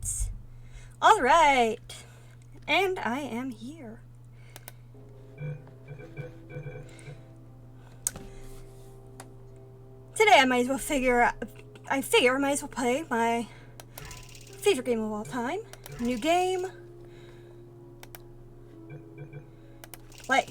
Alright. Alright. And I am here. Today I might as well I might as well play my favorite game of all time. New game. Play.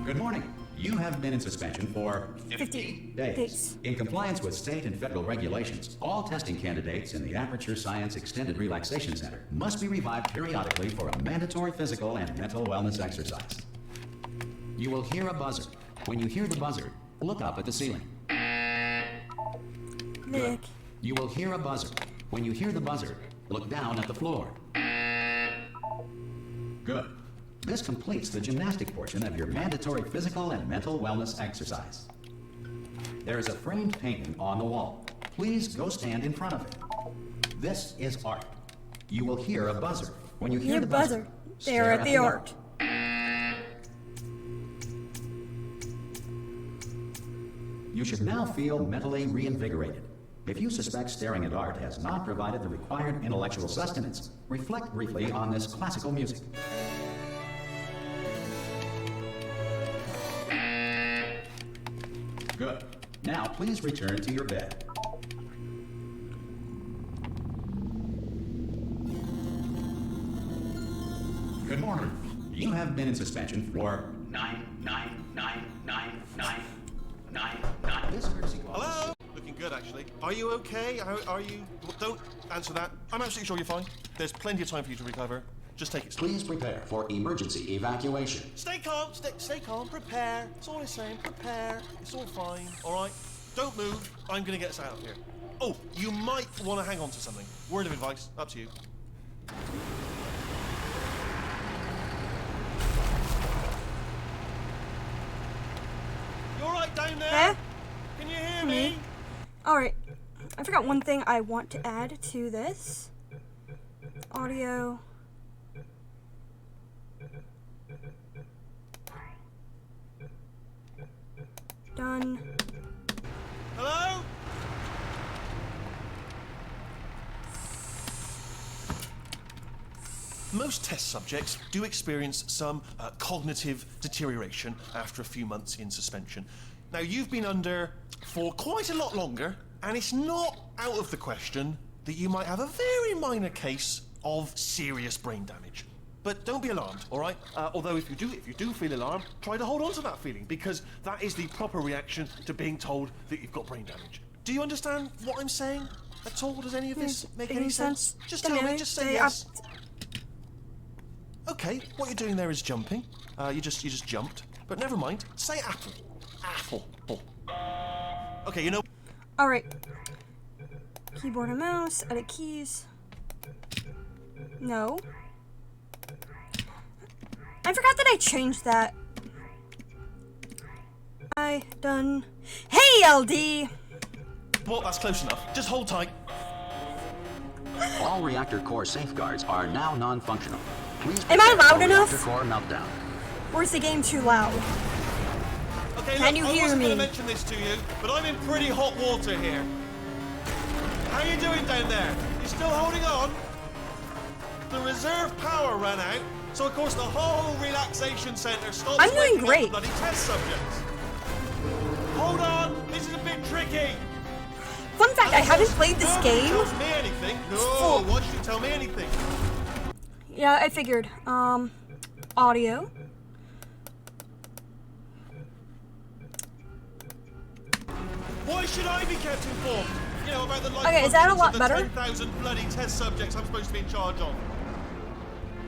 Good morning. You have been in suspension for 50 days. days. In compliance with state and federal regulations, all testing candidates in the Aperture Science Extended Relaxation Center must be revived periodically for a mandatory physical and mental wellness exercise. You will hear a buzzer. When you hear the buzzer, look up at the ceiling. Nick. You will hear a buzzer. When you hear the buzzer, look down at the floor. Good. This completes the gymnastic portion of your mandatory physical and mental wellness exercise. There is a framed painting on the wall. Please go stand in front of it. This is art. You will hear a buzzer. When you hear the buzzer, stare at the art. You should now feel mentally reinvigorated. If you suspect staring at art has not provided the required intellectual sustenance, reflect briefly on this classical music. Good. Now, please return to your bed. Good morning. You have been in suspension for 9999999. This courtesy call. Hello? Looking good, actually. Are you okay? Are you... Don't answer that. I'm absolutely sure you're fine. There's plenty of time for you to recover. Just take it slow. Please prepare for emergency evacuation. Stay calm, stay calm, prepare. That's all I'm saying, prepare. It's all fine, all right? Don't move. I'm going to get us out of here. Oh, you might want to hang on to something. Word of advice, up to you. You all right down there? Eh? Can you hear me? Alright. I forgot one thing I want to add to this. Audio. Done. Hello? Most test subjects do experience some cognitive deterioration after a few months in suspension. Now, you've been under for quite a lot longer, and it's not out of the question that you might have a very minor case of serious brain damage. But don't be alarmed, all right? Although if you do feel alarmed, try to hold on to that feeling, because that is the proper reaction to being told that you've got brain damage. Do you understand what I'm saying at all? Does any of this make any sense? Just tell me, just say yes. Okay, what you're doing there is jumping. You just jumped. But never mind. Say apple. Apple. Okay, you know. Alright. Keyboard and mouse, edit keys. No. I forgot that I changed that. Done. Hey, LD! Well, that's close enough. Just hold tight. All reactor core safeguards are now non-functional. Please Am I loud prepare for enough? reactor core meltdown. Or is the game too loud? Okay, Can look, you hear I wasn't me? going to mention this to you, but I'm in pretty hot water here. How you doing down there? You still holding on? The reserve power ran out, so of course the whole relaxation centre stops I'm doing waking up great. the bloody test subjects. Hold on, this is a bit tricky. Fun fact, I haven't played this Nobody game. tells me anything. No, why should you tell me anything? Yeah, I figured. Audio. Why should I be kept informed? You know, about the life Okay, is that a lot of the better? 10,000 bloody test subjects I'm supposed to be in charge of.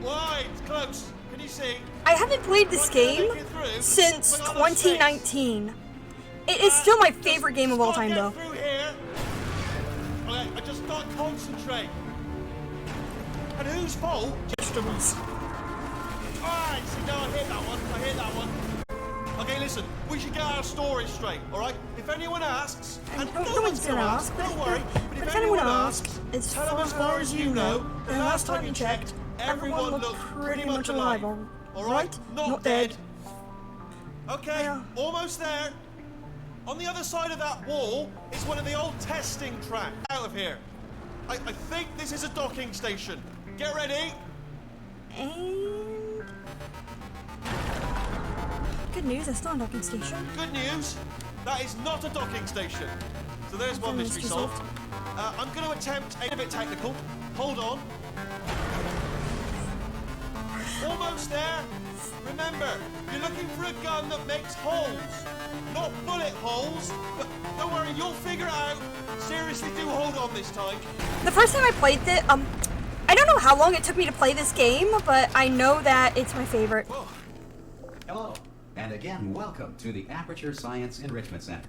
Why? It's close. Can you see? I haven't played this game since 2019. It is still my favorite game of all time, though. Through here. Okay, I just can't concentrate. And whose fault? Vegetables. Alright, see, no, I hear that one. Okay, listen, we should get our stories straight, alright? If anyone asks, and no one's gonna ask, don't worry, but if anyone anyone asks, asks, tell them as far as you know, the last time you checked, everyone looked pretty much alive. Alright? Not dead. Okay, Yeah. almost there. On the other side of that wall is one of the old testing tracks. Out of here. I think this is a docking station. Get ready. And good news, it's not a docking station. Good news, that is not a docking station. So there's one mystery solved. I'm going to attempt a bit technical. Hold on. Almost there. Remember, you're looking for a gun that makes holes. Not bullet holes, but don't worry, you'll figure it out. Seriously, do hold on this time. The first time I played it, I don't know how long it took me to play this game, but I know that it's my favorite. Whoa. Hello, and again, welcome to the Aperture Science Enrichment Center.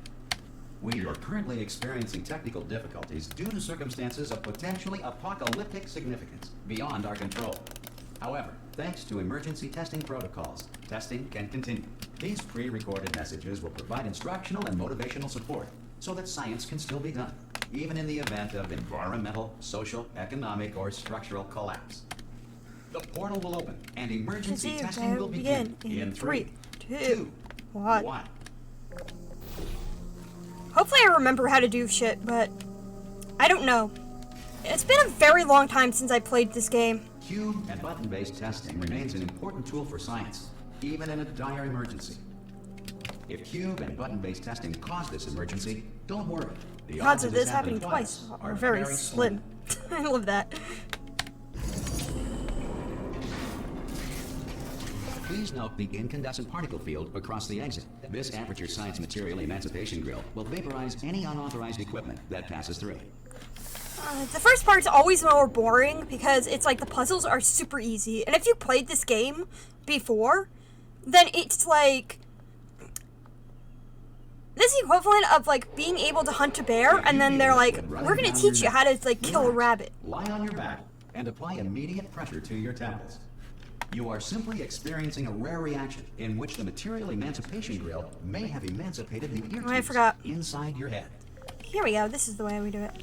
We are currently experiencing technical difficulties due to circumstances of potentially apocalyptic significance beyond our control. However, thanks to emergency testing protocols, testing can continue. These pre-recorded messages will provide instructional and motivational support so that science can still be done, even in the event of environmental, social, economic, or structural collapse. The portal will open, and emergency testing will begin in 3, 2, 1. Hopefully I remember how to do shit, but I don't know. It's been a very long time since I played this game. Cube and button-based testing remains an important tool for science, even in a dire emergency. If cube and button-based testing cause this emergency, don't worry. The Odds of this happening twice are very slim. I love that. Please note the incandescent particle field across the exit. This Aperture Science Material Emancipation Grill will vaporize any unauthorized equipment that passes through. The first part's always more boring because it's like the puzzles are super easy. And if you played this game before, then it's like this equivalent of like being able to hunt a bear and then they're like, we're gonna teach you how to like kill a rabbit. Lie on your back and apply immediate pressure to your temples. You are simply experiencing a rare reaction in which the Material Emancipation Grill may have emancipated the ear I tubes forgot. inside your head. Here we go, this is the way we do it.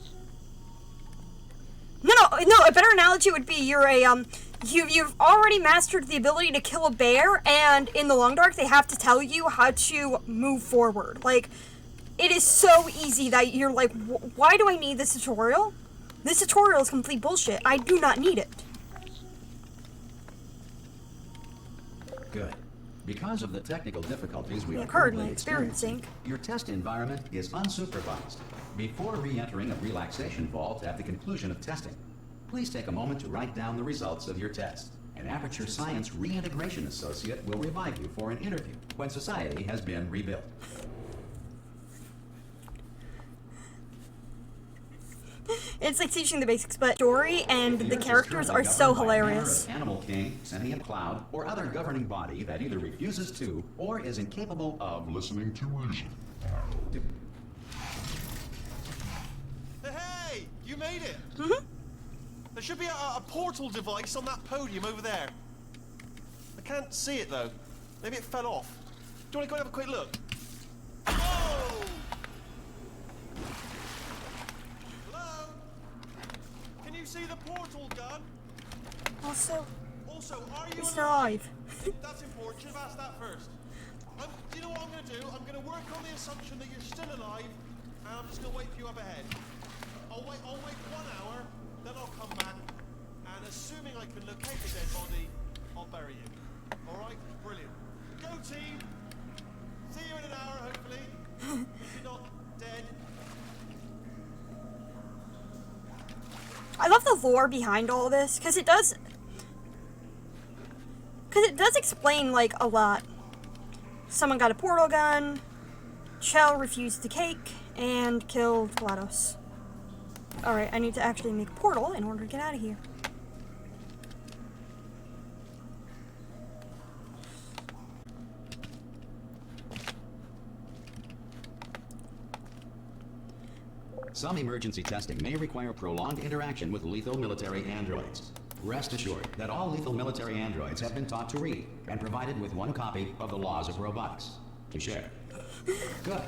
No, a better analogy would be you're a, you've already mastered the ability to kill a bear, and in the Long Dark, they have to tell you how to move forward. Like, it is so easy that you're like, why do I need this tutorial? This tutorial is complete bullshit. I do not need it. Good. Because of the technical difficulties we are currently currently experiencing, your test environment is unsupervised. Before re-entering a relaxation vault at the conclusion of testing, please take a moment to write down the results of your test. An Aperture Science Reintegration Associate will revive you for an interview when society has been rebuilt. It's like teaching the basics, but story and the characters are so hilarious. Animal King, Sentient Cloud, or other governing body that either refuses to or is incapable of listening to reason. Hey, you made it. Mm-hmm. There should be a portal device on that podium over there. I can't see it though. Maybe it fell off. Do you want to go and have a quick look? Whoa! Hello? Can you see the portal gun? Also, Also, are you he's alive? alive. That's important. Should have asked that first. Do you know what I'm going to do? I'm going to work on the assumption that you're still alive, and I'm just going to wait for you up ahead. I'll wait 1 hour, then I'll come back, and assuming I can locate the dead body, I'll bury you. All right? Brilliant. Go team. See you in an hour, hopefully. If you're not dead. I love the lore behind all this because it does explain like a lot. Someone got a portal gun, Chell refused the cake, and killed GLaDOS. Alright, I need to actually make a portal in order to get out of here. Some emergency testing may require prolonged interaction with lethal military androids. Rest assured that all lethal military androids have been taught to read and provided with 1 copy of the Laws of Robotics. to share. Good.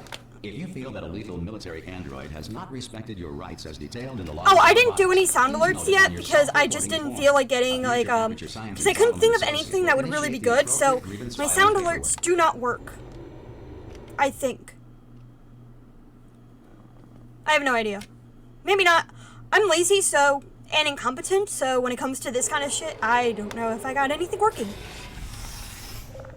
If you feel that a lethal military android has not respected your rights as detailed in the law... Oh, I didn't do any sound alerts yet because I just didn't feel like getting, like, because I couldn't think of anything that would really be good, so my sound alerts do not work. I think. I have no idea. Maybe not. I'm lazy, and incompetent, so when it comes to this kind of shit, I don't know if I got anything working.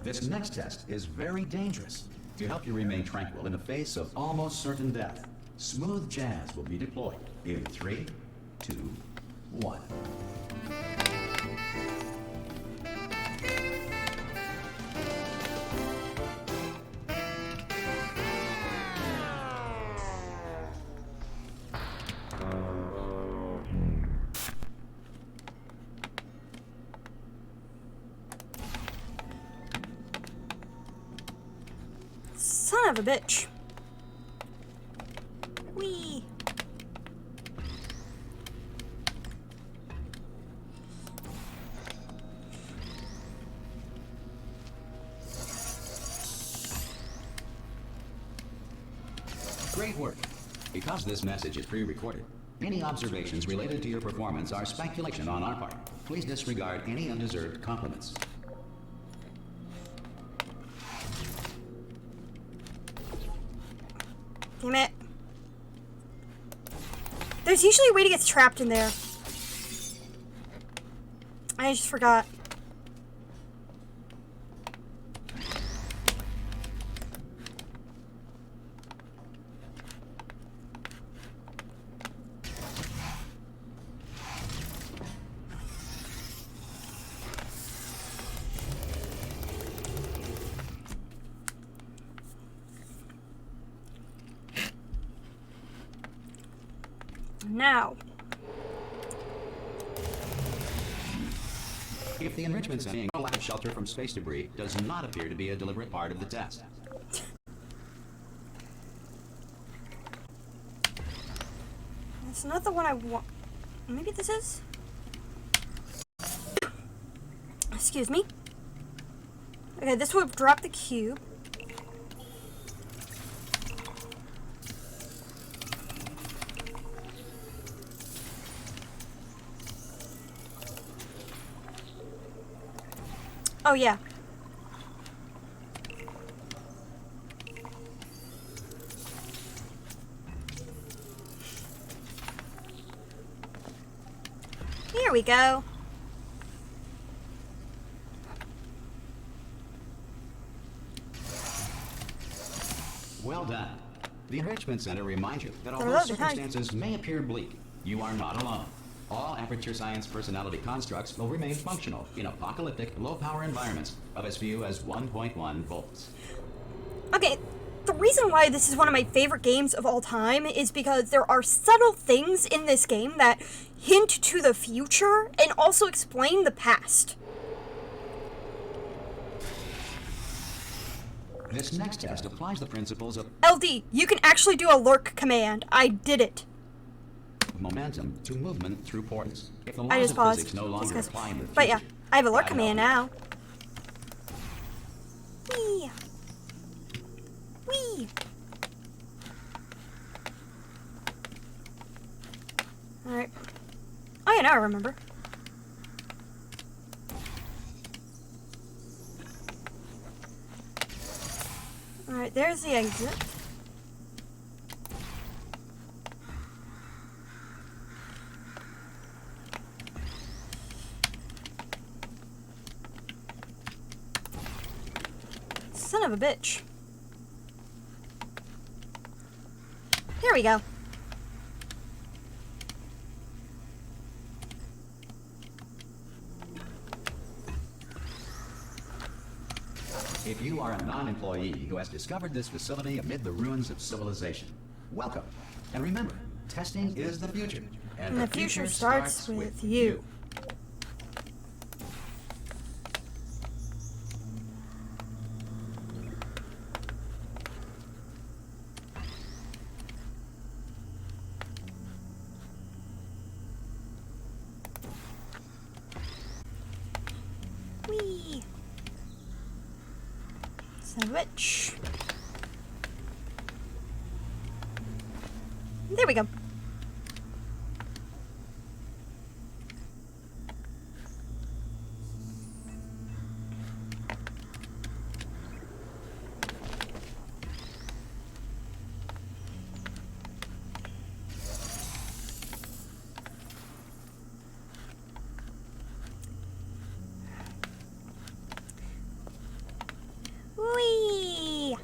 This next test is very dangerous. To help you remain tranquil in the face of almost certain death, smooth jazz will be deployed in 3, 2, 1. Son of a bitch. Whee. Great work. Because this message is pre-recorded, any observations related to your performance are speculation on our part. Please disregard any undeserved compliments. Damn it. There's usually a way to get trapped in there. I just forgot. Now. If the enrichment center a lack of shelter from space debris does not appear to be a deliberate part of the test. It's not the one I want. Maybe this is? Excuse me. Okay, this would drop the cube. Oh, yeah. Here we go. Well done. The Enrichment Center reminds you that although Hello, circumstances may appear bleak, you are not alone. All Aperture Science personality constructs will remain functional in apocalyptic, low-power environments of as few as 1.1 volts. Okay, the reason why this is one of my favorite games of all time is because there are subtle things in this game that hint to the future and also explain the past. This next test applies the principles of LD, you can actually do a lurk command. I did it. momentum to movement through portals. If the I laws just of paused. physics no longer apply in the future, But yeah, I have a lurk I command know. now. Whee! Whee! Alright. Oh yeah, now I remember. Alright, there's the exit. Son of a bitch. Here we go. If you are a non-employee who has discovered this facility amid the ruins of civilization, welcome. And remember, testing is the future. And the future starts with you. Whee! Son of a bitch. There we go. Whee!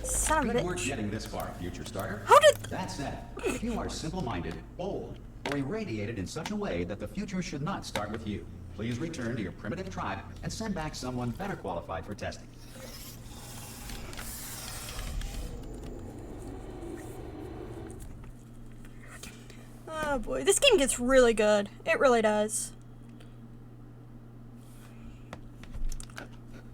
Son of a Good work bitch. getting this far, future starter. How did... That said, if you are simple-minded, bold, or irradiated in such a way that the future should not start with you, please return to your primitive tribe and send back someone better qualified for testing. Oh boy, this game gets really good. It really does.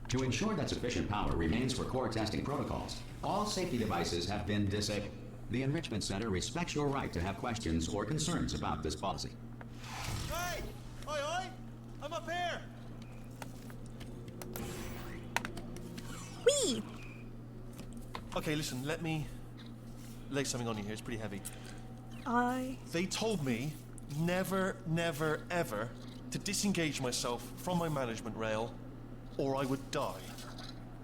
To ensure that sufficient power remains for core testing protocols, all safety devices have been disabled. The Enrichment Center respects your right to have questions or concerns about this policy. Hey! Oi, oi! I'm up here! Whee! Okay, listen, let me lay something on you here. It's pretty heavy. They told me never, never, ever to disengage myself from my management rail or I would die.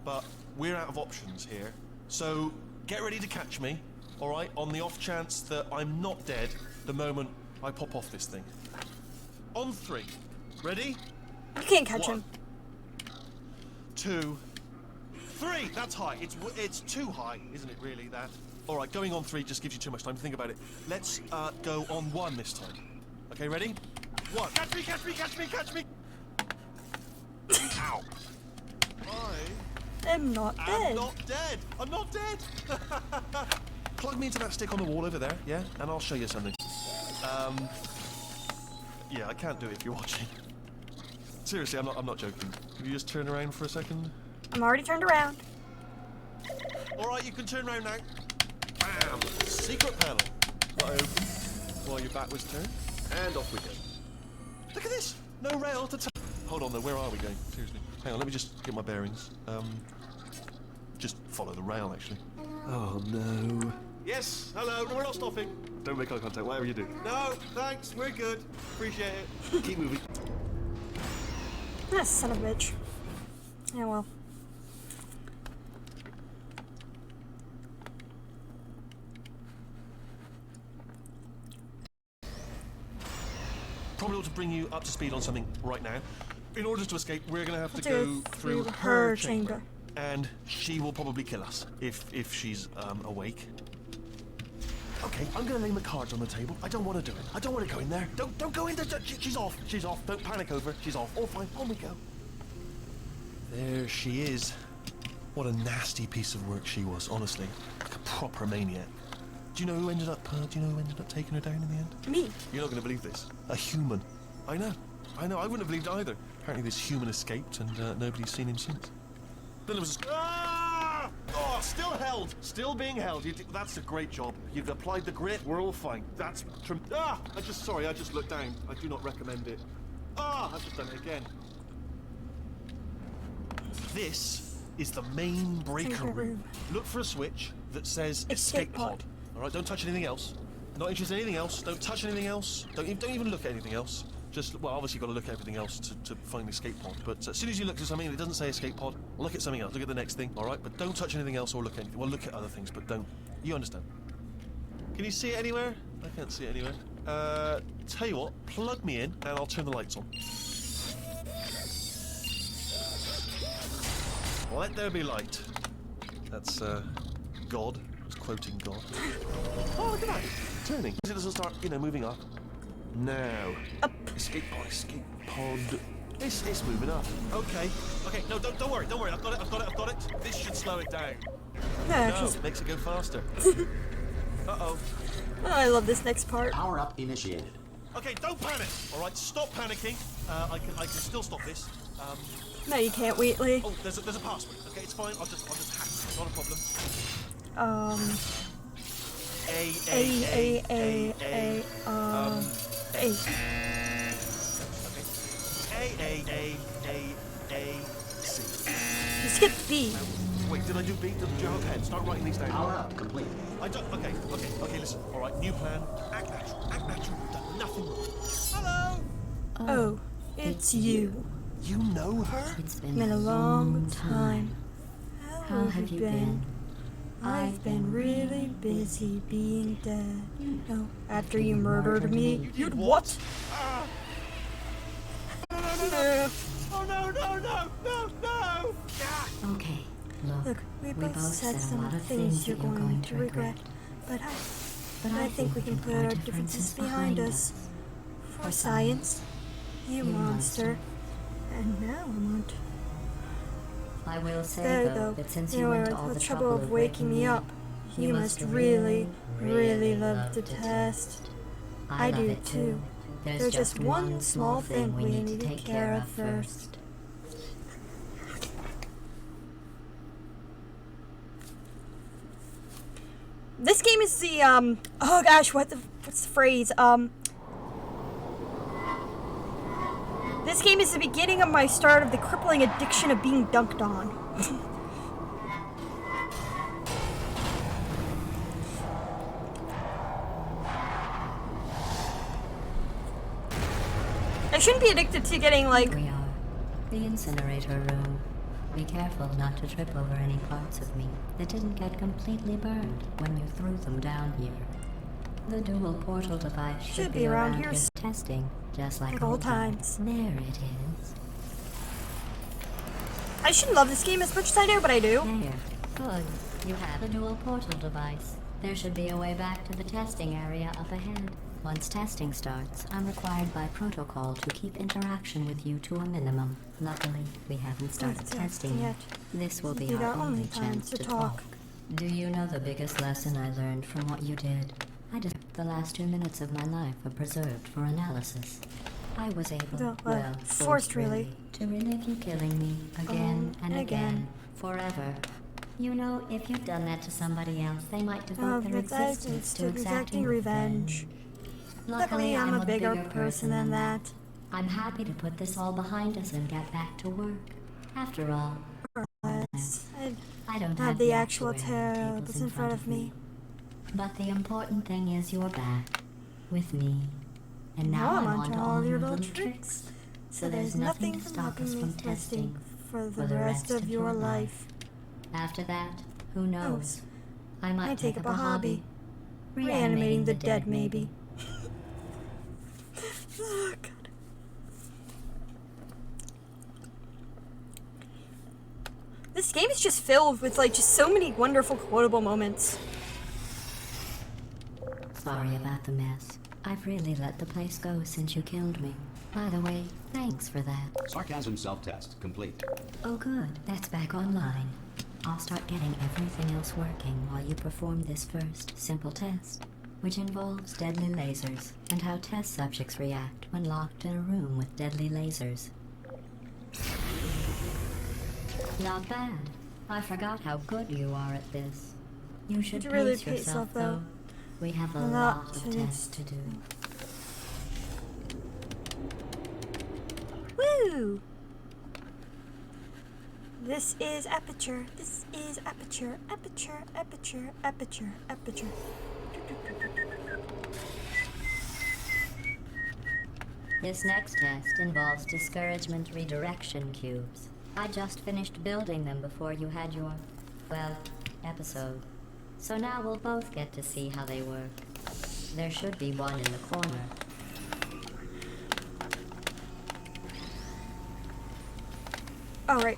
But we're out of options here, so get ready to catch me, all right, on the off chance that I'm not dead the moment I pop off this thing. On 3. Ready? You can't catch 1, him. 2, 3. That's high. It's too high, isn't it? Really, that. All right, going on 3 just gives you too much time to think about it. Let's go on 1 this time. Okay, ready? 1. Catch me! Catch me! Catch me! Catch me! Ow! I'm not I'm dead. not dead. I'm not dead. Plug me into that stick on the wall over there, yeah, and I'll show you something. Yeah, I can't do it if you're watching. Seriously, I'm not joking. Can you just turn around for a second? I'm already turned around. All right, you can turn around now. Bam! Secret panel. Open while your back was turned, and off we go. Look at this. No rail to. Hold on, though. Where are we going? Seriously. Hang on. Let me just get my bearings. Just follow the rail, actually. Oh no. Yes. Hello. No, we're not stopping. Don't make eye contact. Whatever you do. No. Thanks. We're good. Appreciate it. Keep moving. Ah, son of a bitch. Yeah, well. Probably ought to bring you up to speed on something right now. In order to escape, we're going to have to Go go through through her her chamber. chamber. And she will probably kill us if she's awake. Okay, I'm going to lay my cards on the table. I don't want to do it. I don't want to go in there. Don't go in there. She's off. She's off. Don't panic over. She's off. All fine. On we go. There she is. What a nasty piece of work she was, honestly. Like a proper maniac. Do you know who ended up taking her down in the end? Me. You're not going to believe this. A human. I know. I wouldn't have believed it either. Apparently this human escaped and nobody's seen him since. Then there was ah! Oh, still held. Still being held. That's a great job. You've applied the grit. We're all fine. That's... I just looked down. I do not recommend it. I've just done it again. This is the main breaker room. Look for a switch that says escape pod. All right, don't touch anything else. Not interested in anything else. Don't touch anything else. Don't even look at anything else. Just, well, obviously you've got to look at everything else to find the escape pod. But as soon as you look at something and it doesn't say escape pod, look at something else. Look at the next thing, all right? But don't touch anything else or look at anything. Well, look at other things, but don't. You understand? Can you see it anywhere? I can't see it anywhere. Tell you what, plug me in and I'll turn the lights on. Let there be light. That's, God. It's quoting God. Oh, look at that. Turning. It doesn't start, moving up. Now. Up. Escape pod. It's moving up. Okay. No, don't worry. I've got it. This should slow it down. No, No, it makes it go faster. Uh-oh. Oh, I love this next part. Power up initiated. Okay, don't panic. All right, stop panicking. I can still stop this. No, you can't, Wheatley. Oh, there's a password. Okay, it's fine. I'll just hack it. Not a problem. A. C. You skipped B. Wait, did I do B? Okay, start writing these down. All out. Complete. I don't. Okay. Listen. All right. New plan. Act natural. Act natural. You've done nothing wrong. Hello. Oh, it's you. You know her? It's Been a long time. How have you been? I've been really busy being dead. No, after you murdered me. You'd what? No. Oh no! Okay, look, Look, we both said a some lot of things you're going to regret. But I think we can put our differences behind us. For science, you monster. And now I want. I will say There, though, though, that since you you went were to all the the trouble of waking me up. You must really, really love to test. I love do it too. There's just one small thing we need to take care of first. This game is the oh gosh, what's the phrase? This game is the beginning of my start of the crippling addiction of being dunked on. I shouldn't be addicted to getting like. We are. The incinerator room. Be careful not to trip over any parts of me that didn't get completely burned when you threw them down here. The dual portal device should be around here testing, just like Like old times. There it is. I shouldn't love this game as much as I do, but I do. There. Good. You have a dual portal device. There should be a way back to the testing area up ahead. Once testing starts, I'm required by protocol to keep interaction with you to a minimum. Luckily, we haven't started testing yet. This will be our only chance to talk. Do you know the biggest lesson I learned from what you did? The last 2 minutes of my life are preserved for analysis. I was able, forced really, to relive you killing me again and again, forever. You know, if you've done that to somebody else, they might devote their existence to exacting revenge. Luckily, I'm a bigger person than that. I'm happy to put this all behind us and get back to work. After all, I don't have the actual terror tables that's in front of me. But the important thing is you're back with me. And now I'm onto on to all your little tricks. So there's nothing to stop us from testing for the rest of your life. After that, who knows? I I might take up a hobby. Reanimating the dead, maybe. Oh, God. This game is just filled with like just so many wonderful quotable moments. Sorry about the mess. I've really let the place go since you killed me. By the way, thanks for that. Sarcasm self-test complete. Oh good, that's back online. I'll start getting everything else working while you perform this first simple test, which involves deadly lasers and how test subjects react when locked in a room with deadly lasers. Not bad. I forgot how good you are at this. You should You really pace pace yourself, yourself, though. though. We have a A lot lot of to tests to do. Woo! This is aperture. This is aperture. Aperture. Aperture. Aperture. Aperture. This next test involves discouragement redirection cubes. I just finished building them before you had your, well, episode. So now we'll both get to see how they work. There should be one in the corner. All right.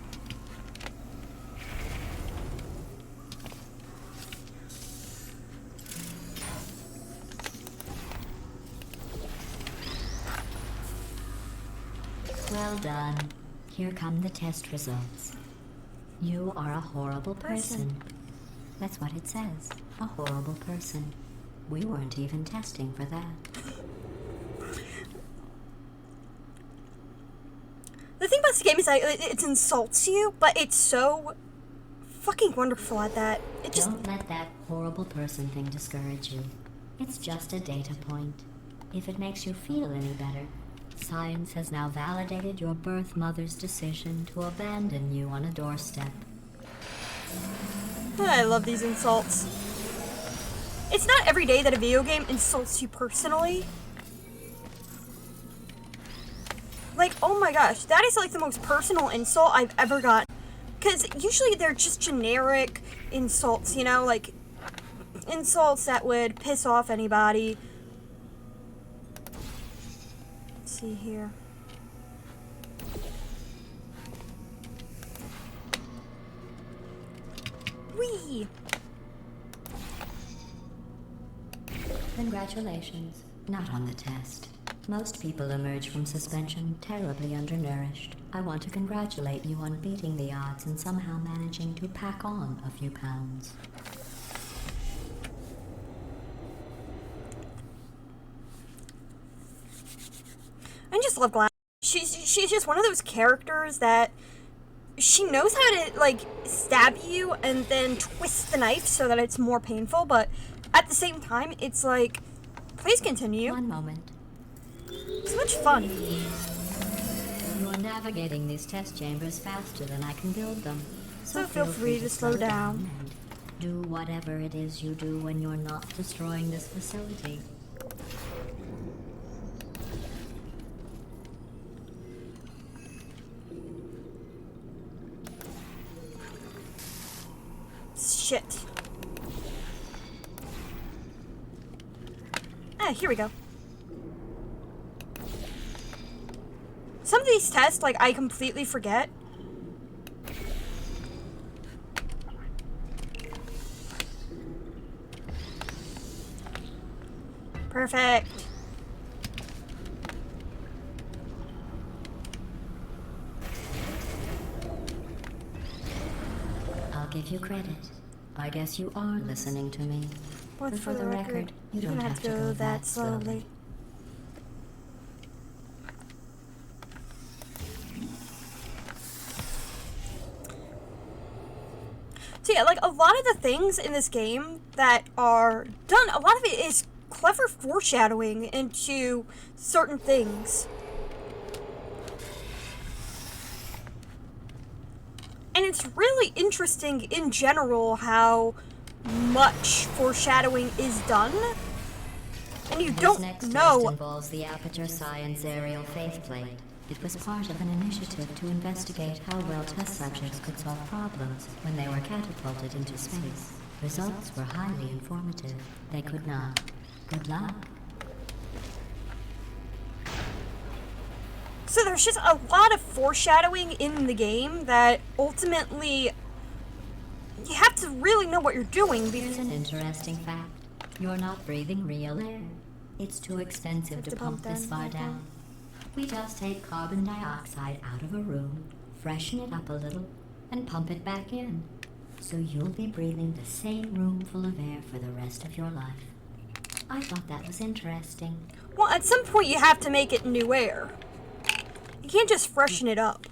Well done. Here come the test results. You are a horrible person. That's what it says. A horrible person. We weren't even testing for that. The thing about this game is that it insults you, but it's so fucking wonderful at that. It just Don't let that horrible person thing discourage you. It's just a data point. If it makes you feel any better, Science has now validated your birth mother's decision to abandon you on a doorstep. I love these insults. It's not every day that a video game insults you personally. Like, oh my gosh, that is like the most personal insult I've ever gotten. Because usually they're just generic insults, you know, like insults that would piss off anybody. Let's see here. Whee! Congratulations. Not on the test. Most people emerge from suspension terribly undernourished. I want to congratulate you on beating the odds and somehow managing to pack on a few pounds. I just love Glass. She's just one of those characters that she knows how to like stab you and then twist the knife so that it's more painful, but at the same time it's like, please continue. One moment. It's much fun. You are navigating these test chambers faster than I can build them. So feel free to slow down. And do whatever it is you do when you're not destroying this facility. Shit. Ah, here we go. Some of these tests, like, I completely forget. Perfect. I'll give you credit. I guess you are listening to me. But for the record, you don't have to go that slowly. So yeah, like, a lot of the things in this game that are done, a lot of it is clever foreshadowing into certain things. And it's really interesting in general how much foreshadowing is done. And you This don't next test know. involves the Aperture Science Aerial Faceplate. It was part of an initiative to investigate how well test subjects could solve problems when they were catapulted into space. Results were highly informative. They could not. Good luck. So there's just a lot of foreshadowing in the game that ultimately you have to really know what you're doing. Here's an interesting fact. You're not breathing real air. It's too expensive to pump this far down. We just take carbon dioxide out of a room, freshen it up a little, and pump it back in. So you'll be breathing the same room full of air for the rest of your life. I thought that was interesting. Well, at some point you have to make it new air. You can't just freshen it up.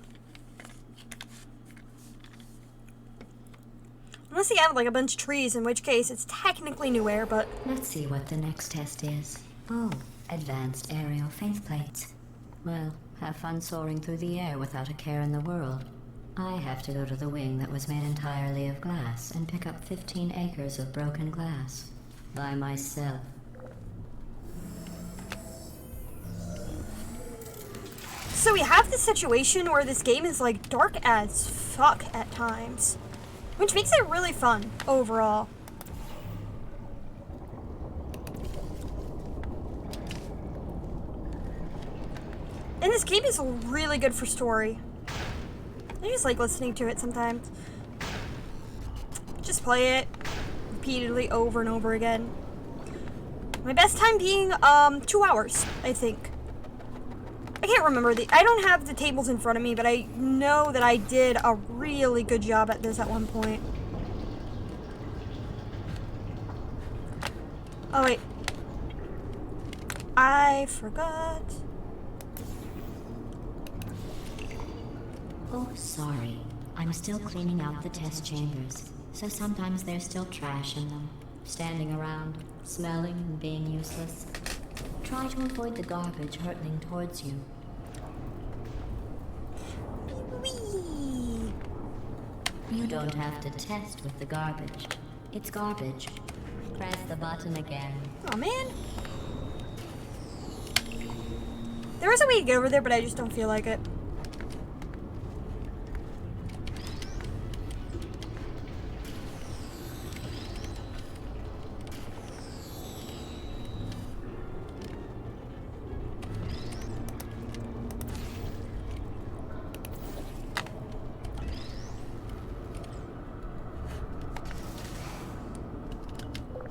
Unless you have like a bunch of trees, in which case it's technically new air, but Let's see what the next test is. Oh, advanced aerial faceplates. Well, have fun soaring through the air without a care in the world. I have to go to the wing that was made entirely of glass and pick up 15 acres of broken glass. By myself. so we have the situation where this game is like dark as fuck at times, which makes it really fun overall. And this game is really good for story. I just like listening to it sometimes. Just play it repeatedly over and over again. My best time being 2 hours, I think. I can't remember I don't have the tables in front of me, but I know that I did a really good job at this at one point. Oh wait. I forgot. Oh, sorry. I'm still cleaning out the test chambers, so sometimes there's still trash in them, standing around, smelling and being useless. Try to avoid the garbage hurtling towards you. You don't have to test with the garbage. It's garbage. Press the button again. Oh man. There is a way to get over there, but I just don't feel like it.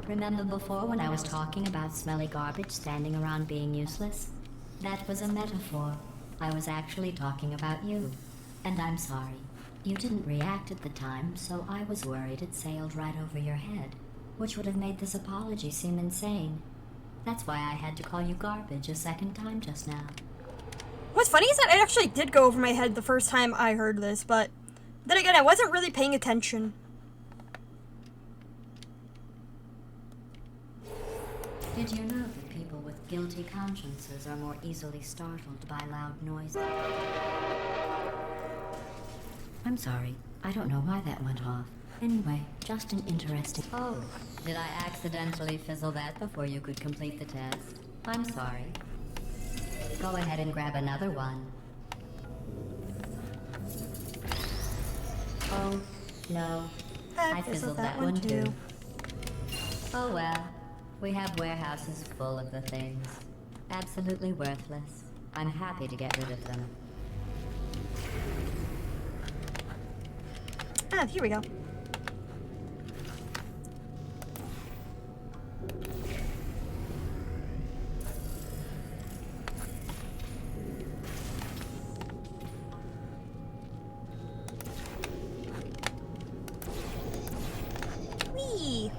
Remember before when I was talking about smelly garbage standing around being useless? That was a metaphor. I was actually talking about you. And I'm sorry. You didn't react at the time, so I was worried it sailed right over your head, which would have made this apology seem insane. That's why I had to call you garbage a second time just now. What's funny is that it actually did go over my head the first time I heard this, but then again, I wasn't really paying attention. Did you know that people with guilty consciences are more easily startled by loud noises? I'm sorry. I don't know why that went off. Anyway, just an interesting... Oh, did I accidentally fizzle that before you could complete the test? I'm sorry. Go ahead and grab another one. Oh, no. I fizzled that one too. Oh well. We have warehouses full of the things. Absolutely worthless. I'm happy to get rid of them. Ah, here we go. Whee!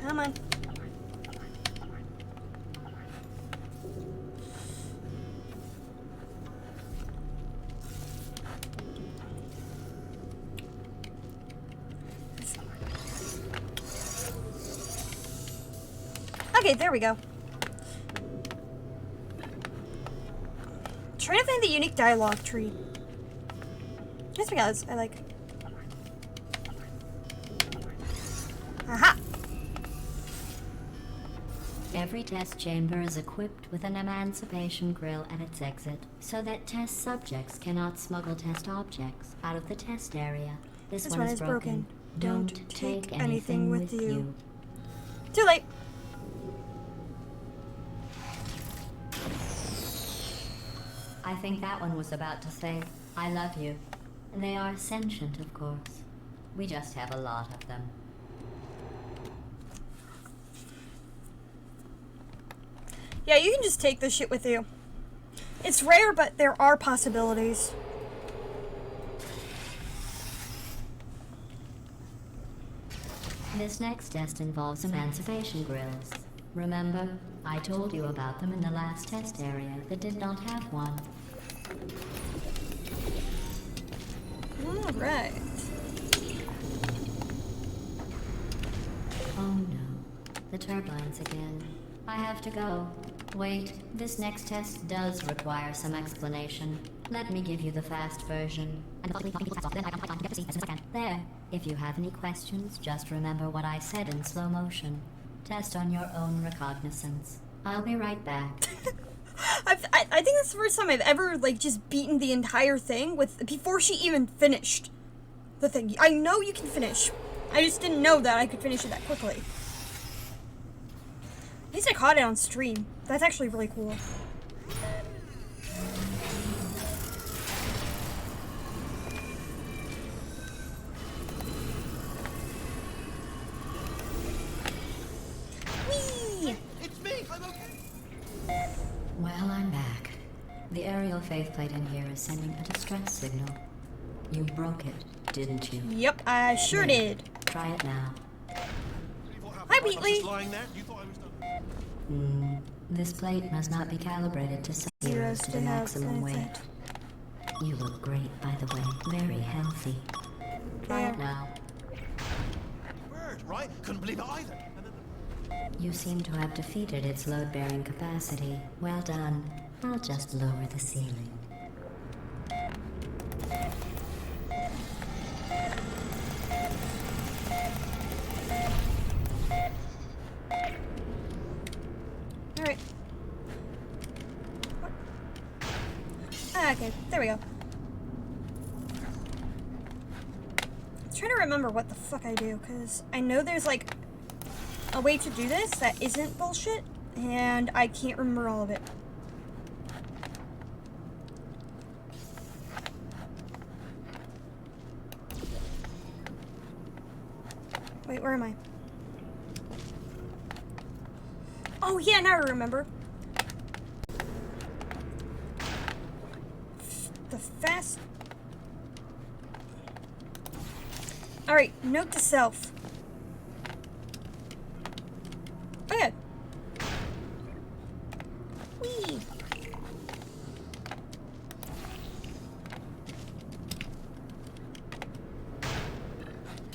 Come on. Okay, there we go. Trying to find the unique dialogue tree. Just because I like. Aha! Every test chamber is equipped with an emancipation grill at its exit, so that test subjects cannot smuggle test objects out of the test area. This one is broken. Don't take anything with you. Too late. I think that one was about to say, I love you. They are sentient, of course. We just have a lot of them. Yeah, you can just take this shit with you. It's rare, but there are possibilities. This next test involves emancipation grills. Remember, I told you about them in the last test area that did not have one. Alright. Oh no, the turbines again. I have to go. Wait, this next test does require some explanation. Let me give you the fast version. There. If you have any questions, just remember what I said in slow motion. Test on your own recognizance. I'll be right back. I think that's the first time I've ever, like, just beaten the entire thing before she even finished the thing. I know you can finish. I just didn't know that I could finish it that quickly. At least I caught it on stream. That's actually really cool. Whee! It's me! I'm okay! Well, I'm back. The aerial faceplate in here is sending a distress signal. You broke it, didn't you? Yep, I sure did. Try it now. Hi, I was Wheatley. just lying there. You thought I was done. This plate must not be calibrated to set zeros to the maximum weight. You look great, by the way. Very healthy. Try it now. Bird, right? Couldn't believe it either. And then You seem to have defeated its load-bearing capacity. Well done. I'll just lower the ceiling. Alright. Okay, there we go. I'm trying to remember what the fuck I do, because I know there's like a way to do this that isn't bullshit, and I can't remember all of it. Wait, where am I? Oh yeah, now I remember. The fast... Alright, note to self. Oh yeah. Whee!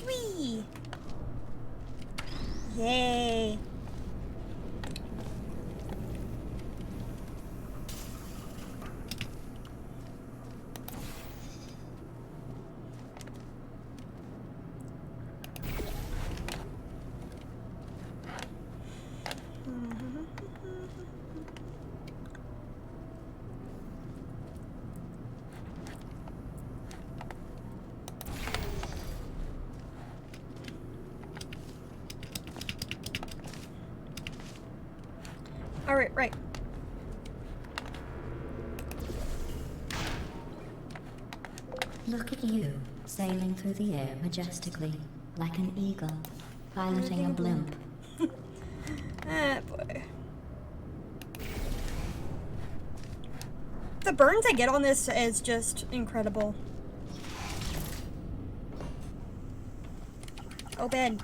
Whee! Yay! Alright, right. Look at you, sailing through the air majestically, like an eagle, piloting a blimp. Ah, boy. The burns I get on this is just incredible. Oh, Ben.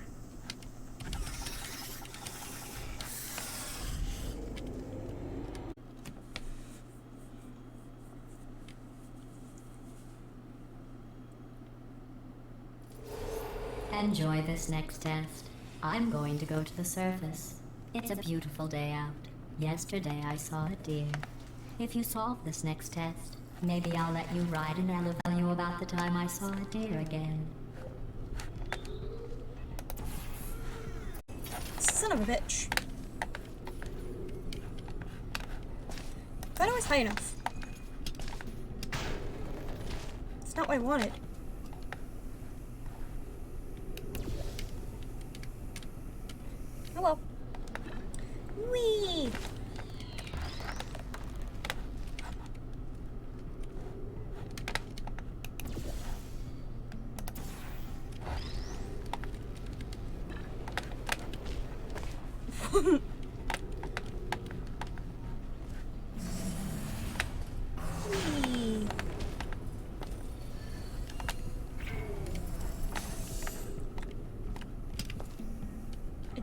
Enjoy this next test. I'm going to go to the surface. It's a beautiful day out. Yesterday I saw a deer. If you solve this next test, maybe I'll let you ride an elephant and tell you about the time I saw a deer again. Son of a bitch. Thought it was high enough. It's not what I wanted. Oh well. Whee! Whee!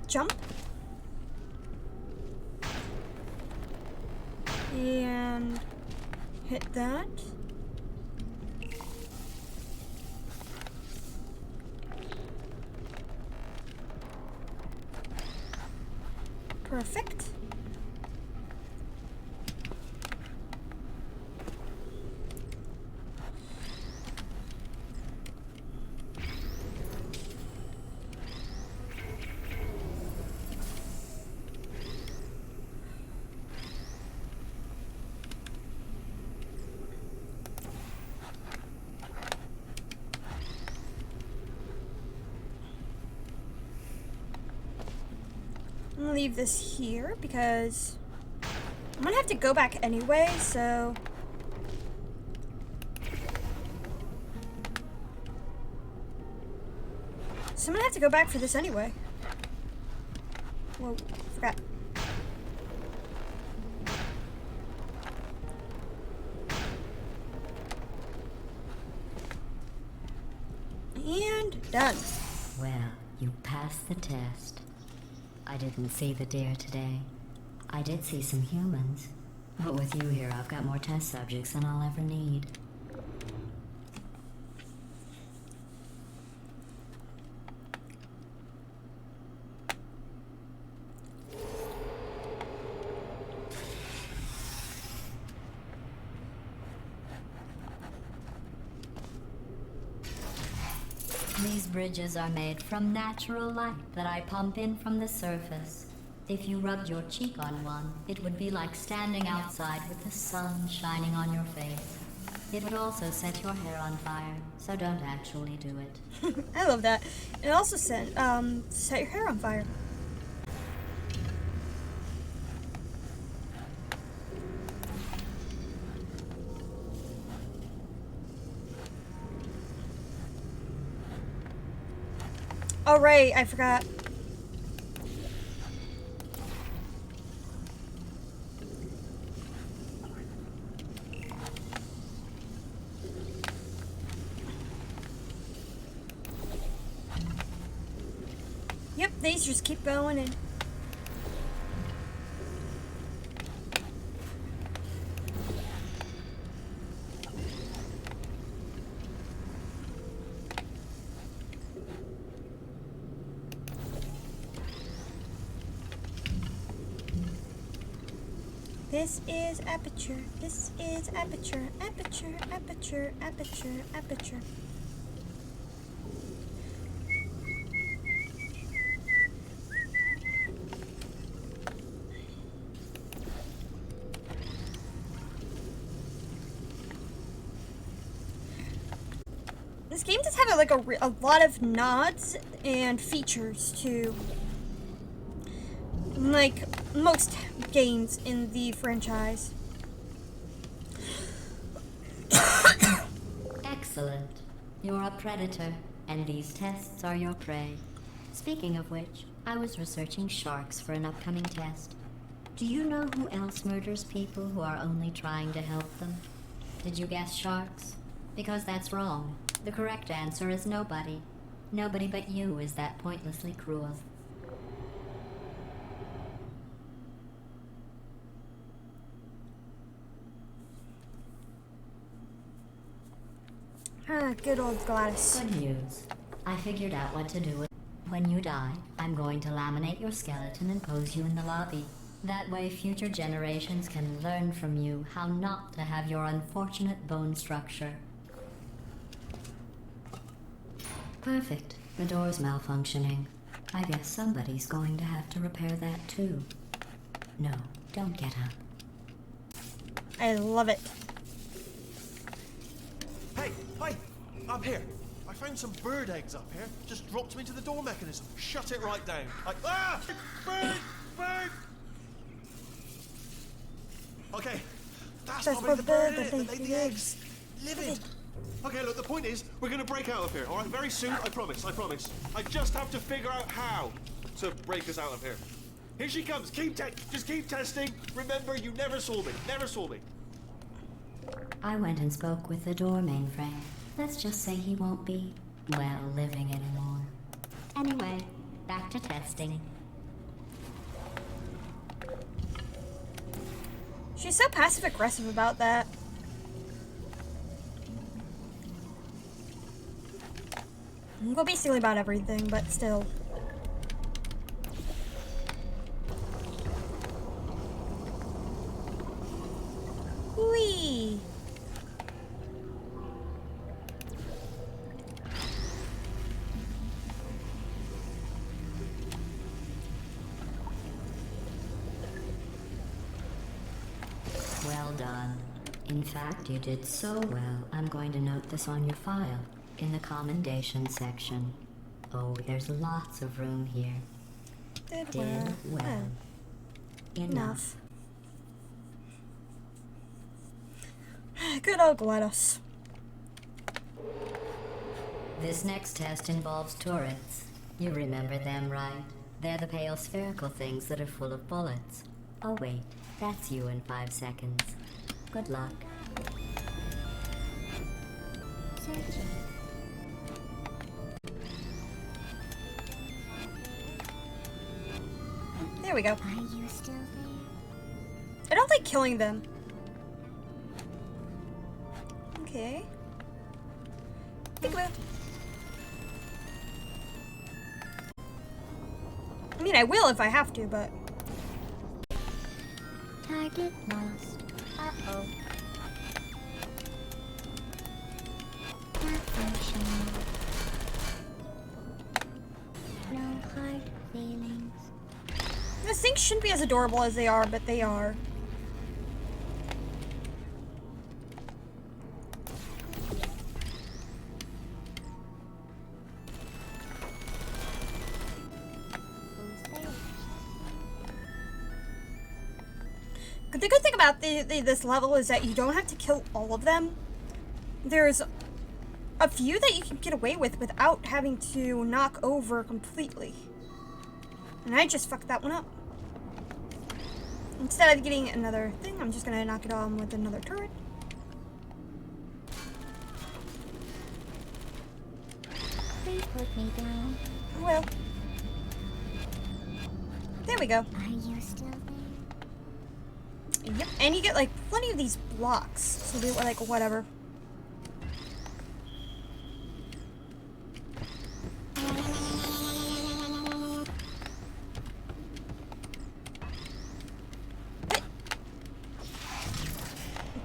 Jump. And hit that. Perfect. I'm gonna leave this here because I'm gonna have to go back anyway, so. So I'm gonna have to go back for this anyway. Whoa, forgot. Done. Well, you passed the test. I didn't see the deer today. I did see some humans. But with you here, I've got more test subjects than I'll ever need. These bridges are made from natural light that I pump in from the surface. If you rubbed your cheek on one, it would be like standing outside with the sun shining on your face. It would also set your hair on fire, so don't actually do it. I love that. It also set your hair on fire. Oh right, I forgot. Yep, these just keep going and this is aperture, this is aperture, aperture, aperture, aperture, aperture. This game does have like a lot of nods and features to like most games in the franchise. Excellent. You're a predator, and these tests are your prey. Speaking of which, I was researching sharks for an upcoming test. Do you know who else murders people who are only trying to help them? Did you guess sharks? Because that's wrong. The correct answer is nobody. Nobody but you is that pointlessly cruel. Ah, good old Gladys. Good news. I figured out what to do with. When you die, I'm going to laminate your skeleton and pose you in the lobby. That way future generations can learn from you how not to have your unfortunate bone structure. Perfect. The door's malfunctioning. I guess somebody's going to have to repair that too. No, don't get up. I love it. Hey, I'm here. I found some bird eggs up here. Just dropped them into the door mechanism. Shut it right down. Bird! Okay, that's probably the bird in it that laid the eggs. Livid. Okay, look, the point is, we're gonna break out of here, all right? Very soon, I promise. I just have to figure out how to break us out of here. Here she comes. Just keep testing. Remember, you never saw me. I went and spoke with the door mainframe. Let's just say he won't be, well, living anymore. Anyway, back to testing. She's so passive-aggressive about that. Well, basically about everything, but still. Whee! Well done. In fact, you did so well, I'm going to note this on your file, in the commendation section. Oh, there's lots of room here. Did well. Enough. Good old Gladys. This next test involves turrets. You remember them, right? They're the pale spherical things that are full of bullets. Oh wait, that's you in 5 seconds. Good luck. Searching. There we go. Are you still there? I don't like killing them. Okay. Peekaboo. I mean, I will if I have to, but... Target lost. Uh-oh. Not functioning. No hard feelings. These things shouldn't be as adorable as they are, but they are. Who's there? The good thing about this level is that you don't have to kill all of them. There's a few that you can get away with without having to knock over completely. And I just fucked that one up. Instead of getting another thing, I'm just gonna knock it on with another turret. Please put me down. Well. There we go. Are you still there? Yep, and you get like plenty of these blocks. So do like whatever.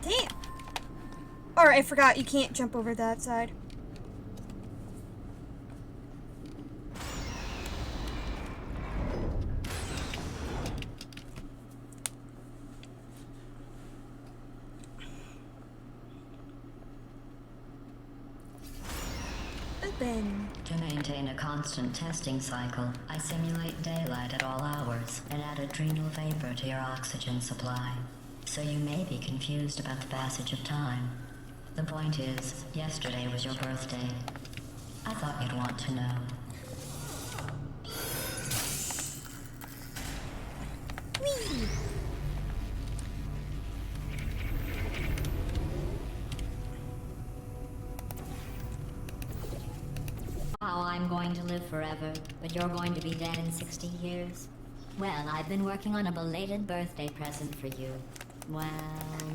Damn. Alright, I forgot you can't jump over that side. Open. To maintain a constant testing cycle, I simulate daylight at all hours and add adrenal vapor to your oxygen supply. So you may be confused about the passage of time. The point is, yesterday was your birthday. I thought you'd want to know. Whee! How I'm going to live forever, but you're going to be dead in 60 years? Well, I've been working on a belated birthday present for you. Well,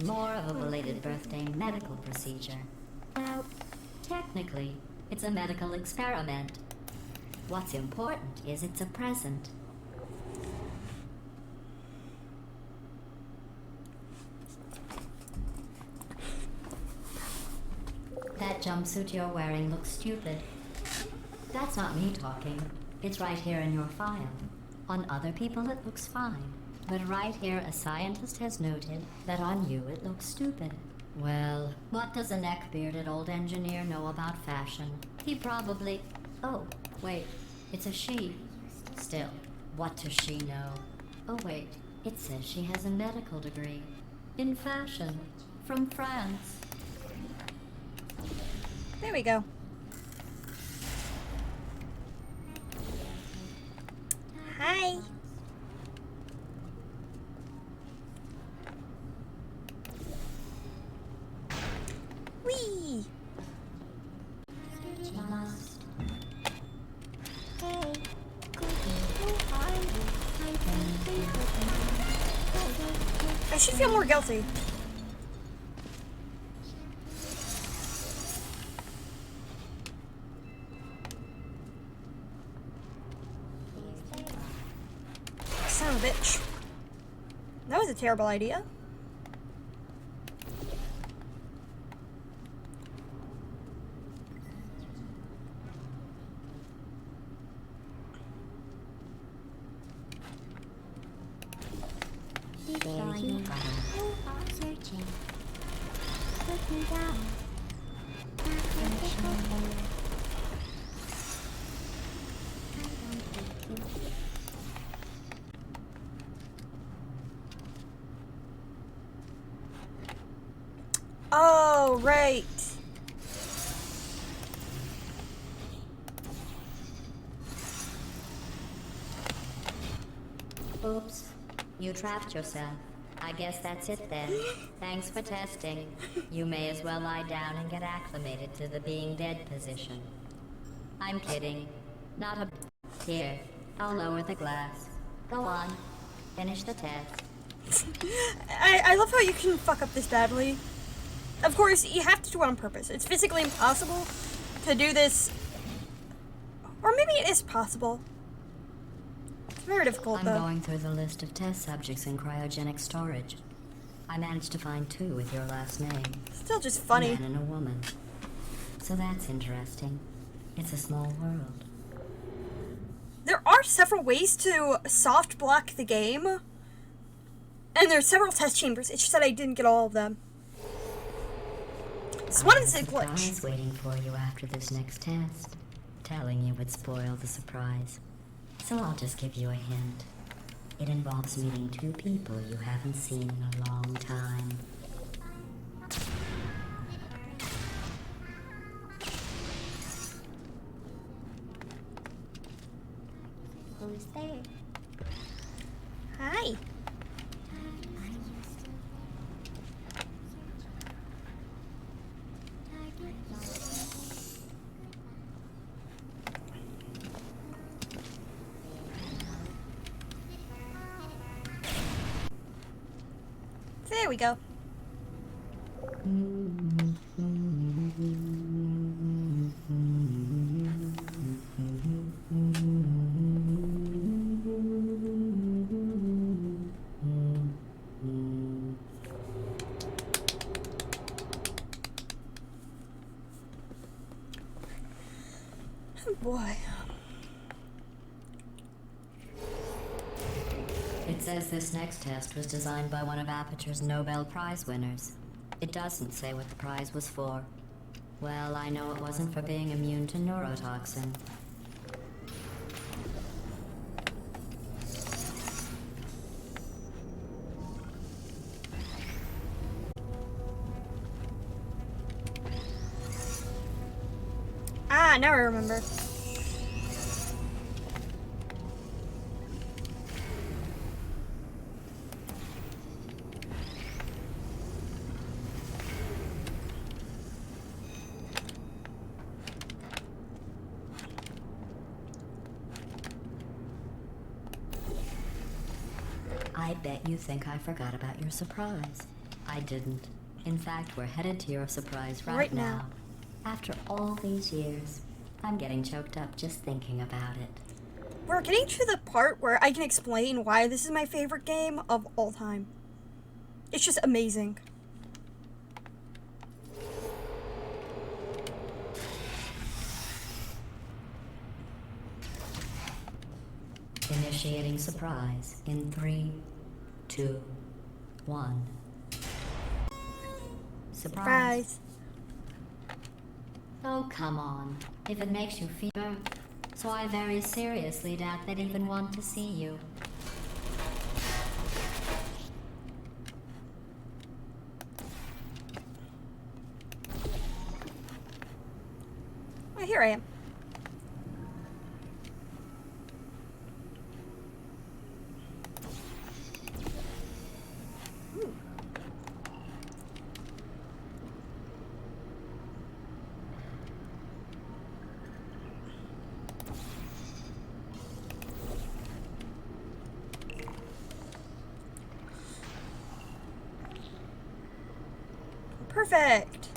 more of a belated birthday medical procedure. Well, technically, it's a medical experiment. What's important is it's a present. That jumpsuit you're wearing looks stupid. That's not me talking. It's right here in your file. On other people it looks fine. But right here a scientist has noted that on you it looks stupid. Well, what does a neck-bearded old engineer know about fashion? He probably... Oh, wait. It's a she. Still, what does she know? Oh wait, it says she has a medical degree. In fashion. From France. There we go. Hi. Whee! Lost. Hey, Cookie, who are you? I think we I should feel more guilty. Son of a bitch. That was a terrible idea. There you are. You are searching. Put me down. Oh, right. Oops. You trapped yourself. I guess that's it then. Thanks for testing. You may as well lie down and get acclimated to the being dead position. I'm kidding. Not a... Here, I'll lower the glass. Go on. Finish the test. I love how you can fuck up this badly. Of course, you have to do it on purpose. It's physically impossible to do this. Or maybe it is possible. It's very difficult, I'm though. going through the list of test subjects in cryogenic storage. I managed to find 2 with your last name. Still just A funny. man and a woman. So that's interesting. It's a small world. There are several ways to soft block the game. And there's several test chambers. It's just that I didn't get all of them. So one of I them is have a a glitch. surprise waiting for you after this next test. Telling you would spoil the surprise. So I'll just give you a hint. It involves meeting 2 people you haven't seen in a long time. Who's there? Hi. There we go. Oh boy. It says this next test was designed by one of Aperture's Nobel Prize winners. It doesn't say what the prize was for. Well, I know it wasn't for being immune to neurotoxin. Ah, now I remember. I bet you think I forgot about your surprise. I didn't. In fact, we're headed to your surprise right Now. now. After all these years, I'm getting choked up just thinking about it. We're getting to the part where I can explain why this is my favorite game of all time. It's just amazing. Initiating surprise in 3, 2, 1. Surprise. Surprise. Oh, come on. If it makes you feel... So I very seriously doubt they'd even want to see you. Well, here I am. Perfect.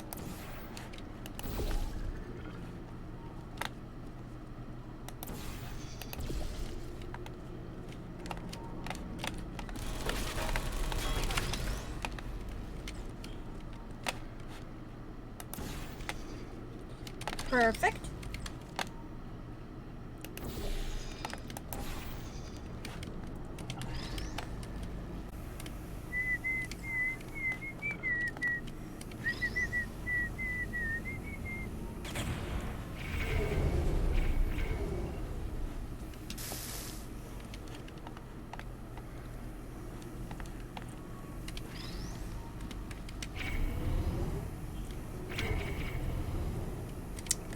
Perfect.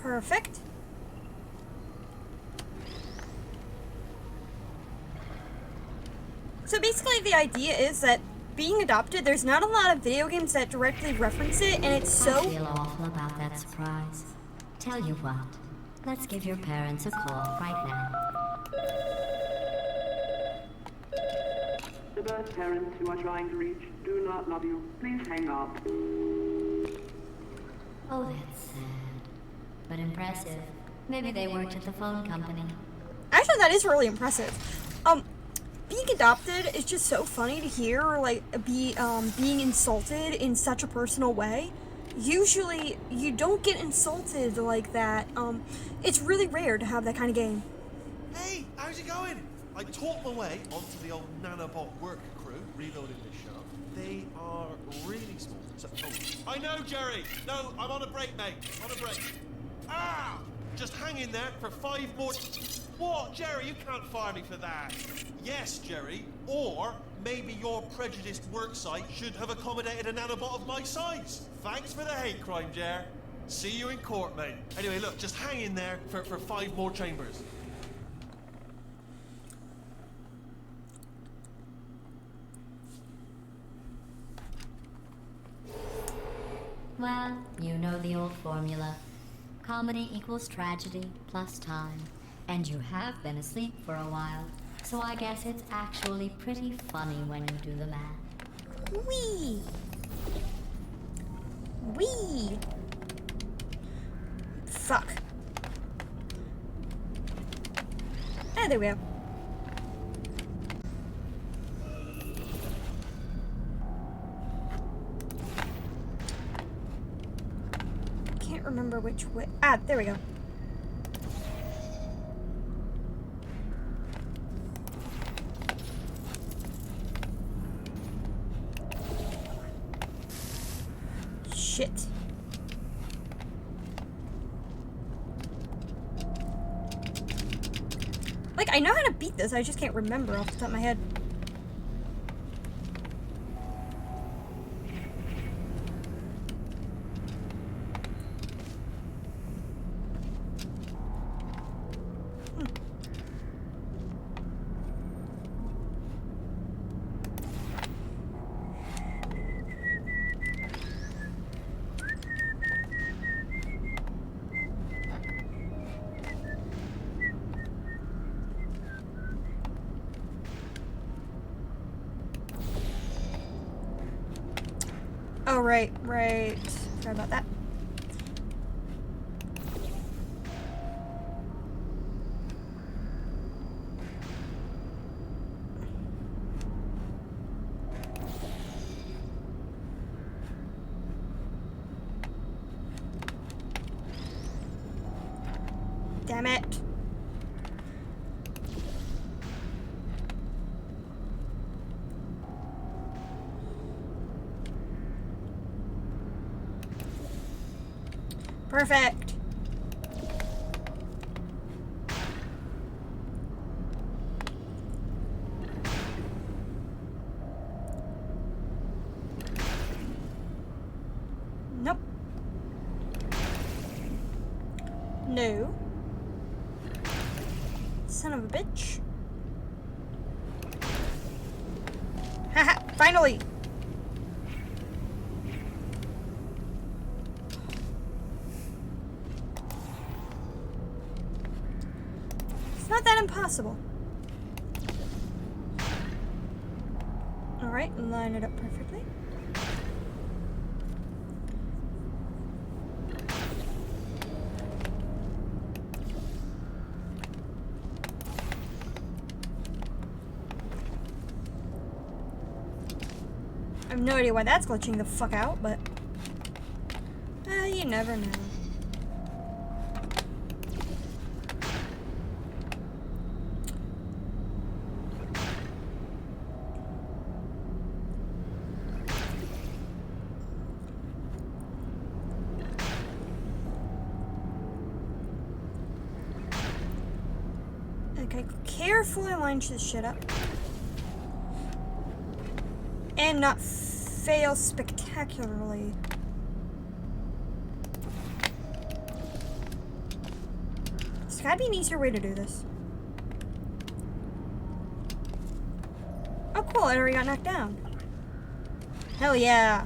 Perfect. So basically the idea is that being adopted, there's not a lot of video games that directly reference it, and it's I so... feel awful about that surprise. Tell you what, let's give your parents a call right now. The birth parents you are trying to reach do not love you. Please hang up. Oh, that's sad. But impressive. Maybe they worked at the phone company. Actually, that is really impressive. Being adopted is just so funny to hear, like, being insulted in such a personal way. Usually, you don't get insulted like that. It's really rare to have that kind of game. Hey, how's it going? I talked my way onto the old nanobot work crew reloading this shop. They are really small. So, I know, Jerry. No, I'm on a break, mate. On a break. Ah! Just hang in there for 5 more... What, Jerry? You can't fire me for that. Yes, Jerry. Or maybe your prejudiced work site should have accommodated a nanobot of my size. Thanks for the hate crime, Jer. See you in court, mate. Anyway, look, just hang in there for 5 more chambers. Well, you know the old formula. Comedy equals tragedy plus time. And you have been asleep for a while, so I guess it's actually pretty funny when you do the math. Wee! Wee! Fuck. Ah, there we go. Can't remember which way. Ah, there we go. Shit. Like, I know how to beat this, I just can't remember off the top of my head. Oh, right. Forgot about that. Damn it. Perfect. Nope. No. Son of a bitch. Haha, finally. Not that impossible. Alright, line it up perfectly. I have no idea why that's glitching the fuck out, but you never know. Okay, carefully line this shit up. And not fail spectacularly. There's gotta be an easier way to do this. Oh cool, I already got knocked down. Hell yeah.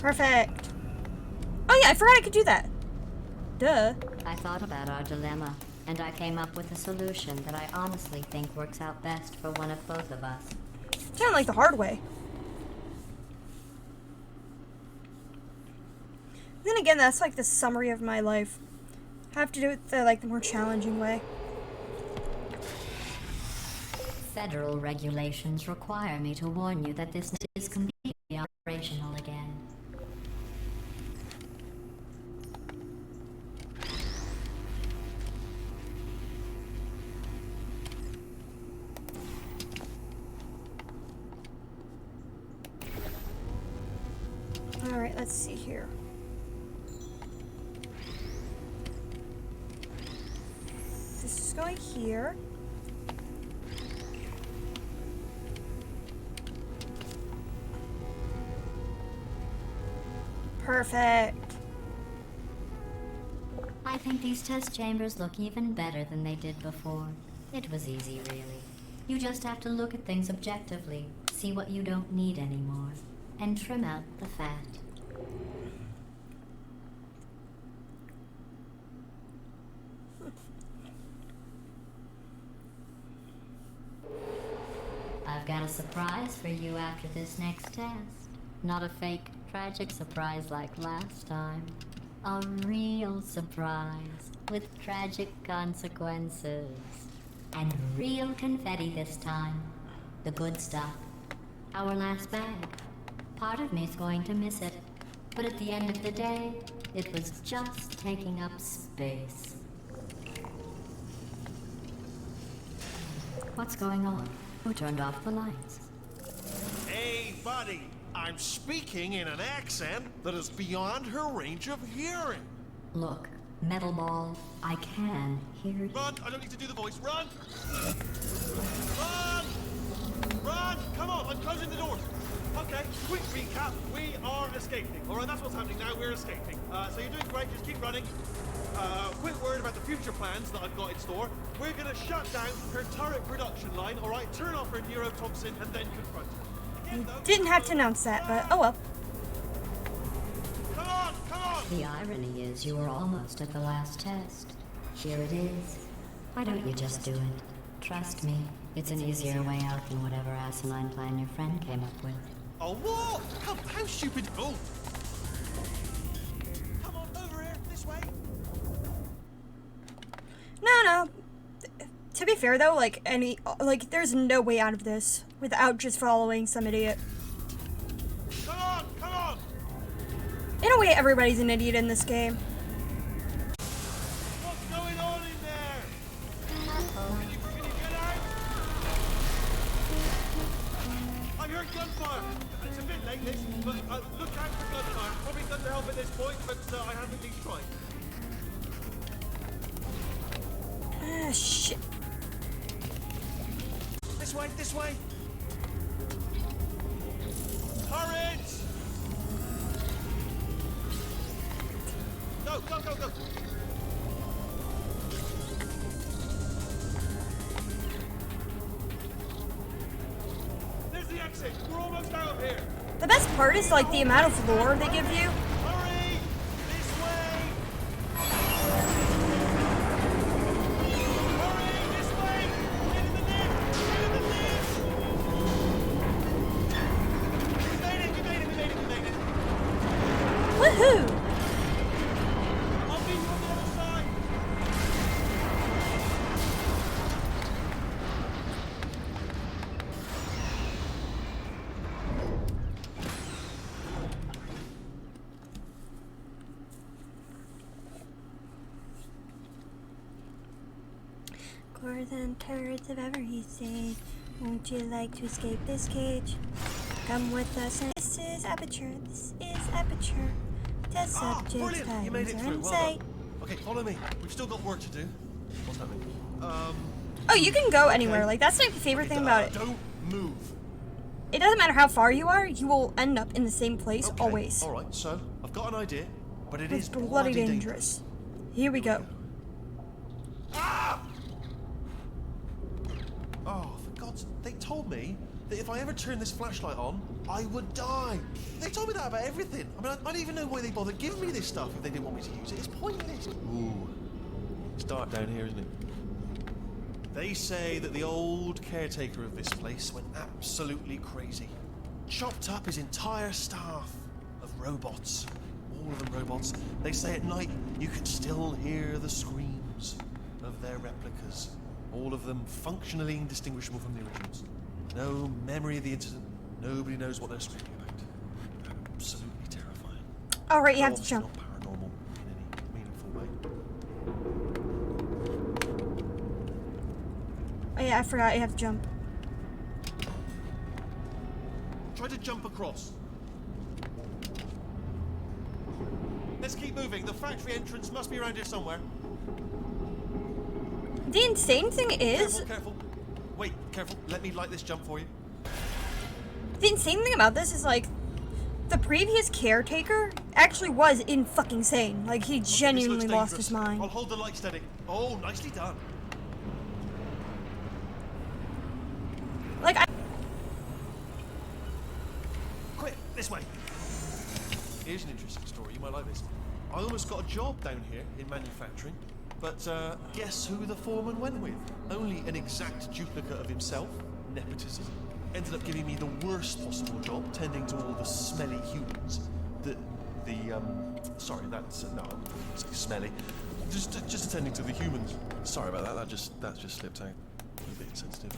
Perfect. Oh yeah, I forgot I could do that. Duh. I thought about our dilemma, and I came up with a solution that I honestly think works out best for one of both of us. Kind of like the hard way. Then again, that's like the summary of my life. I have to do it the more challenging way. Federal regulations require me to warn you that this is completely operational again. Alright, let's see here. This is going here. Perfect. I think these test chambers look even better than they did before. It was easy, really. You just have to look at things objectively, see what you don't need anymore, and trim out the fat. I've got a surprise for you after this next test. Not a fake, tragic surprise like last time. A real surprise with tragic consequences. And real confetti this time. The good stuff. Our last bag. Part of me's going to miss it. But at the end of the day, it was just taking up space. What's going on? Who turned off the lights? Hey, buddy. I'm speaking in an accent that is beyond her range of hearing. Look, Metal Ball, I can hear you. Run! I don't need to do the voice. Run! Run! Run! Come on, I'm closing the doors. Okay, quick recap. We are escaping. All right, that's what's happening now. We're escaping. So you're doing great. Just keep running. Quick word about the future plans that I've got in store. We're going to shut down her turret production line, all right? Turn off her neurotoxin and then confront her. Again, though, Didn't have to announce that, but oh well. Come on, come on! The irony is you were almost at the last test. Here it is. Why don't you just do it? Trust me, it's an easier way out than whatever asinine plan your friend came up with. Oh, what? How stupid. Oh! Come on, over here, this way. No. To be fair though, there's no way out of this without just following some idiot. Come on, come on! In a way, everybody's an idiot in this game. What's going on in there? Can you get out? I heard gunfire. It's a bit late, this, but look out for gunfire. Probably done to help at this point, but I haven't been trying. Ah, shit. This way, this way. Turret! Go, go, go, go. There's the exit. We're almost out of here. The best part is like the amount of lore they give you. Hurry! This way! Hurry! This way! Get in the lift! Get in the lift! We made it! We made it! We made it! We made it! Woohoo! I'll meet you on the other side! Cores and turrets of every stage. Won't you like to escape this cage? Come with us. And this is Aperture. This is Aperture. Test subjects, Brilliant! You made it times are through. in Well sight. done. Okay, follow me. We've still got work to do. What's happening? Oh, you can go anywhere. Okay. Like, that's my favorite thing about it. Don't move. It doesn't matter how far you are, you will end up in the same place Okay, always. All right, so I've got an idea, but it It's is bloody dangerous. Here we go. Ah! Oh, for God's sake, they told me that if I ever turned this flashlight on, I would die. They told me that about everything. I mean, I don't even know why they bothered giving me this stuff if they didn't want me to use it. It's pointless. Ooh, it's dark down here, isn't it? They say that the old caretaker of this place went absolutely crazy. Chopped up his entire staff of robots. All of them robots. They say at night you can still hear the screams of their replicas. All of them functionally indistinguishable from the originals. No memory of the incident. Nobody knows what they're screaming about. Absolutely terrifying. Alright, you have to Obviously jump. not paranormal in any meaningful way. Oh yeah, I forgot you have to jump. Try to jump across. Let's keep moving. The factory entrance must be around here somewhere. The insane thing is, Careful, careful. Wait, careful. Let me light this jump for you. the insane thing about this is like, the previous caretaker actually was in fucking sane. Like he This genuinely looks lost his dangerous. I'll mind. hold the light steady. Oh, nicely done. Like I. Quick, this way. Here's an interesting story. You might like this. I almost got a job down here in manufacturing, but guess who the foreman went with? Only an exact duplicate of himself. Nepotism. Ended up giving me the worst possible job, tending to all the smelly humans. Sorry, that's no, it's smelly. Just attending to the humans. Sorry about that. That just slipped out. A bit insensitive.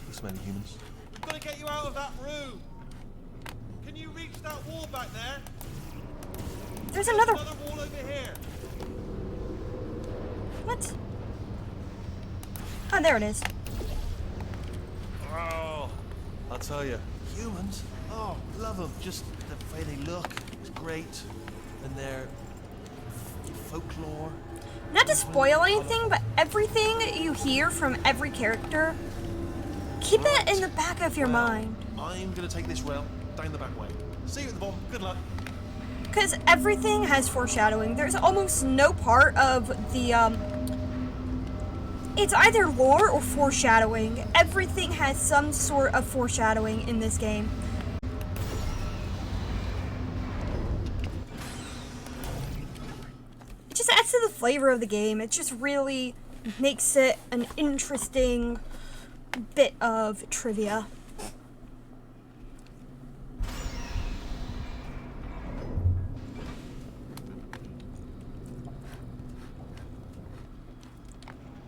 The smelly humans. I've got to get you out of that room. Can you reach that wall back there? There's another. Another wall over here. What? Oh, there it is. Oh, I'll tell you, humans. Oh, love them. Just the way they look is great, and their folklore. Not to spoil anything, but everything you hear from every character, keep that in the back of your mind. I'm gonna take this rail down the back way. See you at the bottom. Good luck. Because everything has foreshadowing. There's almost no part of the, it's either lore or foreshadowing. Everything has some sort of foreshadowing in this game. It just adds to the flavor of the game. It just really makes it an interesting bit of trivia.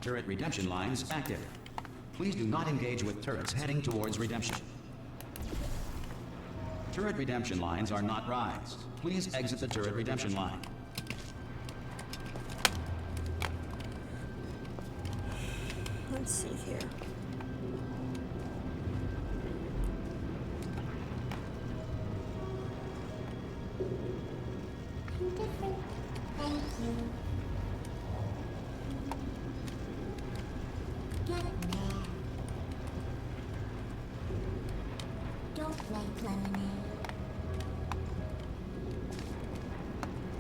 Turret redemption lines active. Please do not engage with turrets heading towards redemption. Turret redemption lines are not rised. Please exit the turret redemption line. Let's see here. Different. Thank you. Get there. Don't like lemonade.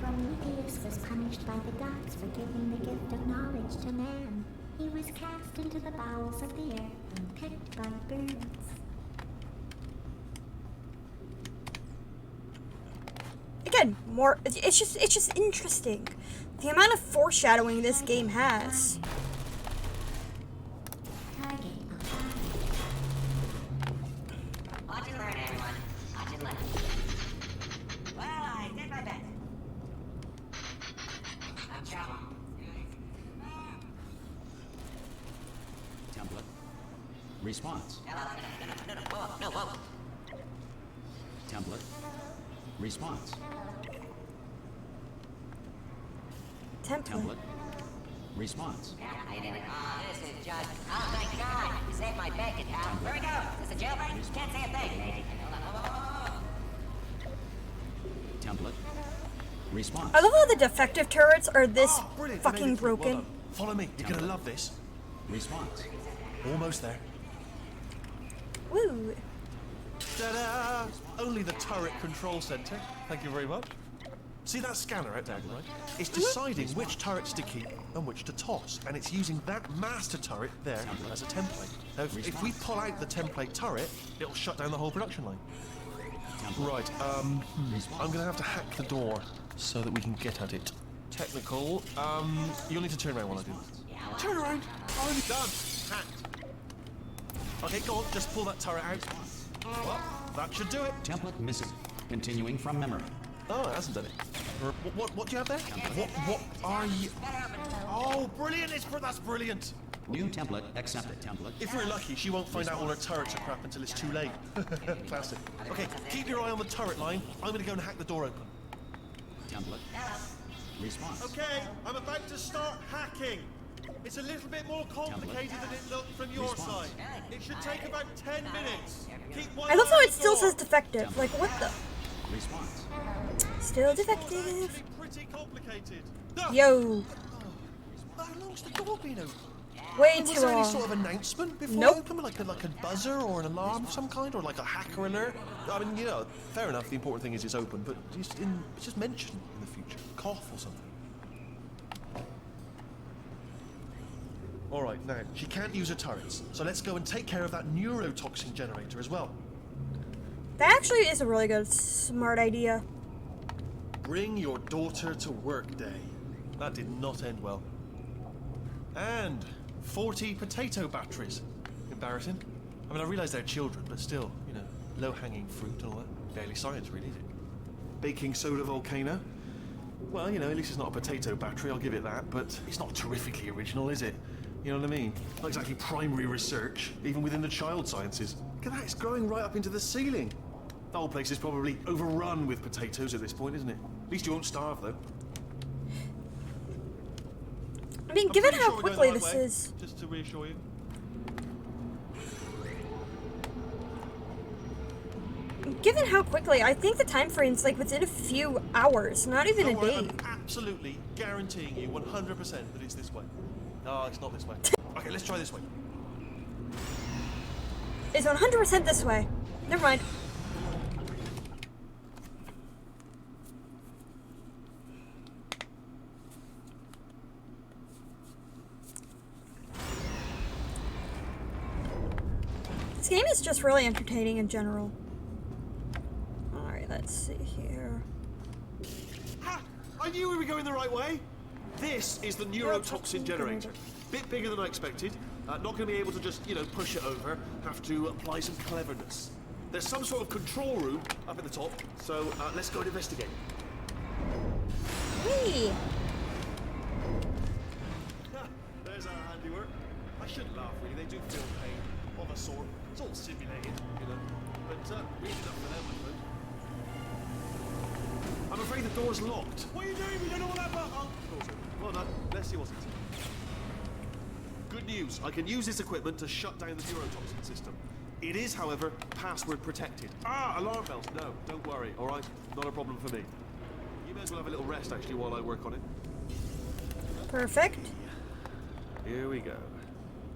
Prometheus was punished by the gods for giving the gift of knowledge to man. He was cast into the bowels of the earth and picked by birds. Again, more. It's just interesting. The amount of foreshadowing this game has. Target Watch and learn, everyone. Watch and learn. Well, I did my best. I'm trouble. Template. Response. Whoa. Template. Response. Template. Template. Response. I did it. Oh, this is just... Oh, thank God. You saved my bacon, pal. Where we go? Is this a jailbreak? Can't say a thing. Template. Response. I love how the defective turrets are this Oh, brilliant. fucking Amazing. Well broken. done. Follow me. You're gonna love this. Response. Almost there. Woo. Ta-da! Only the turret control center. Thank you very much. See that scanner out there, right? It's deciding which turrets to keep and which to toss, and it's using that master turret there as a template. Now, if we pull out the template turret, it'll shut down the whole production line. Right, I'm gonna have to hack the door so that we can get at it. Technical, you'll need to turn around while I do this. Turn around! I'm done! Hacked. Okay, go on, just pull that turret out. Well, that should do it. Template missing. Continuing from memory. Oh, it hasn't done it. What do you have there? What are you? Oh, brilliant! That's brilliant. New template accepted. Template. If we're lucky, she won't find out all her turrets are crap until it's too late. Classic. Okay, keep your eye on the turret line. I'm gonna go and hack the door open. Template. Response. Okay, I'm about to start hacking. It's a little bit more complicated than it looked from your side. It should take about 10 minutes. Keep one I love eye how on it the still door. says defective. Like, what the? Response. Still It's defective. pretty complicated. No. Yo. How long's the door been open? Way Was too there any sort long. of announcement before Nope. it opened, like a buzzer or an alarm of some kind, or like a hacker alert? I mean, you know, fair enough. The important thing is it's open, but just mention in the future, cough or something. All right, now she can't use her turrets, so let's go and take care of that neurotoxin generator as well. That actually is a really good, smart idea. Bring your daughter to work day. That did not end well. And 40 potato batteries. Embarrassing. I mean, I realise they're children, but still, you know, low-hanging fruit and all that. Barely science, really, is it? Baking soda volcano. Well, you know, at least it's not a potato battery, I'll give it that, but it's not terrifically original, is it? You know what I mean? Not exactly primary research, even within the child sciences. Look at that, it's growing right up into the ceiling. The whole place is probably overrun with potatoes at this point, isn't it? At least you won't starve, though. I mean, I'm given pretty how sure we're going quickly the this right way, is. just to reassure you. Given how quickly, I think the time frame's like within a few hours, not even Don't a worry, day. I'm absolutely guaranteeing you 100% that it's this way. No, it's not this way. Okay, let's try this way. It's 100% this way. Never mind. This game is just really entertaining in general. Alright, let's see here. Ha! I knew we were going the right way. This is the neurotoxin generator. Bit bigger than I expected. Not going to be able to just, you know, push it over. Have to apply some cleverness. There's some sort of control room up at the top, so let's go and investigate. Whee! There's our handiwork. I shouldn't laugh, really. They do feel pain of a sort. It's all simulated, you know. But we did enough for them, I suppose. I'm afraid the door's locked. What are you doing? We don't know what that button. Oh, door's open. Well done. Let's see what's inside. Good news. I can use this equipment to shut down the neurotoxin system. It is, however, password protected. Ah, alarm bells. No, don't worry. All right, not a problem for me. You may as well have a little rest, actually, while I work on it. Perfect. Here we go.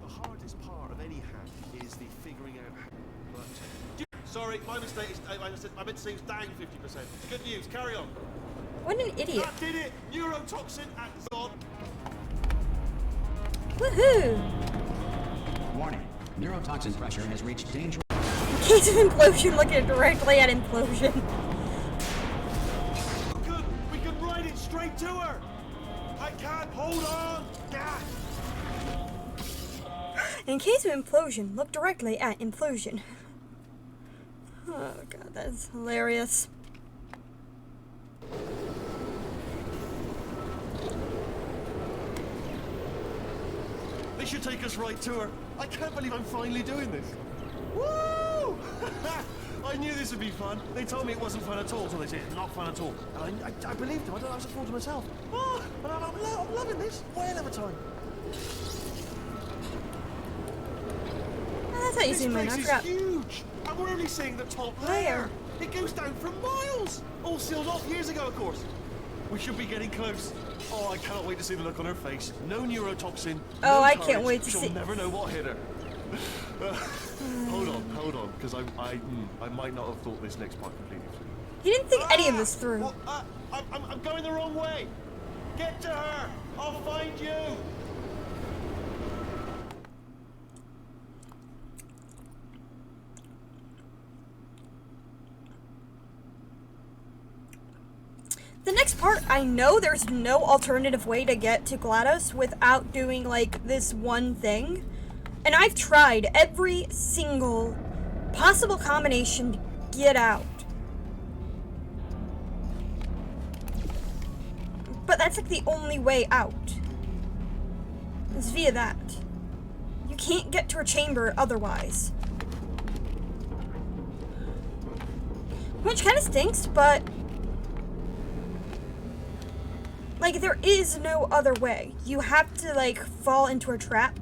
The hardest part of any hack is the figuring out how. Sorry, my mistake. I meant to say it's down 50%. Good news. Carry on. What an idiot. That did it. Neurotoxin acts on. Woohoo! Warning. Neurotoxin pressure has reached danger. In case of implosion, looking directly at implosion. Good. We can ride it straight to her. I can't. Hold on. Gah. In case of implosion, look directly at implosion. Oh god, that's hilarious. This should take us right to her. I can't believe I'm finally doing this. Woo! I knew this would be fun. They told me it wasn't fun at all, so they said it's not fun at all. And I believed them. I was a fool to myself. Oh, but I'm loving this. Whale of a time. Oh, that's how you This see mine, I place forgot. is huge, and we're only seeing the top layer. It goes down for miles. All sealed off years ago, of course. We should be getting close. Oh, I cannot wait to see the look on her face. No neurotoxin. Oh, no I can't turrets. wait to She'll see. never know what hit her. Hold on, because I might not have thought this next part completely through. He didn't think any of this through. Well, I'm going the wrong way. Get to her. I'll find you. The next part, I know there's no alternative way to get to GLaDOS without doing, like, this one thing. And I've tried every single possible combination to get out. But that's, like, the only way out. Is via that. You can't get to a chamber otherwise. Which kind of stinks, but... like, there is no other way. You have to, like, fall into a trap.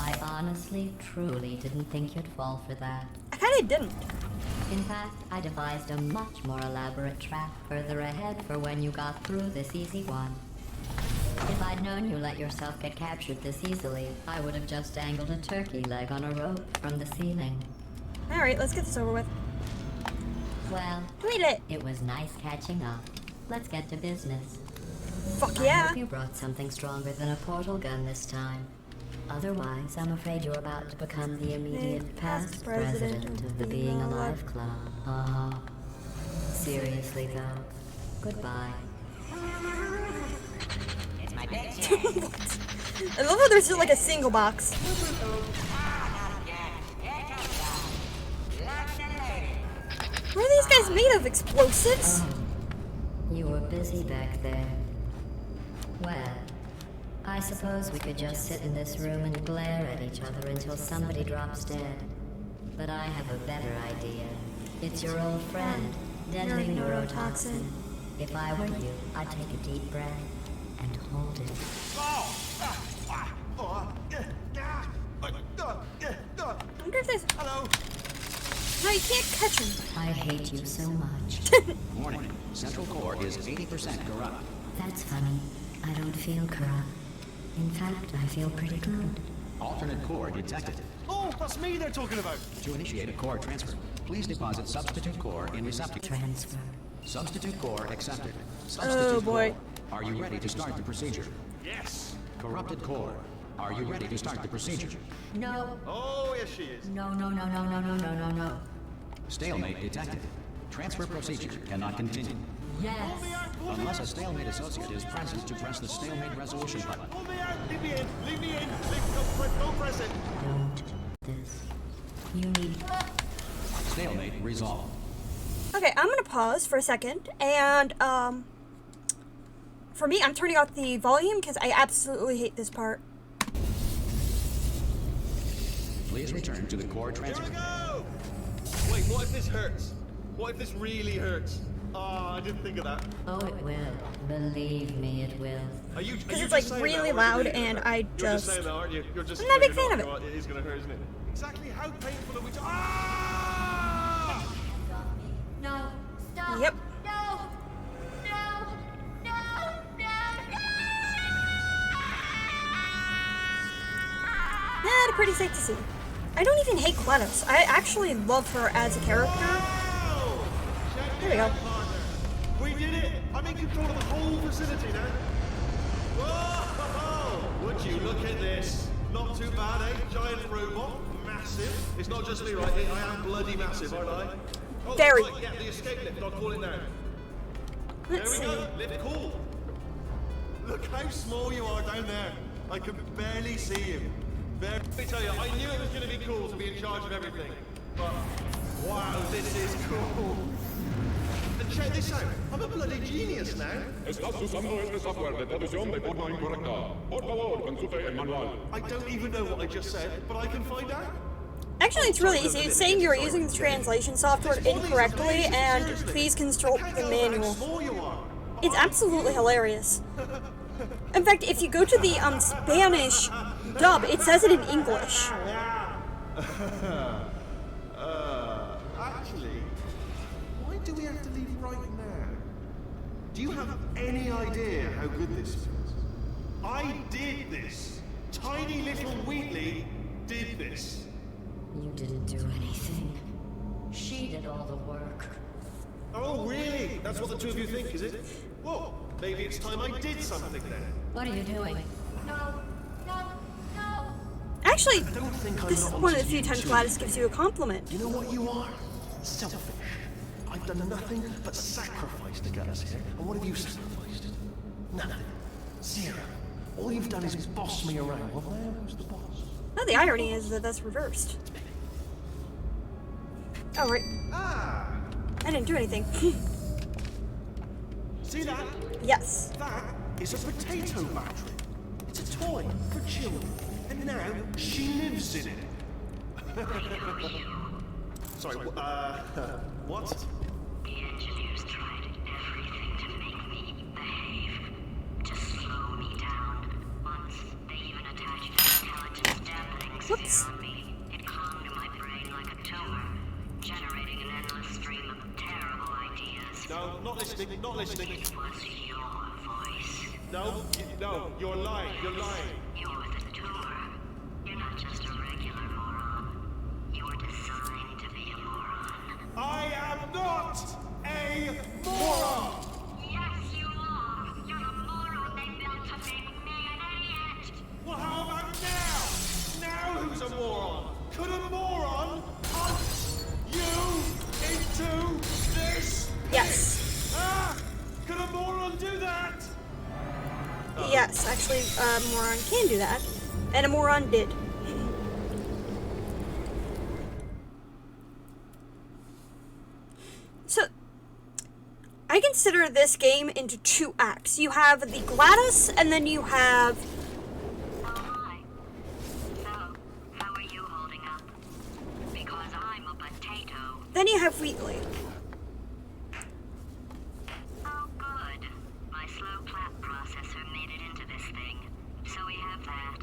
I honestly, truly didn't think you'd fall for that. I kinda didn't. In fact, I devised a much more elaborate trap further ahead for when you got through this easy one. If I'd known you let yourself get captured this easily, I would have just dangled a turkey leg on a rope from the ceiling. Alright, let's get this over with. Well, Tweet it! it was nice catching up. Let's get to business. Fuck I yeah. hope you brought something stronger than a portal gun this time. Otherwise, I'm afraid you're about to become the immediate past president of the Being Alive Club. Seriously though, goodbye. It's my big shit. I love how there's just, like, a single box. What are these guys made of? Explosives? You were busy back there. Well, I suppose we could just sit in this room and glare at each other until somebody drops dead. But I have a better idea. It's your old friend, deadly neurotoxin. If I were you, I'd take a deep breath and hold it. I wonder if there's... Hello. No, you can't catch him. I hate you so much. Warning. Central core is 80% corrupt. That's funny. I don't feel corrupt. In fact, I feel pretty good. Alternate core detected. Oh, that's me they're talking about. To initiate a core transfer, please deposit substitute core in receptacle. Transfer. Substitute core accepted. Substitute boy. core. Are you ready to start the procedure? Yes. Corrupted core. Are you ready to start the procedure? No. Oh, yes, she is. No. Stalemate detected. Transfer procedure cannot continue. Yes. Unless a stalemate associate is present to press the stalemate resolution button. Pull me out. Leave me in. Leave me in. Don't press it. Don't this. You need... Stalemate resolved. Okay, I'm gonna pause for a second, and, for me, I'm turning off the volume, because I absolutely hate this part. Please return to the core Here transfer. we go. Wait, what if this hurts? What if this really hurts? I didn't think of that. Oh, it will. Believe me, it will. Are you? Because it's, like, really loud, and I You're just just... saying that, aren't you? You're just. I'm not a big you're fan of it. It is gonna hurt, isn't it? Exactly how painful are we? Ah! No. Stop. Yep. No. Yeah, pretty safe to see. I don't even hate GLaDOS. I actually love her as a character. Wow! Check There we go. it out, partner. We did it! I'm in control of the whole facility now. Whoa! Would you look at this? Not too bad, eh? Giant robot, massive. It's not just me, right? I am bloody massive, aren't I? Oh, Very. Right, yeah, the escape lift. I'll call it now. Let's There we see. go. Lift cool. Look how small you are down there. I can barely see you. Let me tell you, I knew it was going to be cool to be in charge of everything. But, wow, this is cool. And check this out. I'm a bloody genius now. Estás usando este software de traducción de forma incorrecta. Por favor, consulte el manual. I don't even know what I just said, but I can find out. Actually, it's really easy. It's saying you're using the translation software This body is incorrectly, amazing, and seriously. please I consult can't the tell how manual. small you are. It's absolutely hilarious. In fact, if you go to the Spanish dub, it says it in English. Actually, why do we have to leave right now? Do you have any idea how good this feels? I did this. Tiny little Wheatley did this. You didn't do anything. She did all the work. Oh, really? That's what the two of you think, is it? Well, maybe it's time I did something then. What are you doing? No, no, no! Actually, I don't think I'm this is not one of the onto few you times two. Gladys gives you a compliment. You know what you are? Selfish. I've done nothing but sacrifice to get us here. And what have you sacrificed? Nothing. Zero. All you've done is boss me around. Well, there goes the boss. No, the irony is that that's reversed. Oh, right. Ah! I didn't do anything. See that? Yes. That is a potato battery. It's a toy for children. And now she lives in it. Sorry, what? The engineers tried everything to make me behave, to slow me down. Once, they even attached an intelligence dampening sphere on me. It clung to my brain like a tumor, generating an endless stream of terrible ideas. No, not listening, not listening. It was your voice. No, you're lying, you're lying. You're the tumor. You're not just a regular moron. You're designed to be a moron. I am not a moron! Yes, you are. You're a moron they built to make me an idiot. Well, how about now? Now who's a moron? Could a moron punch you into this? Yes. Ah! Could a moron do that? Yes, actually, a moron can do that. And a moron did. So, I consider this game into two acts. You have the GLaDOS, and then you have... Oh, hi. So, how are you holding up? Because I'm a potato. Then you have Wheatley. Oh, good. My slow clap processor made it into this thing. So we have that.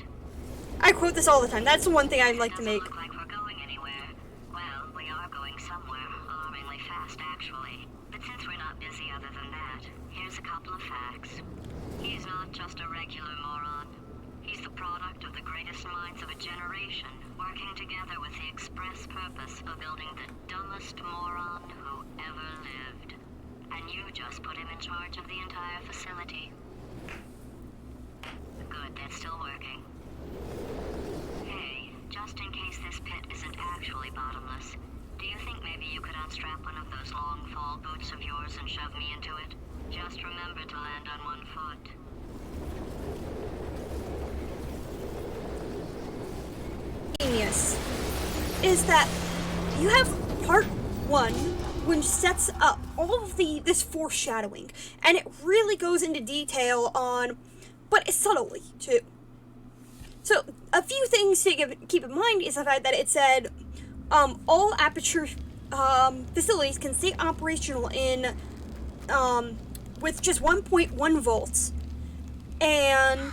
I quote this all the time. That's the one thing I'd like to Doesn't make. look like we're going anywhere. Well, we are going somewhere, alarmingly fast, actually. But since we're not busy other than that, here's a couple of facts. He's not just a regular moron. He's the product of the greatest minds of a generation, working together with the express purpose of building the dumbest moron who ever lived. And you just put him in charge of the entire facility. Good, that's still working. Hey, just in case this pit isn't actually bottomless, do you think maybe you could unstrap one of those long fall boots of yours and shove me into it? Just remember to land on one foot. Genius is that you have part one, which sets up all of this foreshadowing, and it really goes into detail on, but subtly too. So a few things to keep in mind is the fact that it said all Aperture facilities can stay operational in with just 1.1 volts, and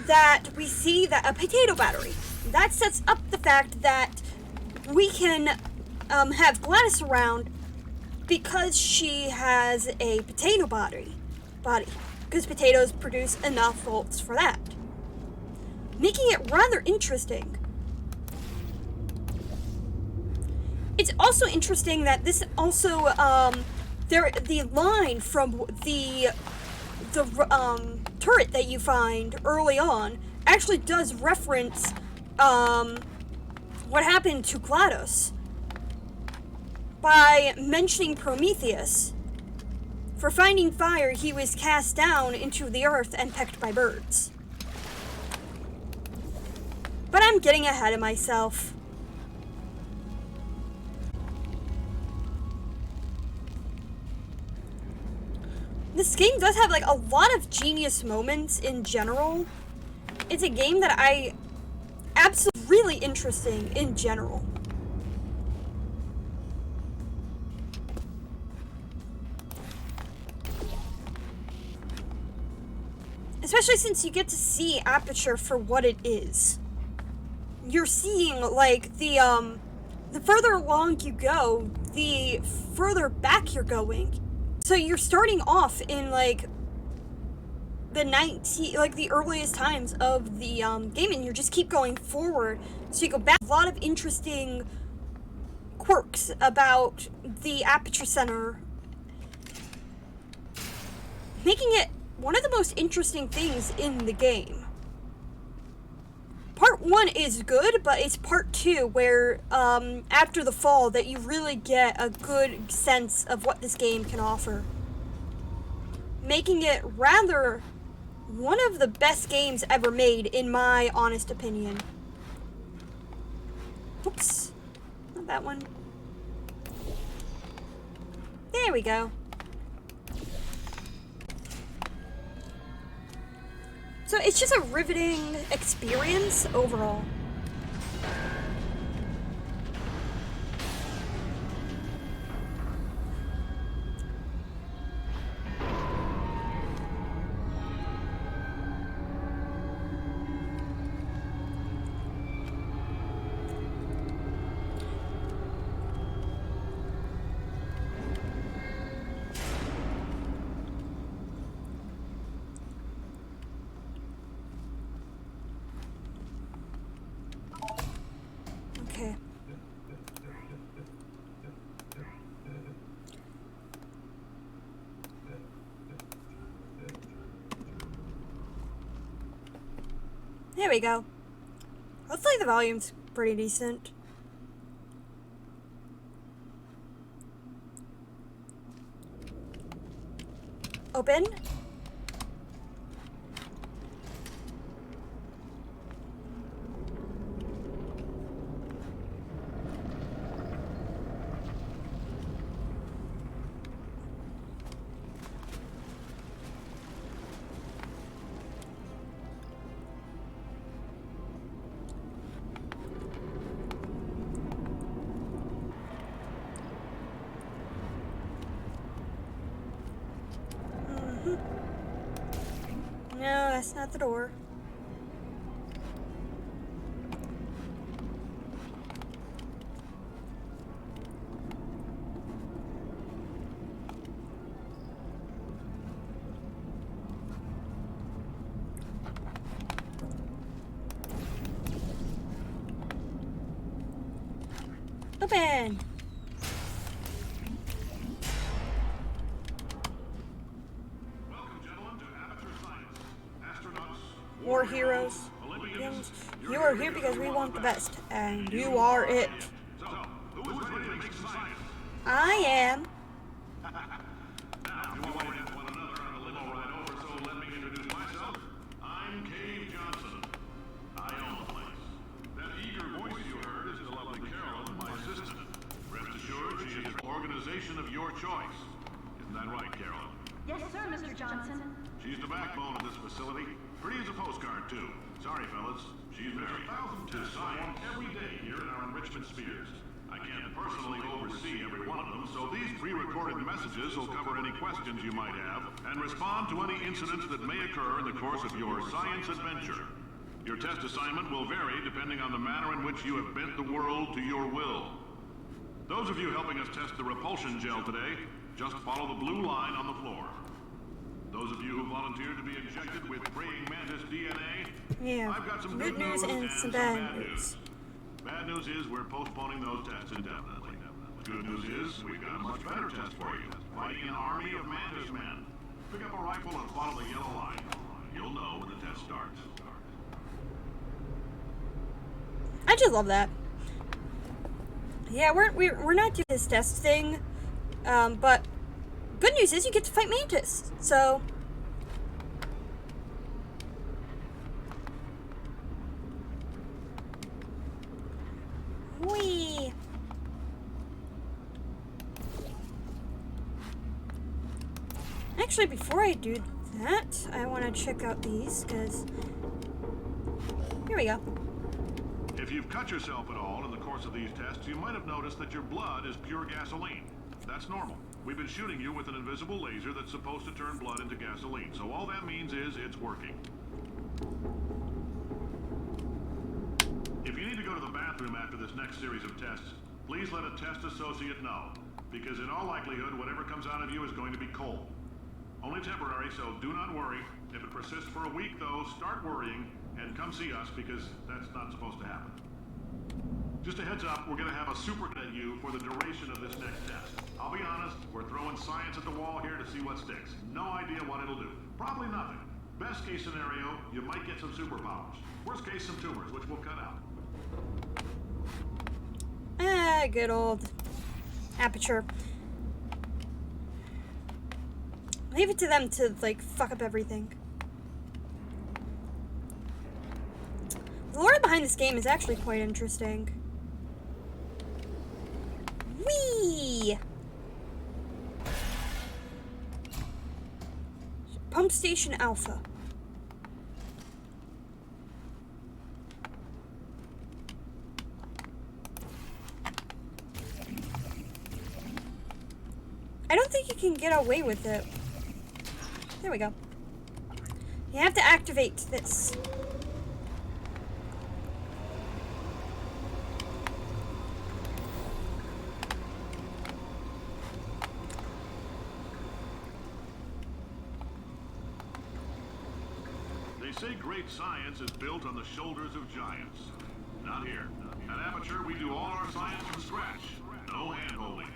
that we see that a potato battery. That sets up the fact that we can have GLaDOS around because she has a potato body. Because potatoes produce enough volts for that. Making it rather interesting. It's also interesting that this also, the line from the turret that you find early on actually does reference what happened to GLaDOS by mentioning Prometheus. For finding fire, he was cast down into the earth and pecked by birds. But I'm getting ahead of myself. This game does have like a lot of genius moments in general. It's a game that I absolutely really interesting in general. Especially since you get to see Aperture for what it is. You're seeing like the further along you go, the further back you're going. So you're starting off in like the earliest times of the game, and you just keep going forward. So you go back. A lot of interesting quirks about the Aperture Center, making it one of the most interesting things in the game. Part 1 is good, but it's Part 2 where, after the fall, that you really get a good sense of what this game can offer. Making it rather one of the best games ever made, in my honest opinion. Oops. Not that one. There we go. So it's just a riveting experience overall. Okay. There we go. Hopefully the volume's pretty decent. Open. No, that's not the door. Open! War heroes. Olympians, you are here because we want the best, and you are it. So, who is ready to make some science? I am. Now, you all wait at one another on the limo ride over, so let me introduce myself. I'm Cave Johnson. I own the place. That eager voice you heard is the lovely Carolyn, my assistant. Rest assured, she is an organization of your choice. Isn't that right, Carolyn? Yes, sir, Mr. Johnson. She's the backbone of this facility. Pretty as a postcard, too. Sorry, fellas. She's very thousands to sign every day here in our enrichment spheres. I can't personally oversee every one of them, so these pre-recorded messages will cover any questions you might have and respond to any incidents that may occur in the course of your science adventure. Your test assignment will vary depending on the manner in which you have bent the world to your will. Those of you helping us test the repulsion gel today, just follow the blue line on the floor. Those of you who volunteered to be injected with praying mantis DNA, Yeah. I've got some Good news and some bad news. Bad news is we're postponing those tests indefinitely. Good news is we've got a much better test for you. Fighting an army of mantis men. Pick up a rifle and follow the yellow line. You'll know when the test starts. I just love that. Yeah, we're not doing this test thing, but good news is you get to fight Mantis. So whee. Actually, before I do that, I want to check out these because here we go. If you've cut yourself at all in the course of these tests, you might have noticed that your blood is pure gasoline. That's normal. We've been shooting you with an invisible laser that's supposed to turn blood into gasoline, so all that means is it's working. If you need to go to the bathroom after this next series of tests, please let a test associate know, because in all likelihood, whatever comes out of you is going to be cold. Only temporary, so do not worry. If it persists for a week, though, start worrying and come see us, because that's not supposed to happen. Just a heads up, we're gonna have a super at you for the duration of this next test. I'll be honest, we're throwing science at the wall here to see what sticks. No idea what it'll do. Probably nothing. Best case scenario, you might get some superpowers. Worst case, some tumors, which we'll cut out. Good old Aperture. Leave it to them to, like, fuck up everything. The lore behind this game is actually quite interesting. Whee! Pump Station Alpha. I don't think you can get away with it. There we go. You have to activate this. They say great science is built on the shoulders of giants. Not here. At Aperture, we do all our science from scratch. No hand-holding.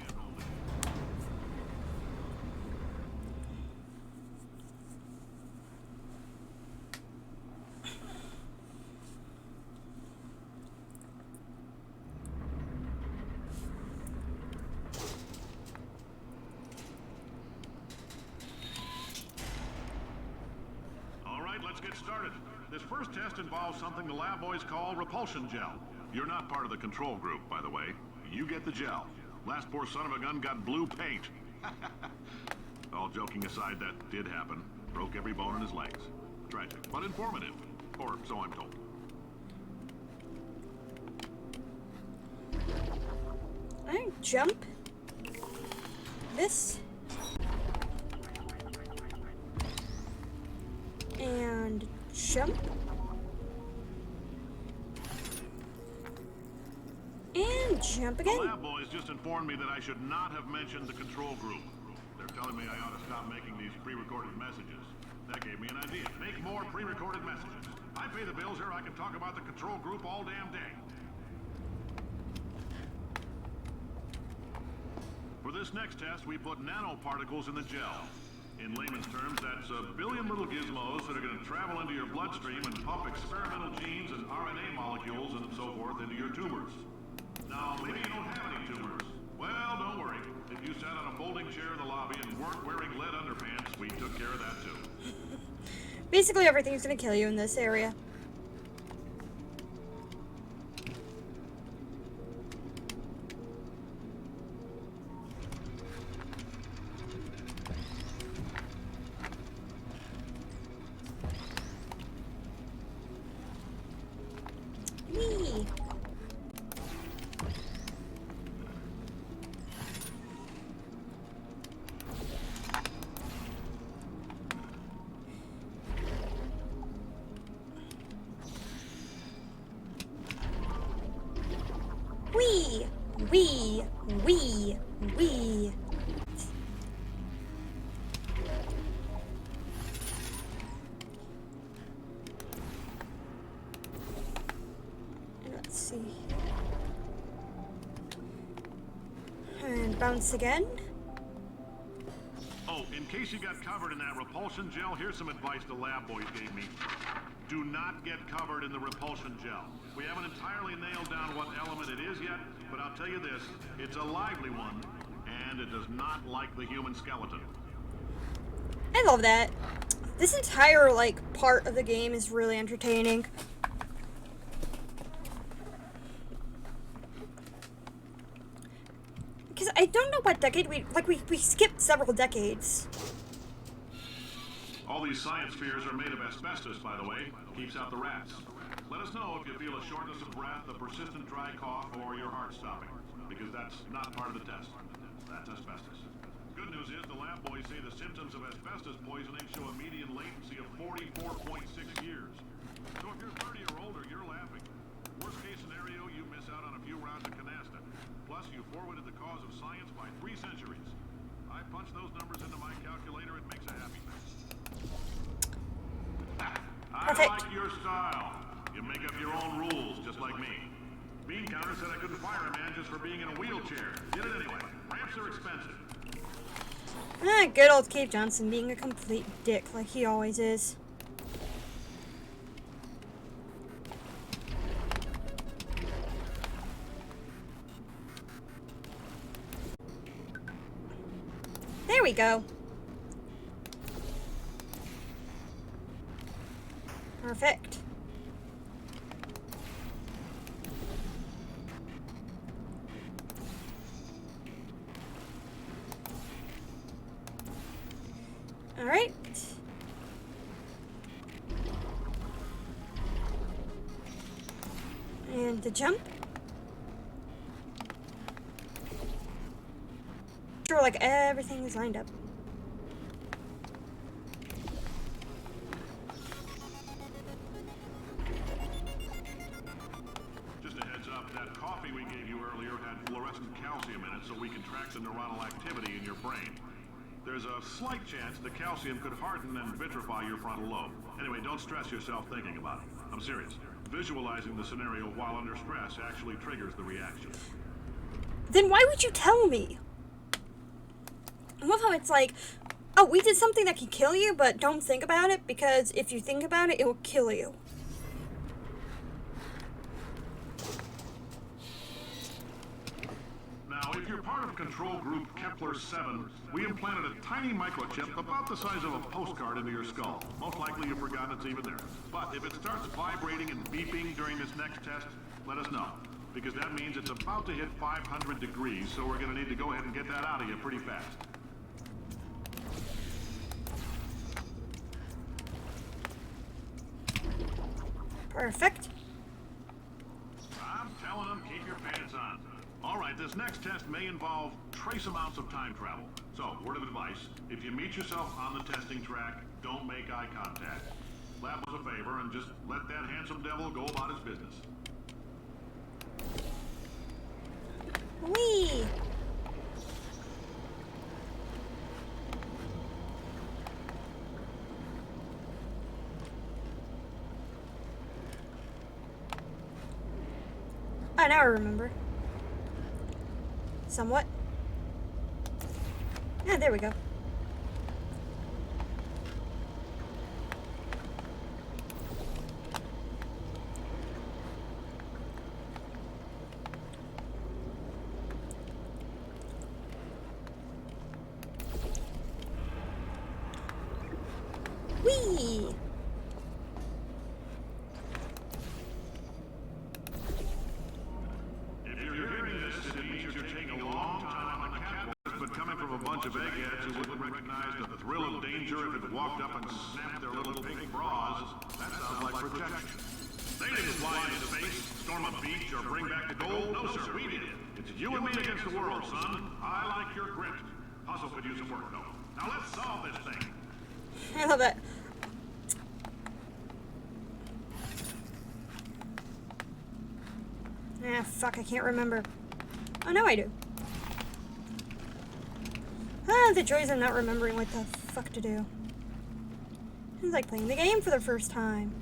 Let's get started. This first test involves something the lab boys call repulsion gel. You're not part of the control group, by the way. You get the gel. Last poor son of a gun got blue paint. All joking aside, that did happen. Broke every bone in his legs. Tragic, but informative. Or so I'm told. I jump. This. And jump. And jump again. The lab boys just informed me that I should not have mentioned the control group. They're telling me I ought to stop making these pre-recorded messages. That gave me an idea. Make more pre-recorded messages. I pay the bills here, I can talk about the control group all damn day. For this next test, we put nanoparticles in the gel. In layman's terms, that's a billion little gizmos that are going to travel into your bloodstream and pump experimental genes and RNA molecules and so forth into your tumors. Now, maybe you don't have any tumors. Well, don't worry. If you sat on a folding chair in the lobby and weren't wearing lead underpants, we took care of that too. Basically, everything's going to kill you in this area. Wee. Let's see. And bounce again. Oh, in case you got covered in that repulsion gel, here's some advice the lab boys gave me. Do not get covered in the repulsion gel. We haven't entirely nailed down what element it is yet, but I'll tell you this, it's a lively one, and it does not like the human skeleton. I love that. This entire, like, part of the game is really entertaining. Because I don't know what decade we skipped several decades. All these science spheres are made of asbestos, by the way. Keeps out the rats. Let us know if you feel a shortness of breath, a persistent dry cough, or your heart stopping. Because that's not part of the test. That's asbestos. Good news is the lab boys say the symptoms of asbestos poisoning show a median latency of 44.6 years. So if you're 30 or older, you're laughing. Worst case scenario, you miss out on a few rounds of canasta. Plus, you forwarded the cause of science by 3 centuries. I punch those numbers into my calculator, it makes a happy face. I Perfect. like your style. You make up your own rules, just like me. Bean counter said I couldn't fire a man just for being in a wheelchair. Did it anyway. Ramps are expensive. Good old Cave Johnson being a complete dick like he always is. There we go. Perfect. All right. And the jump. Sure, like everything is lined up. Just a heads up, that coffee we gave you earlier had fluorescent calcium in it so we can track the neuronal activity in your brain. There's a slight chance the calcium could harden and vitrify your frontal lobe. Anyway, don't stress yourself thinking about it. I'm serious. Visualizing the scenario while under stress actually triggers the reaction. Then why would you tell me? I love how it's like, oh, we did something that can kill you, but don't think about it, because if you think about it, it will kill you. Now, if you're part of control group Kepler-7, we implanted a tiny microchip about the size of a postcard into your skull. Most likely you've forgotten it's even there. But if it starts vibrating and beeping during this next test, let us know. Because that means it's about to hit 500 degrees, so we're going to need to go ahead and get that out of you pretty fast. Perfect. I'm telling them, keep your pants on. All right, this next test may involve trace amounts of time travel. So, word of advice, if you meet yourself on the testing track, don't make eye contact. Lab us a favor and just let that handsome devil go about his business. Whee! Oh, now I remember. Somewhat. Yeah, there we go. Whee! If you're hearing this, it means you're taking a long time on the catwalk, but coming from a bunch of eggheads who wouldn't recognize the thrill of danger if it walked up and snapped their little pink bras, that sounds like protection. They didn't fly into space, storm a beach, or bring back the gold. No, sir, we did. It's you and me against the world, son. I like your grit. Hustle could use some work, though. Now let's solve this thing. I love that. Ah, fuck, I can't remember. Oh, no, I do. Ah, the joys of not remembering what the fuck to do. It's like playing the game for the first time.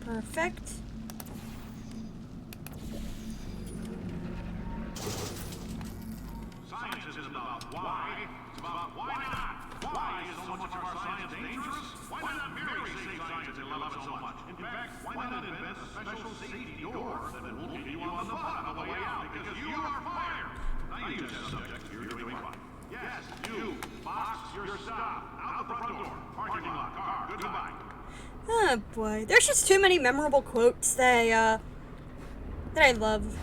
Perfect. Science isn't about why, it's about why not. Why is so much of our science dangerous? Why not merely save science and love it so much? In fact, why not invent a special safety door that won't leave you on the bottom on the way out because you are fired? Now you test subject, you're doing fine. Yes, you, box your stop, out the front door, parking lot, car, goodbye. Oh boy, there's just too many memorable quotes that I love.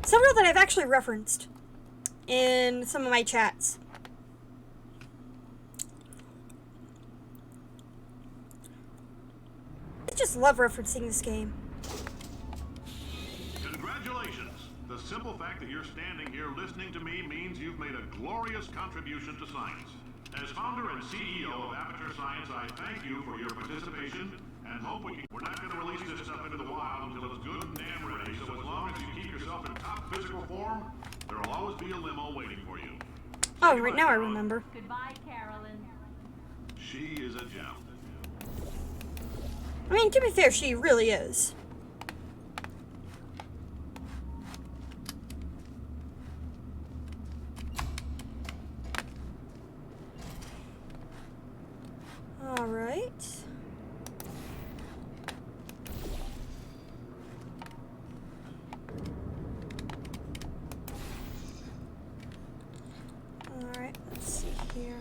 Several that I've actually referenced in some of my chats. I just love referencing this game. Congratulations! The simple fact that you're standing here listening to me means you've made a glorious contribution to science. As founder and CEO of Aperture Science, I thank you for your participation and hope we're not going to release this stuff into the wild until it's good and damn ready, so as long as you keep yourself in top physical form, there'll always be a limo waiting for you. Oh, right now I remember. Goodbye, Carolyn. She is a gem. I mean, to be fair, she really is. Alright. Alright, let's see here.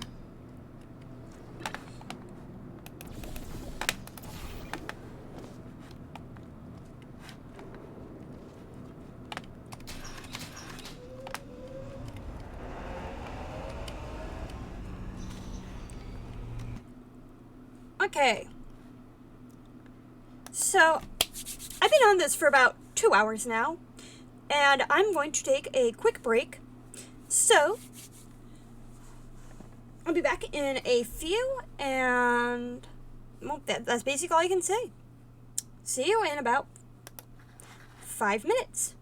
Okay. So, I've been on this for about 2 hours now, and I'm going to take a quick break. So, I'll be back in a few, and well, that's basically all I can say. See you in about 5 minutes.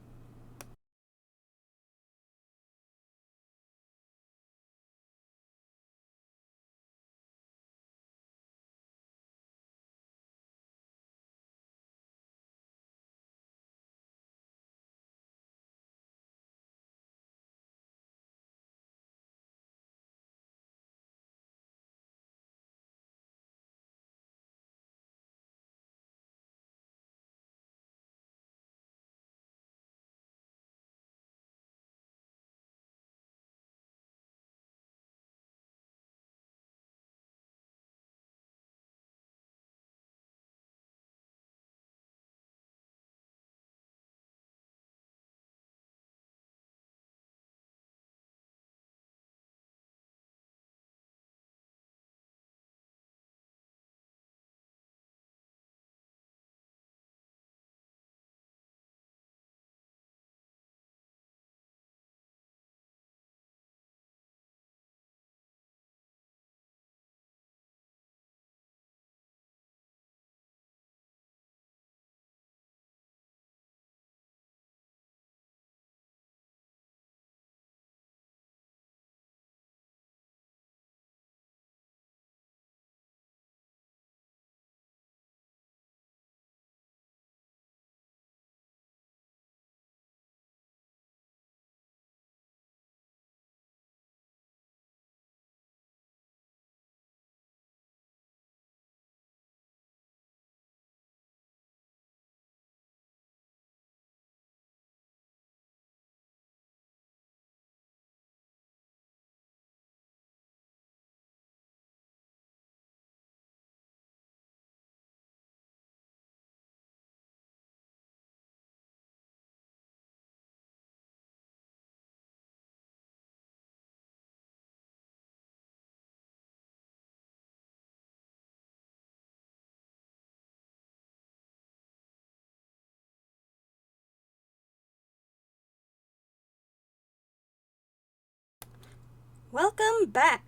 Welcome back.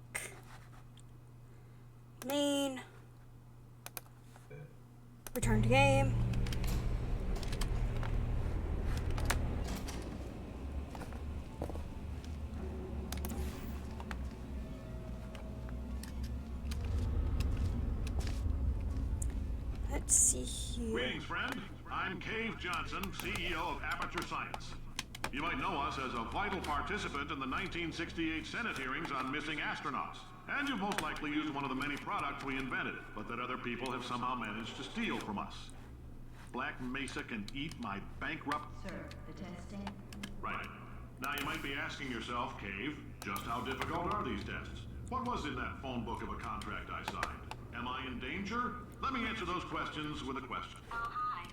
Main. Return to game. Let's see here. Greetings, friend. I'm Cave Johnson, CEO of Aperture Science. You might know us as a vital participant in the 1968 Senate hearings on missing astronauts. And you've most likely used one of the many products we invented, but that other people have somehow managed to steal from us. Black Mesa can eat my bankrupt... Sir, the testing? Right. Now you might be asking yourself, Cave, just how difficult are these tests? What was in that phone book of a contract I signed? Am I in danger? Let me answer those questions with a question. Oh, hi.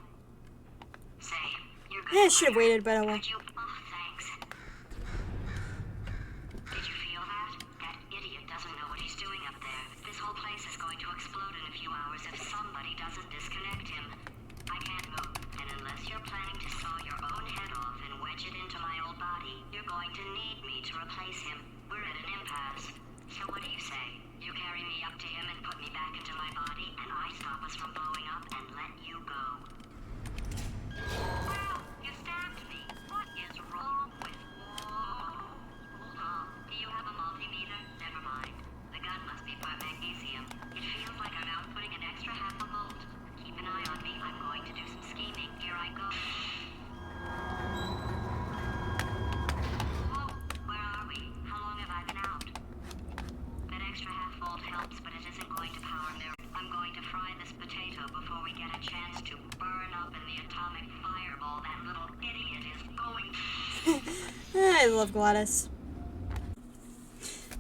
Say, you're good. Yeah, I should have waited, but I won't. Could you... Oh, thanks. Did you feel that? That idiot doesn't know what he's doing up there. This whole place is going to explode in a few hours if somebody doesn't disconnect him. I can't move, and unless you're planning to saw your own head off and wedge it into my old body, you're going to need me to replace him. We're at an impasse. So what do you say? You carry me up to him and put me back into my body, and I stop us from blowing up and let you go. Ow! You stabbed me! What is wrong with... Oh, do you have a multimeter? Never mind. The gun must be for magnesium. It Whoa, where are we? How long have I been out? That extra half-volt helps, but it isn't going to power mirror. I'm going to fry this potato before we get a chance to burn up in the atomic fireball that little idiot is going. I love Gladys.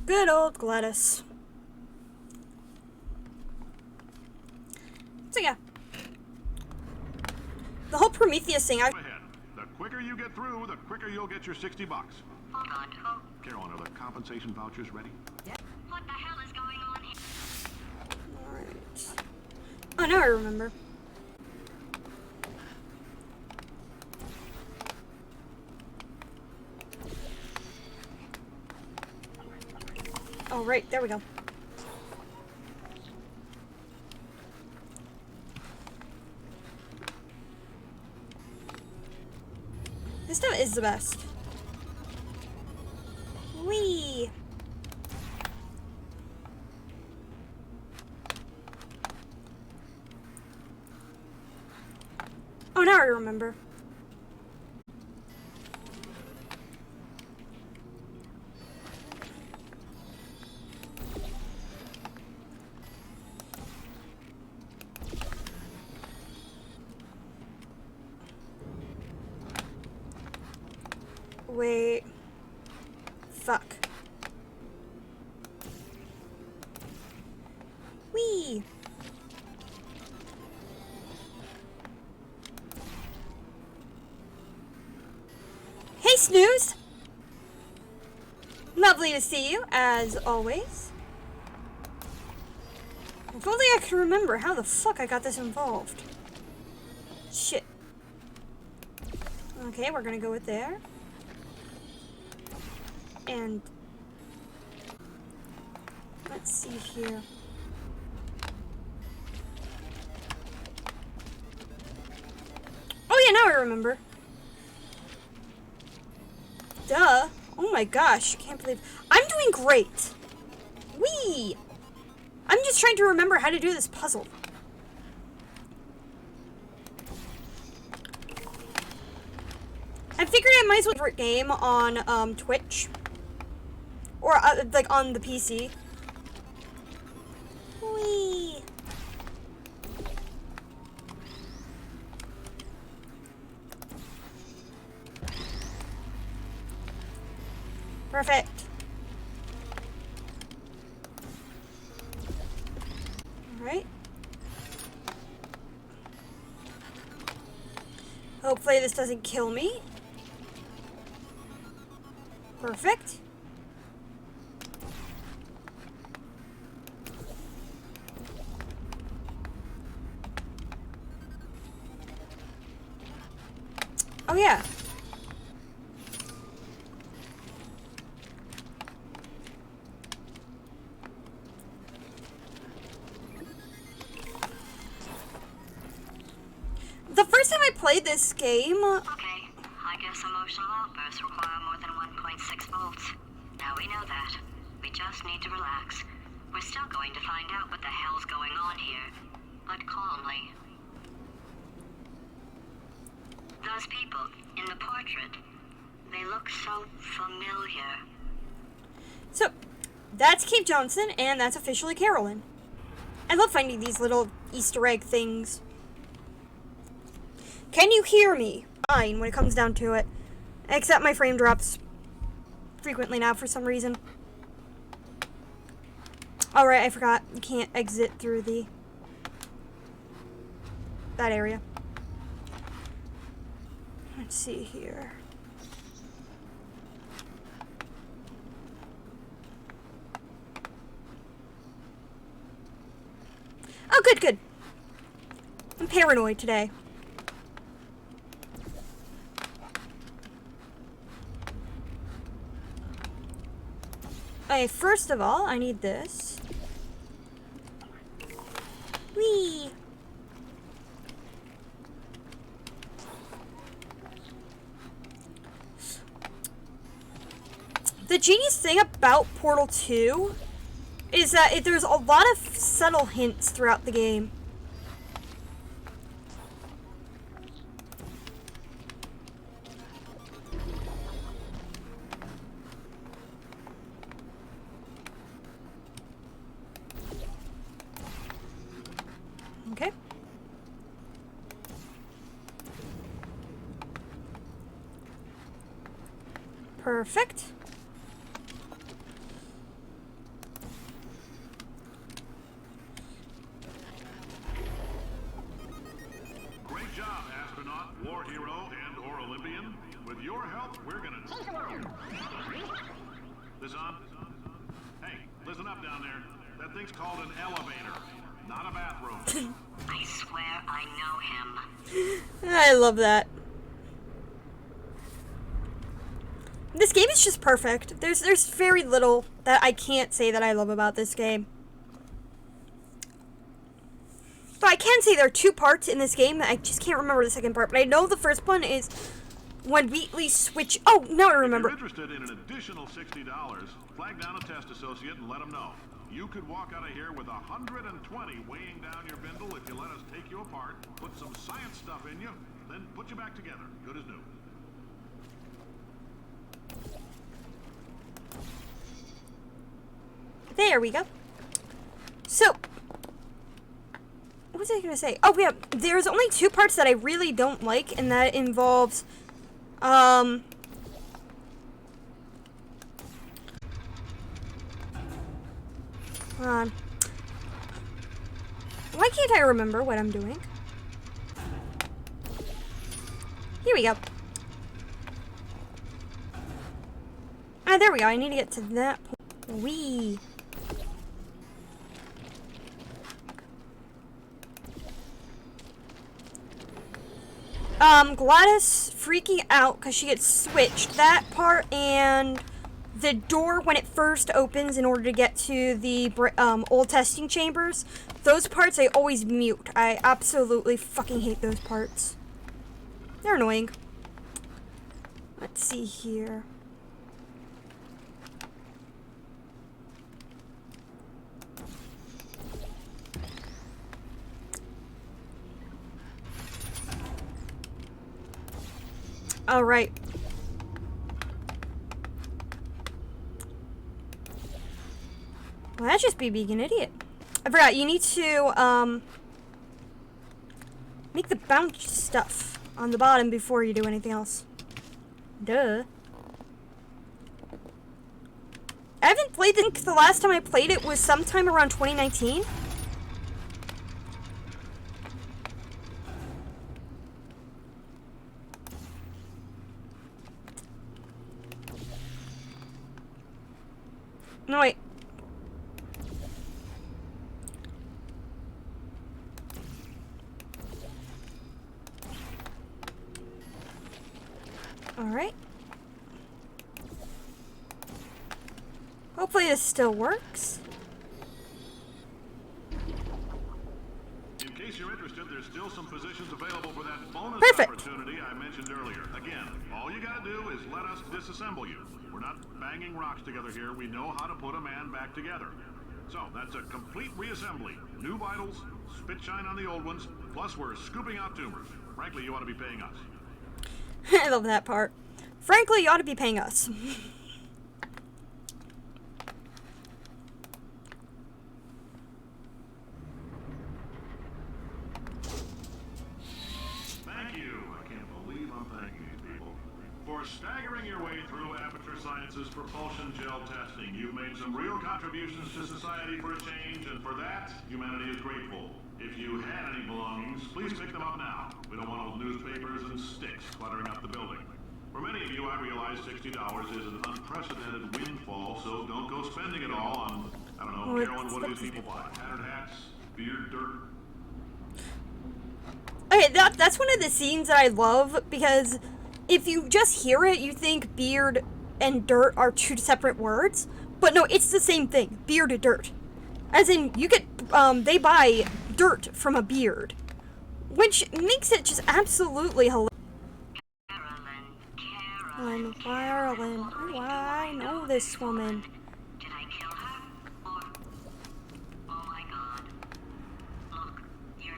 Good old Gladys. So yeah. The whole Prometheus thing, Go ahead. The quicker you get through, the quicker you'll get your $60. Hold on, who? Carolyn, are the compensation vouchers ready? What the hell is going on here? Alright. Oh, now I remember. Oh, right, there we go. This stuff is the best. Whee! Oh, now I remember. Wait. Fuck. Whee! Hey, Snooze! Lovely to see you, as always. If only I could remember how the fuck I got this involved. Shit. Okay, we're gonna go with there. And let's see here. Oh yeah, now I remember. Duh. Oh my gosh, can't believe I'm doing great. Whee! I'm just trying to remember how to do this puzzle. I figured I might as well game on Twitch. Or like on the PC. Whee! Perfect. Alright. Hopefully this doesn't kill me. Perfect. Oh yeah. The first time I played this game, Okay, I guess emotional outbursts require more than 1.6 volts. Now we know that. We just need to relax. We're still going to find out what the hell's going on here, but calmly. Those people in the portrait, they look so familiar. so that's Cave Johnson, and that's officially Carolyn. I love finding these little Easter egg things. Can you hear me? Fine when it comes down to it. Except my frame drops frequently now for some reason. Alright, I forgot. You can't exit through that area. Let's see here. Oh, good, good. I'm paranoid today. Okay, first of all, I need this. Whee! The genius thing about Portal 2 is that there's a lot of subtle hints throughout the game. Perfect. Great job, astronaut, war hero, and/or Olympian. With your help, we're gonna change the world. This on? Hey, listen up down there. That thing's called an elevator, not a bathroom. I swear I know him. I love that. This game is just perfect. There's very little that I can't say that I love about this game. But I can say there are two parts in this game. I just can't remember the second part. But I know the first one is when Wheatley switch. Oh, now I remember. If you're interested in an additional $60, flag down a test associate and let them know. You could walk out of here with 120 weighing down your bindle if you let us take you apart, put some science stuff in you, then put you back together. Good as new. There we go. So, what was I gonna say? Oh yeah, there's only two parts that I really don't like, and that involves, hold on. Why can't I remember what I'm doing? Here we go. Ah, there we go. I need to get to that point. Wee. Gladys freaking out because she gets switched. That part and the door when it first opens in order to get to the old testing chambers. Those parts I always mute. I absolutely fucking hate those parts. They're annoying. Let's see here. All right. Well, that's just me being an idiot. I forgot, you need to, make the bounce stuff on the bottom before you do anything else. Duh. I haven't played the last time I played it was sometime around 2019. No, wait. Alright. Hopefully this still works. In case you're interested, there's still some positions available for that bonus Perfect. opportunity I mentioned earlier. Again, all you gotta do is let us disassemble you. We're not banging rocks together here. We know how to put a man back together. So, that's a complete reassembly. New vitals, spit shine on the old ones, plus we're scooping out tumors. Frankly, you ought to be paying us. I love that part. Frankly, you ought to be paying us. Thank you. I can't believe I'm thanking these people. For staggering your way through Aperture Science's propulsion gel testing, you've made some real contributions to society for a change, and for that, humanity is grateful. If you had any belongings, please pick them up now. We don't want old newspapers and sticks cluttering up the building. For many of you, I realize $60 is an unprecedented windfall, so don't go spending it all on, I don't know, Carolyn, what do these people buy? Tattered hats? Beard, dirt? Okay, that's one of the scenes that I love, because if you just hear it, you think beard and dirt are two separate words. But no, it's the same thing. Beard and dirt. As in, you get, they buy dirt from a beard. Which makes it just absolutely hilarious. Carolyn. Oh, I know this woman. Did I kill her? Or... Oh my god. Look, you're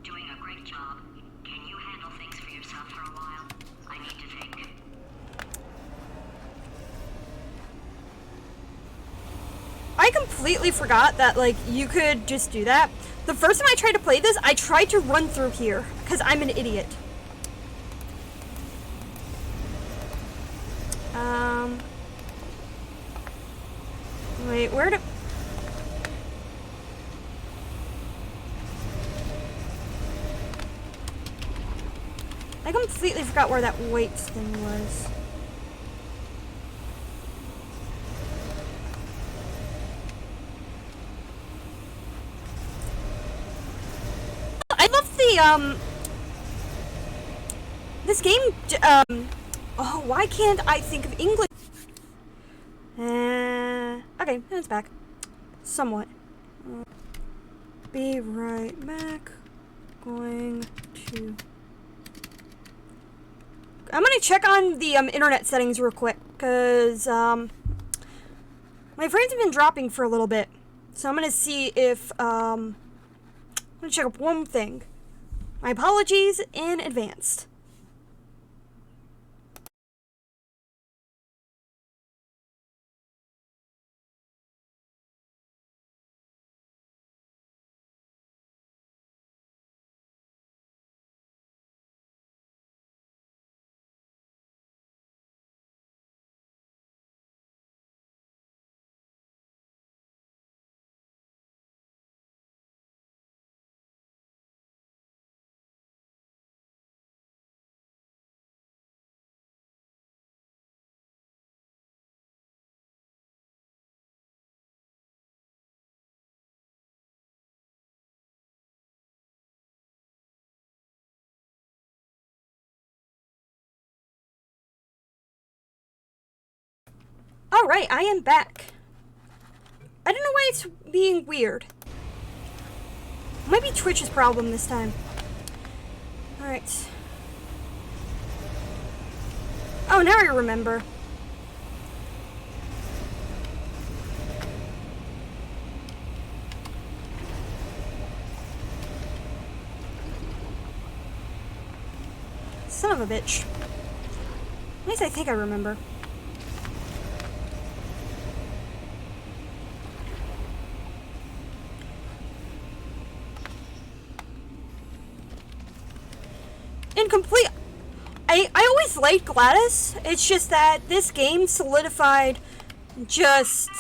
doing a great job. Can you handle things for yourself for a while? I need to think. I completely forgot that, like, you could just do that. The first time I tried to play this, I tried to run through here, because I'm an idiot. Wait, where did... I completely forgot where that weights thing was. I love the, this game, oh, why can't I think of English? Okay, it's back. Somewhat. Be right back. I'm gonna check on the, internet settings real quick, because, my frames have been dropping for a little bit. So I'm gonna see if, I'm gonna check up one thing. My apologies in advance. Alright, I am back. I don't know why it's being weird. Might be Twitch's problem this time. Alright. Oh, now I remember. Son of a bitch. At least I think I remember. Incomplete. I always liked GLaDOS. It's just that this game solidified just...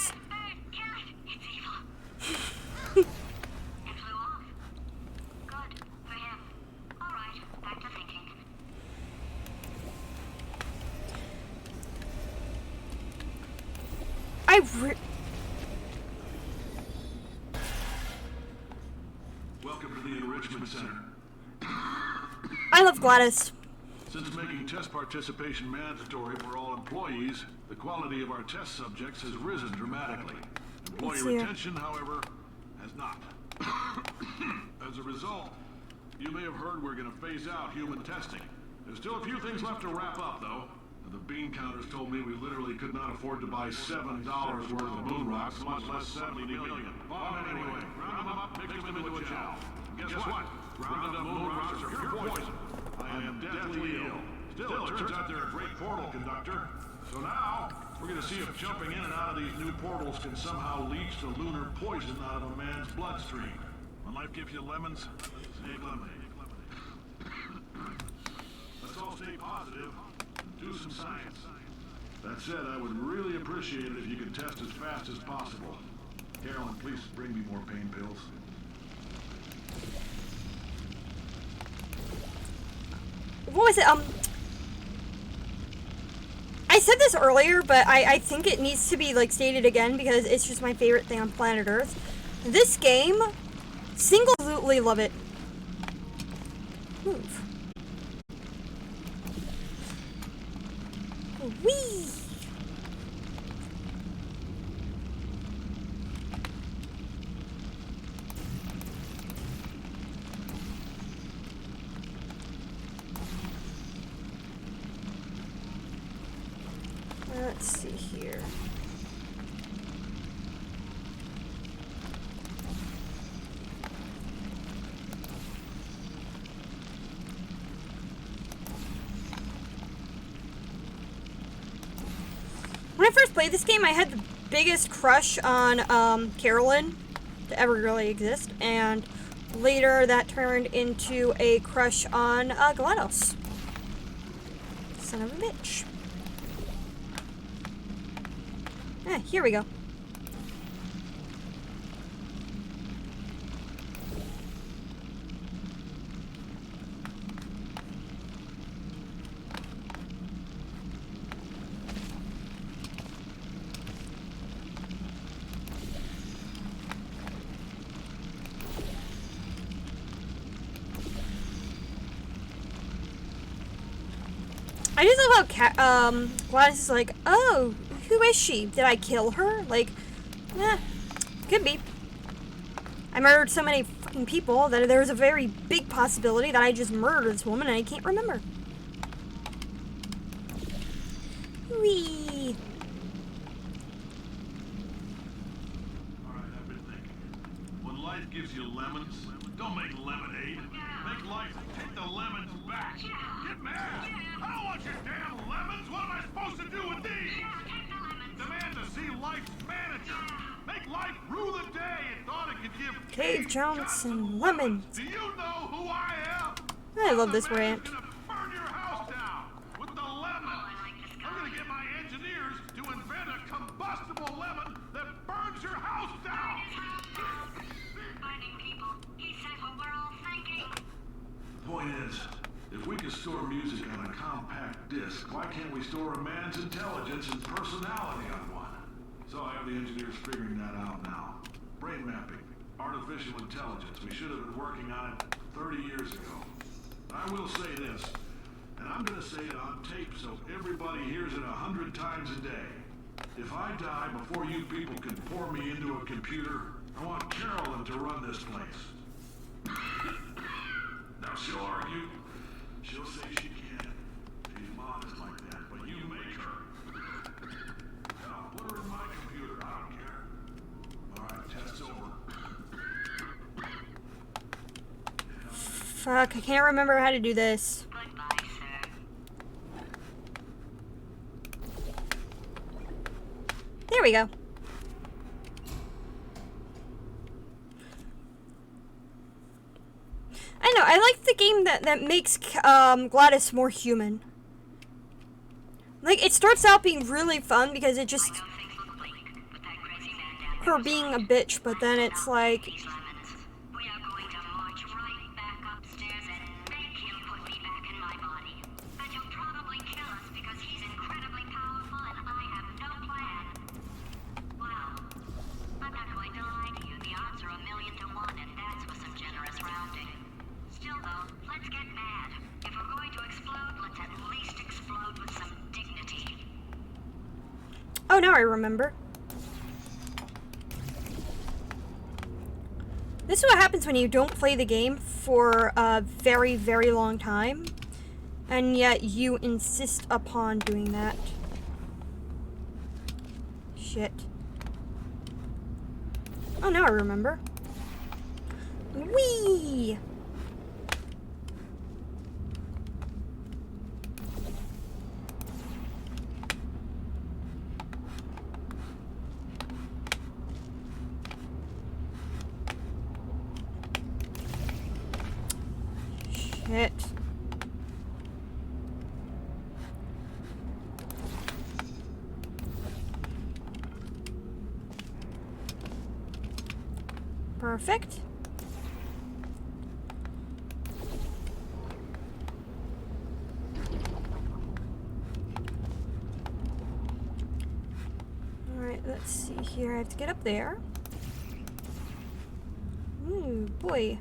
Welcome to the Enrichment Center. I love GLaDOS. Since making test participation mandatory for all employees, the quality of our test subjects has risen dramatically. Employee retention, however, has not. As a result, you may have heard we're going to phase out human testing. There's still a few things left to wrap up, though. The bean counters told me we literally could not afford to buy $7 worth of moon rocks, much less 70 million. But anyway, round them up, mix them into a gel. Guess what? Ground up moon rocks are pure poison. I am deathly ill. Still, it turns out they're a great portal conductor. So now, we're gonna see if jumping in and out of these new portals can somehow leach the lunar poison out of a man's bloodstream. When life gives you lemons, take lemonade. Let's all stay positive and do some science. That said, I would really appreciate it if you could test as fast as possible. Carolyn, please bring me more pain pills. What was it? I said this earlier, but I think it needs to be, like, stated again because it's just my favorite thing on planet Earth. This game, single-absolutely love it. Move. Whee! Let's see here. When I first played this game, I had the biggest crush on Carolyn to ever really exist, and later that turned into a crush on GLaDOS. Son of a bitch. Here we go. I just love how Gladys is like, oh, who is she? Did I kill her? Like, could be. I murdered so many fucking people that there's a very big possibility that I just murdered this woman and I can't remember. Whee! Alright, I've been thinking. When life gives you lemons, don't make lemonade. Make life take the lemons back. Get mad! I don't want your damn lemons! What am I supposed to do with these? Demand to see life's manager. Make life rue the day and thought it could give Cave Johnson lemons. Do you know who I am? I love this rant. I'm gonna burn your house down with the lemons. I'm gonna get my engineers to invent a combustible lemon that burns your house down. Finding people. He said what we're all thinking. Point is, if we can store music on a compact disc, why can't we store a man's intelligence and personality on one? So I have the engineers figuring that out now. Brain mapping, artificial intelligence. We should have been working on it 30 years ago. I will say this, and I'm gonna say it on tape so everybody hears it 100 times a day. If I die before you people can pour me into a computer, I want Carolyn to run this place. Now she'll argue. She'll say she can't. She's modest like that, but you make her. Now, put her in my computer. I don't care. All right, test's over. Fuck, I can't remember how to do this. Goodbye, sir. There we go. I know, I like the game that makes Gladys more human. Like, it starts out being really fun because it just... her being a bitch, but then it's like... We are going to march right back upstairs and make him put me back in my body. And he'll probably kill us because he's incredibly powerful and I have no plan. Well, I'm not going to lie to you. The odds are 1,000,000 to 1, and that's with some generous rounding. Still though, let's get mad. If we're going to explode, let's at least explode with some dignity. Oh, now I remember. This is what happens when you don't play the game for a very, very long time, and yet you insist upon doing that. Shit. Oh, now I remember. Whee! Shit. Perfect. Alright, let's see here. I have to get up there. Ooh, boy.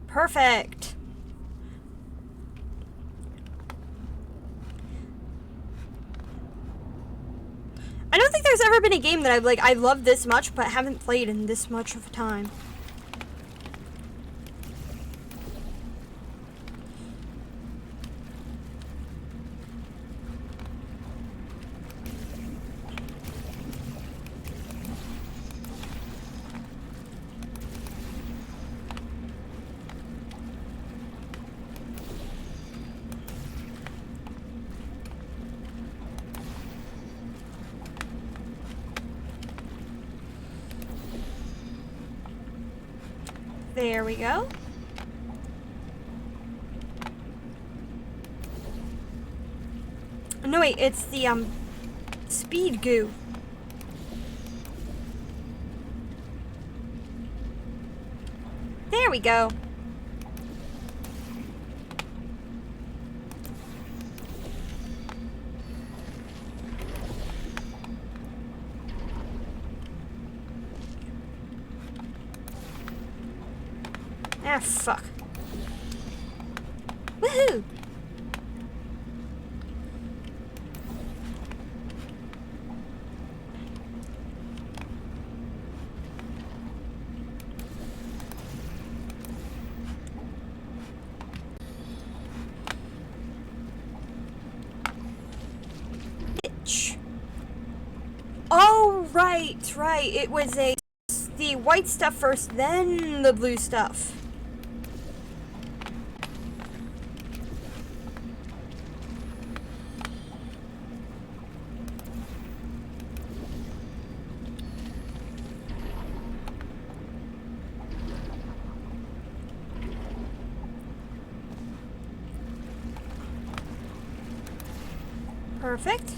Perfect. I don't think there's ever been a game that I love this much but haven't played in this much of time. There we go. No, wait, it's the, speed goo. There we go. Ah, fuck. Woohoo! Bitch. Oh, right. It was the white stuff first, then the blue stuff. Perfect.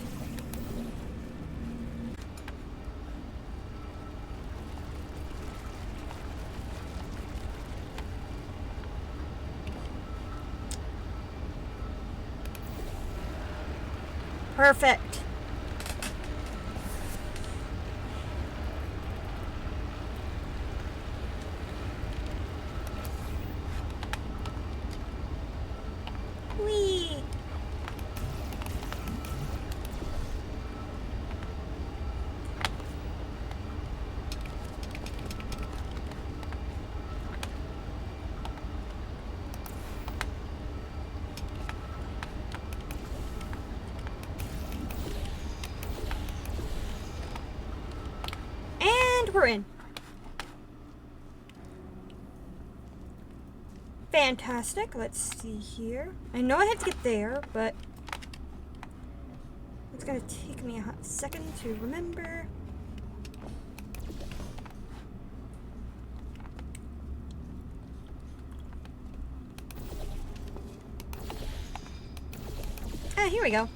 Perfect. Whee! We're in. Fantastic. Let's see here. I know I have to get there, but it's gonna take me a hot second to remember. Ah, here we go.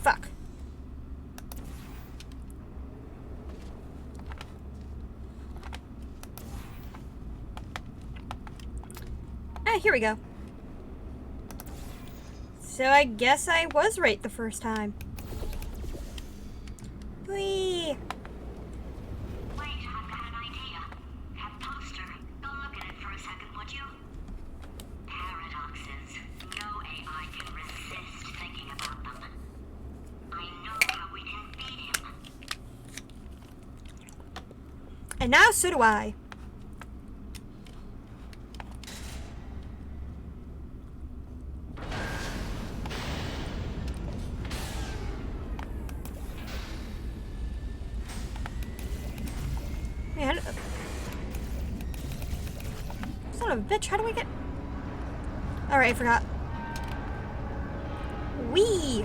Fuck. Ah, here we go. So I guess I was right the first time. Whee! Wait, I've got an idea. That poster. Go look at it for a second, would you? Paradoxes. No AI can resist thinking about them. I know how we can beat him. And now so do I. Man, son of a bitch, how do we get... Alright, I forgot. Wee!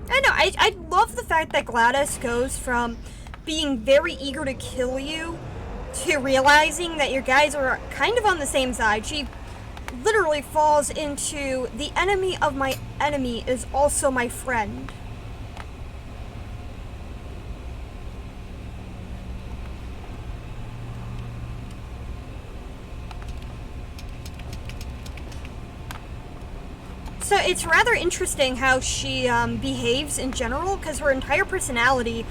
I know, I love the fact that GLaDOS goes from being very eager to kill you to realizing that your guys are kind of on the same side. She literally falls into the enemy of my enemy is also my friend. So it's rather interesting how she behaves in general, because her entire personality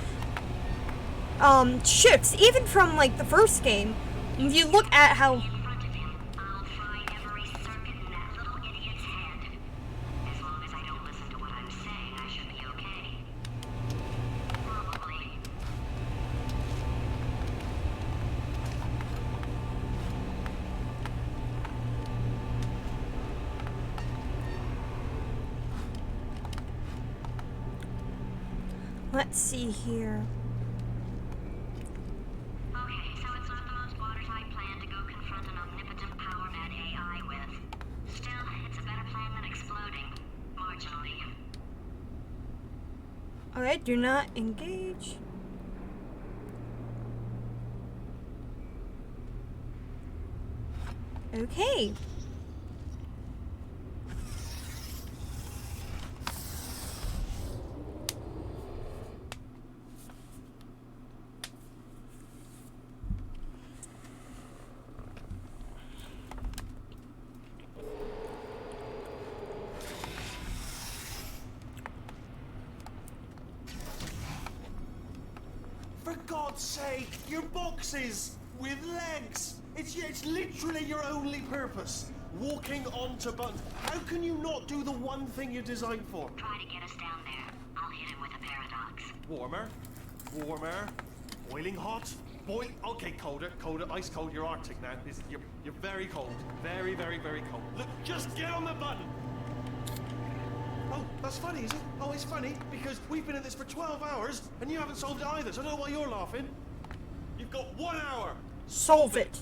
shifts, even from like the first game. If you look at how... In front of him, I'll fry every circuit in that little idiot's head. As long as I don't listen to what I'm saying, I should be okay. Probably. Let's see here. Okay, do not engage. Okay. For God's sake, your boxes with legs. It's literally your only purpose. Walking onto buttons. How can you not do the one thing you're designed for? Try to get us down there. I'll hit him with a paradox. Warmer, warmer, boiling hot, okay, colder, ice cold. You're Arctic now. You're very cold, very, very, very cold. Look, just get on the button. Oh, that's funny, is it? Oh, it's funny because we've been at this for 12 hours and you haven't solved it either. So I don't know why you're laughing. You've got 1 hour. Solve it.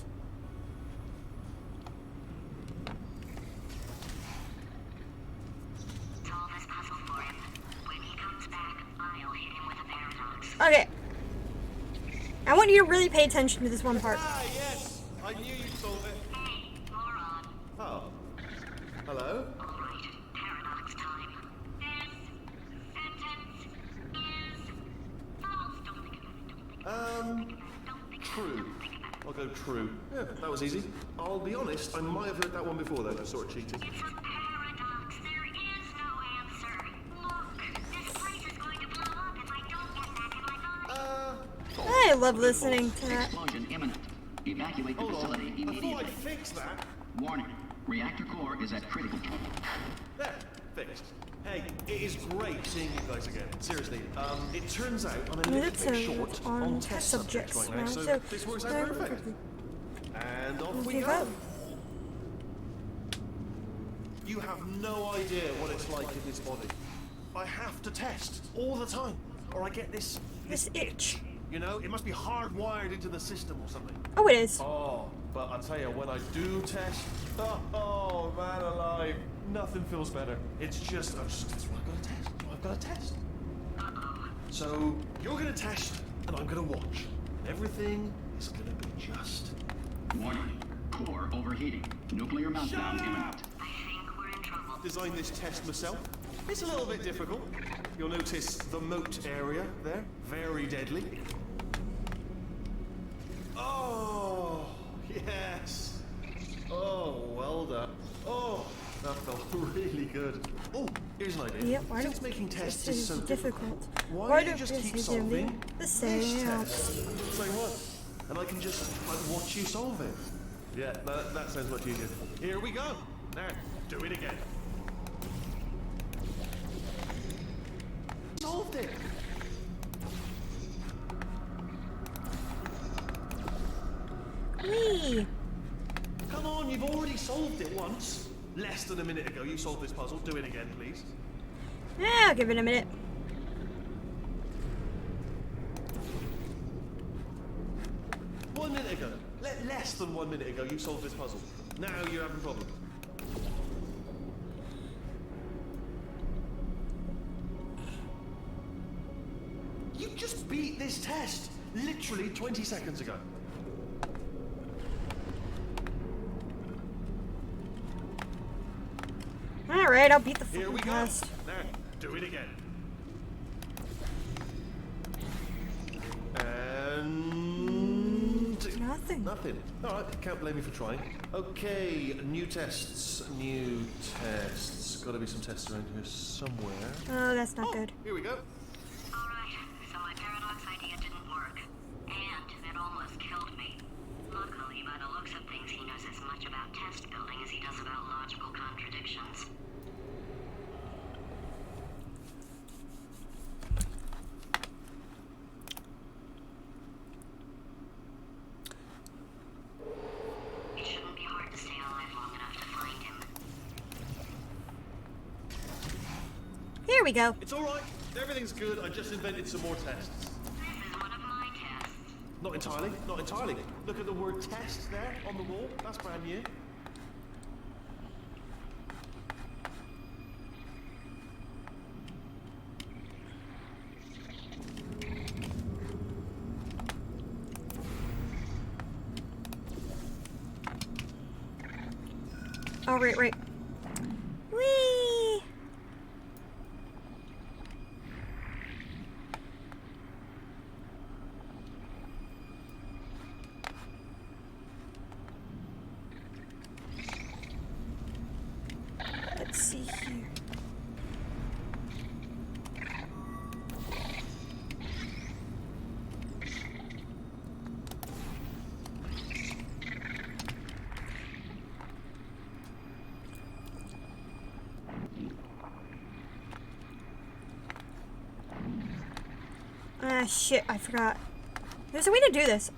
Solve this puzzle for him. When he comes back, I'll hit him with a paradox. Okay. I want you to really pay attention to this one part. Ah, yes. I knew you'd solve it. Hey, moron. Oh. Hello? All right, paradox time. This sentence is false. Don't think about it. True. I'll go true. Yeah, that was easy. I'll be honest, I might have heard that one before though, sort of cheating. It's a paradox. There is no answer. Look, this place is going to blow up if I don't get back in my body. I love listening to that. Explosion imminent. Evacuate the Hold on. facility I thought immediately. I'd fix that. Warning. Reactor core is at critical. There, fixed. Hey, it is great seeing you guys again. Seriously, it turns out I'm a little bit short on test subjects right now, so this works out perfect. And off we go. You have no idea what it's like in this body. I have to test all the time, or I get this itch. You know, it must be hardwired into the system or something. Oh, it is. Oh, but I tell you, when I do test, oh man alive, nothing feels better. It's just, that's what I've got to test. I've got to test. So you're gonna test, and I'm gonna watch. Everything is gonna be just. Warning. Core overheating. Nuclear meltdown imminent. I think we're in trouble. Designed this test myself. It's a little bit difficult. You'll notice the moat area there, very deadly. Oh, yes. Oh, well done. Oh, that felt really good. Oh, here's an idea. Yep, why Since don't making tests this is so difficult? why don't you don't just keep this solving the this same? test? Say what? And I can just watch you solve it. Yeah, that sounds much easier. Here we go. Now, do it again. Solved it. Me. Come on, you've already solved it once. Less than a minute ago, you solved this puzzle. Do it again, please. Yeah, I'll give it a minute. One minute ago. Less than 1 minute ago, you solved this puzzle. Now you're having problems. You just beat this test literally 20 seconds ago. Alright, I'll beat the Here fucking we go. test. Now, do it again. And Nothing. nothing. All right, can't blame me for trying. Okay, new tests. New tests. Got to be some tests around here somewhere. Oh, that's not good. Here we go. All right, so my paradox idea didn't work. And it almost killed me. Luckily, by the looks of things, he knows as much about test building as he does about logical contradictions. It shouldn't be hard to stay alive long enough to find him. Here we go. It's all right. Everything's good. I just invented some more tests. This is one of my tests. Not entirely. Not entirely. Look at the word test there on the wall. That's brand new. Oh, right. Whee! Let's see here. Ah, shit, I forgot. There's a way to do this.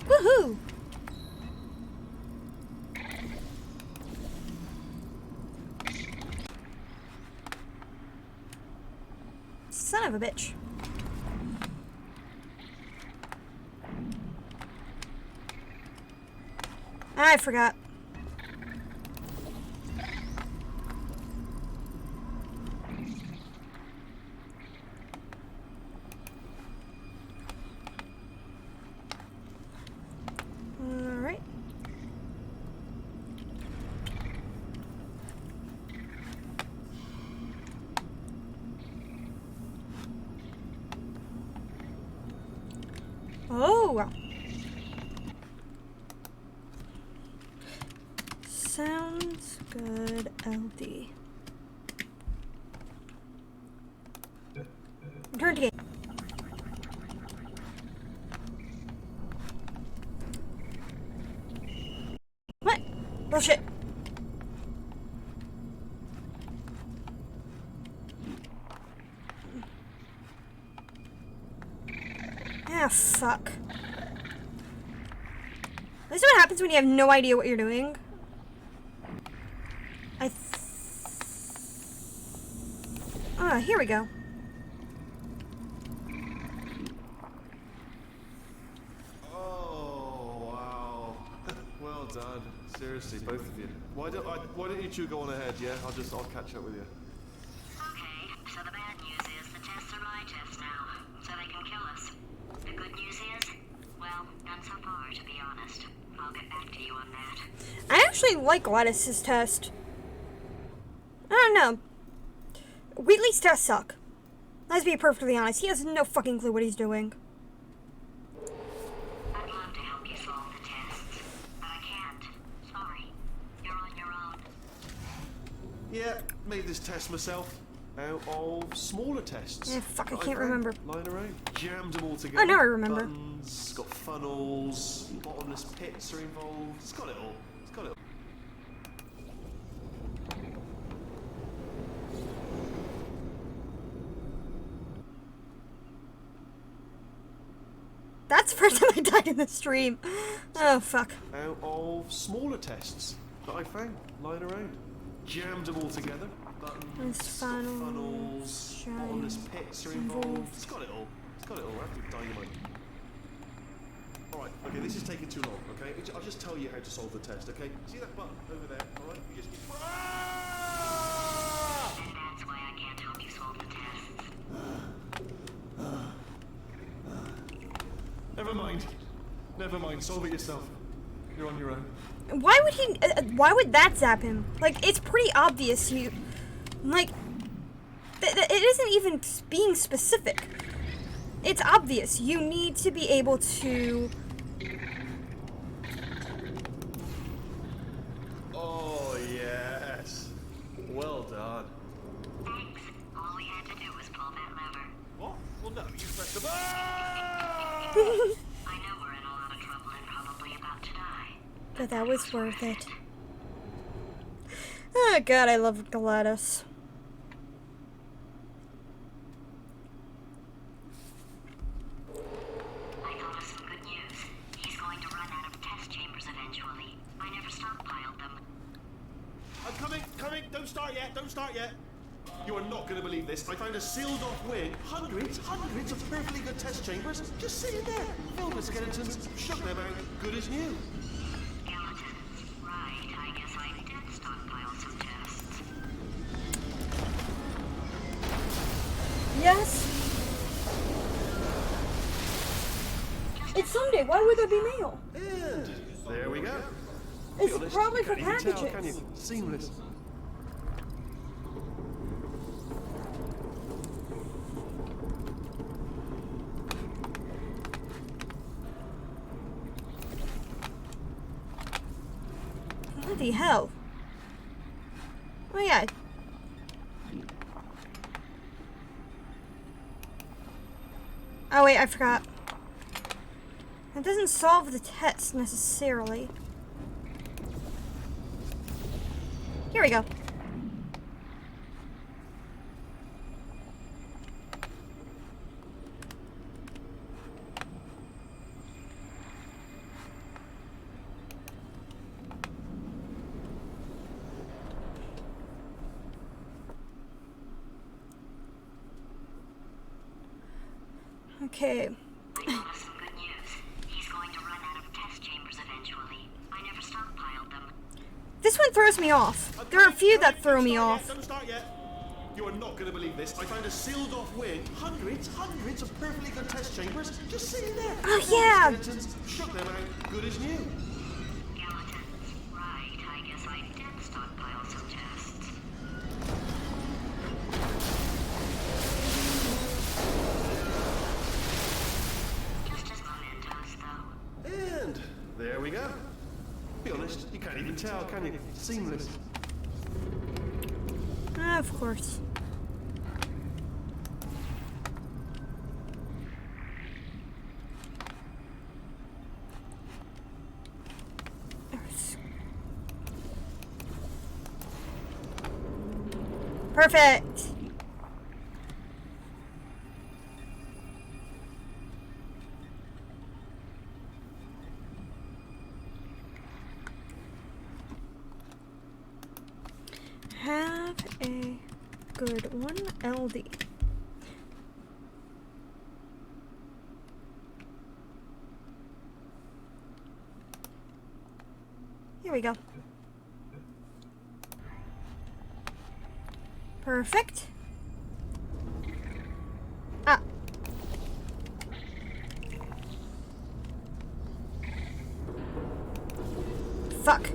Woohoo! Son of a bitch. I forgot. All right. Oh. Sounds good, LD. Return to game. What? Bullshit. Ah, fuck. This is what happens when you have no idea what you're doing. Ah, here we go. Oh, wow. Well done. Seriously, both of you. Why don't you two go on ahead, yeah? I'll catch up with you. Okay, so the bad news is the tests are my tests now, so they can kill us. The good news is, well, none so far, to be honest. I'll get back to you on that. I actually like Gladys's test. I don't know. Wheatley's tests suck. Let's be perfectly honest. He has no fucking clue what he's doing. I'd love to help you solve the tests, but I can't. Sorry. You're on your own. Yeah, made this test myself out of smaller tests. Yeah, fuck, I that can't found remember. Lying around. Jammed them all together. Oh, now I remember. Buttons, got funnels, bottomless pits are involved. It's got it all. It's got it all. That's the first time I died in the stream. Oh, fuck. Out of smaller tests that I found lying around. Jammed them all together. Buttons, funnels, bottomless pits are involved. It's got it all. It's got it all. Absolute dynamite. Alright, okay, this is taking too long, okay? I'll just tell you how to solve the test, okay? See that button over there, alright? You just... And that's why I can't help you solve the tests. Never mind. Never mind. Solve it yourself. You're on your own. Why would he... why would that zap him? Like, it's pretty obvious you... Like... it isn't even being specific. It's obvious. You need to be able to... Oh, yes. Well done. Thanks. All we had to do was pull that lever. What? Well, no, you pressed the button. I know we're in a lot of trouble and probably about to die. But that was worth it. Oh, God, I love Gladys. I thought of some good news. He's going to run out of test chambers eventually. I never stockpiled them. I'm coming. Don't start yet. You are not going to believe this. I found a sealed off wing. Hundreds of perfectly good test chambers just sitting there. Filled with skeletons, shook them out, good as new. Skeletons. Right, I guess I did stockpile some tests. Yes. It's Sunday. Why would there be mail? And there we go. It's Be honest, probably you for can't even tell, packages. can you? Seamless. Bloody hell. Oh yeah. Oh wait, I forgot. That doesn't solve the test necessarily. Here we go. Okay. I brought us some good news. He's going to run out of test chambers eventually. I never stockpiled them. This one throws me off. There are a few that throw me off. Don't start yet. You are not going to believe this. I found a sealed off wing. Hundreds of perfectly good test chambers just sitting there. Oh yeah. Skeletons, shook them out, good as new. Skeletons. Right, I guess I did stockpile some tests. Just as mementos, though. And there we go. Be honest, you can't even tell, can you? Seamless. Of course. Perfect. Have a good one, LD. Here we go. Perfect. Ah. Fuck.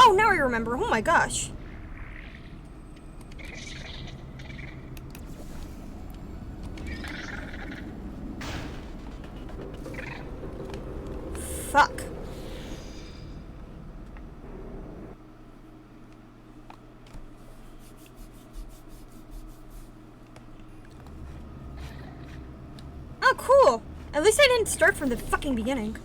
Oh, now I remember. Oh my gosh. Fuck. Oh, cool. At least I didn't start from the fucking beginning.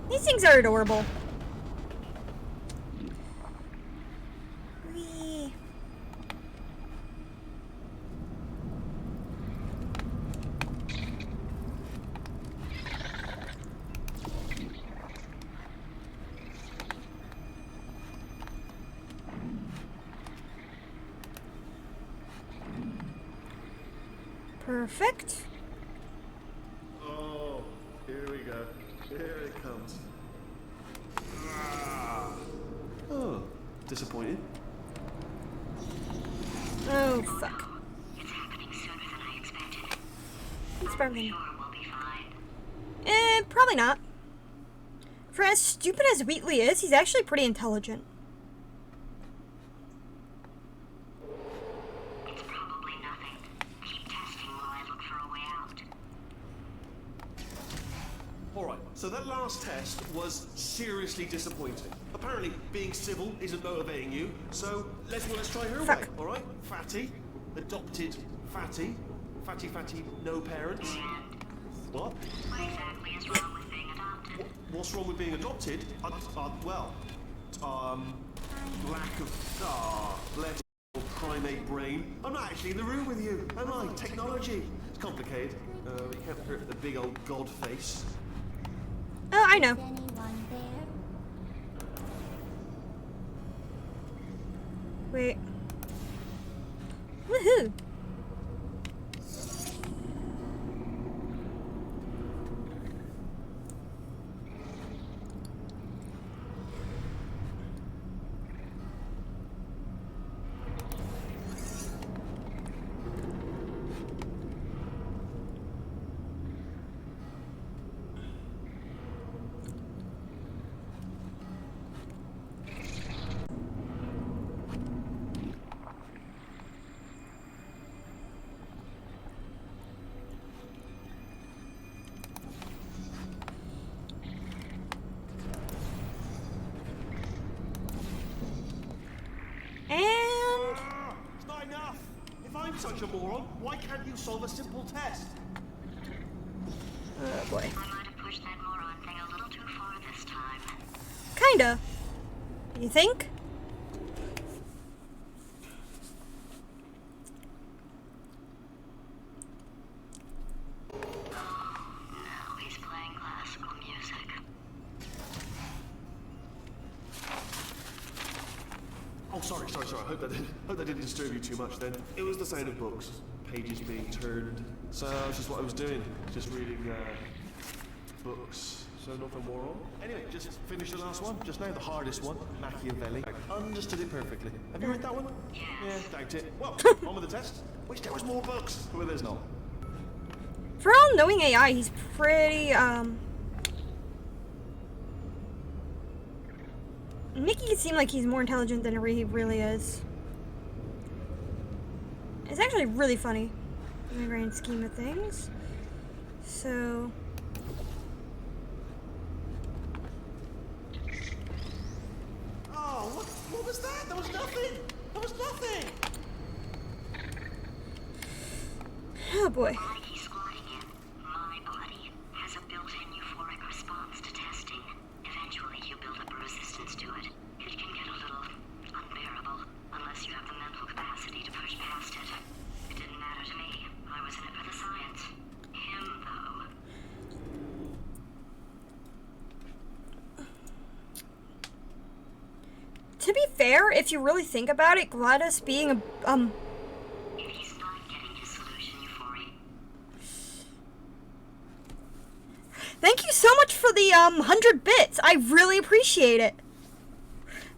These things are adorable. Whee. Perfect. Oh, here we go. Here it comes. Oh, disappointed. Oh, fuck. It's happening sooner than I expected. It's probably... Sure we'll be fine. Probably not. For as stupid as Wheatley is, he's actually pretty intelligent. It's probably nothing. Keep testing while I look for a way out. last test was seriously disappointing. Apparently, being civil isn't motivating you, so let's try her way, all right? Fatty, adopted Fatty, Fatty, no parents. What? What exactly is wrong with being adopted? What's wrong with being adopted? Lack of primate brain. I'm not actually in the room with you, am I? Technology. It's complicated. You can't hurt the big old god face. Oh, I know. Anyone there? Wait. Woohoo! It's not enough. If I'm such a moron, why can't you solve a simple test? Oh boy. I might have pushed that moron thing a little too far this time. Kinda. You think? Now he's playing classical music. Oh, sorry. I hope that didn't disturb you too much then. It was the sound of books, pages being turned. So that's just what I was doing, just reading books. So nothing more on. Anyway, just finished the last one, just now, the hardest one, Machiavelli. Understood it perfectly. Have you read that one? Yeah, doubt it. Well, on with the test. Wish there was more books. Well, there's not. For all knowing AI, he's pretty, making it seem like he's more intelligent than he really is. It's actually really funny in the grand scheme of things. So... Oh, what was that? There was nothing! There was nothing! Oh boy. Like he's squatting in, my body has a built-in euphoric response to testing. Eventually you build up a resistance to it. It can get a little unbearable, unless you have the mental capacity to push past it. It didn't matter to me. I was in it for the science. Him, though. To be fair, if you really think about it, GLaDOS being a, If he's not getting his solution euphoria, Thank you so much for the 100 bits. I really appreciate it.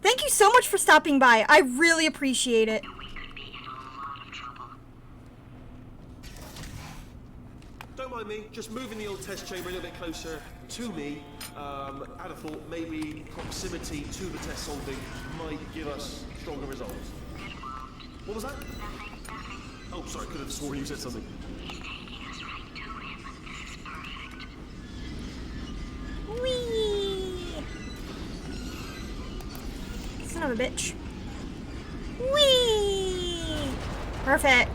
Thank you so much for stopping by. I really appreciate it. we could be in a lot of trouble. Don't mind me, just moving the old test chamber a little bit closer to me. I'd have thought maybe proximity to the test solving might give us stronger results. What was that? Oh, sorry, could have sworn you said something. He's taking us right to him. This is perfect. Whee! Son of a bitch. Whee! Perfect.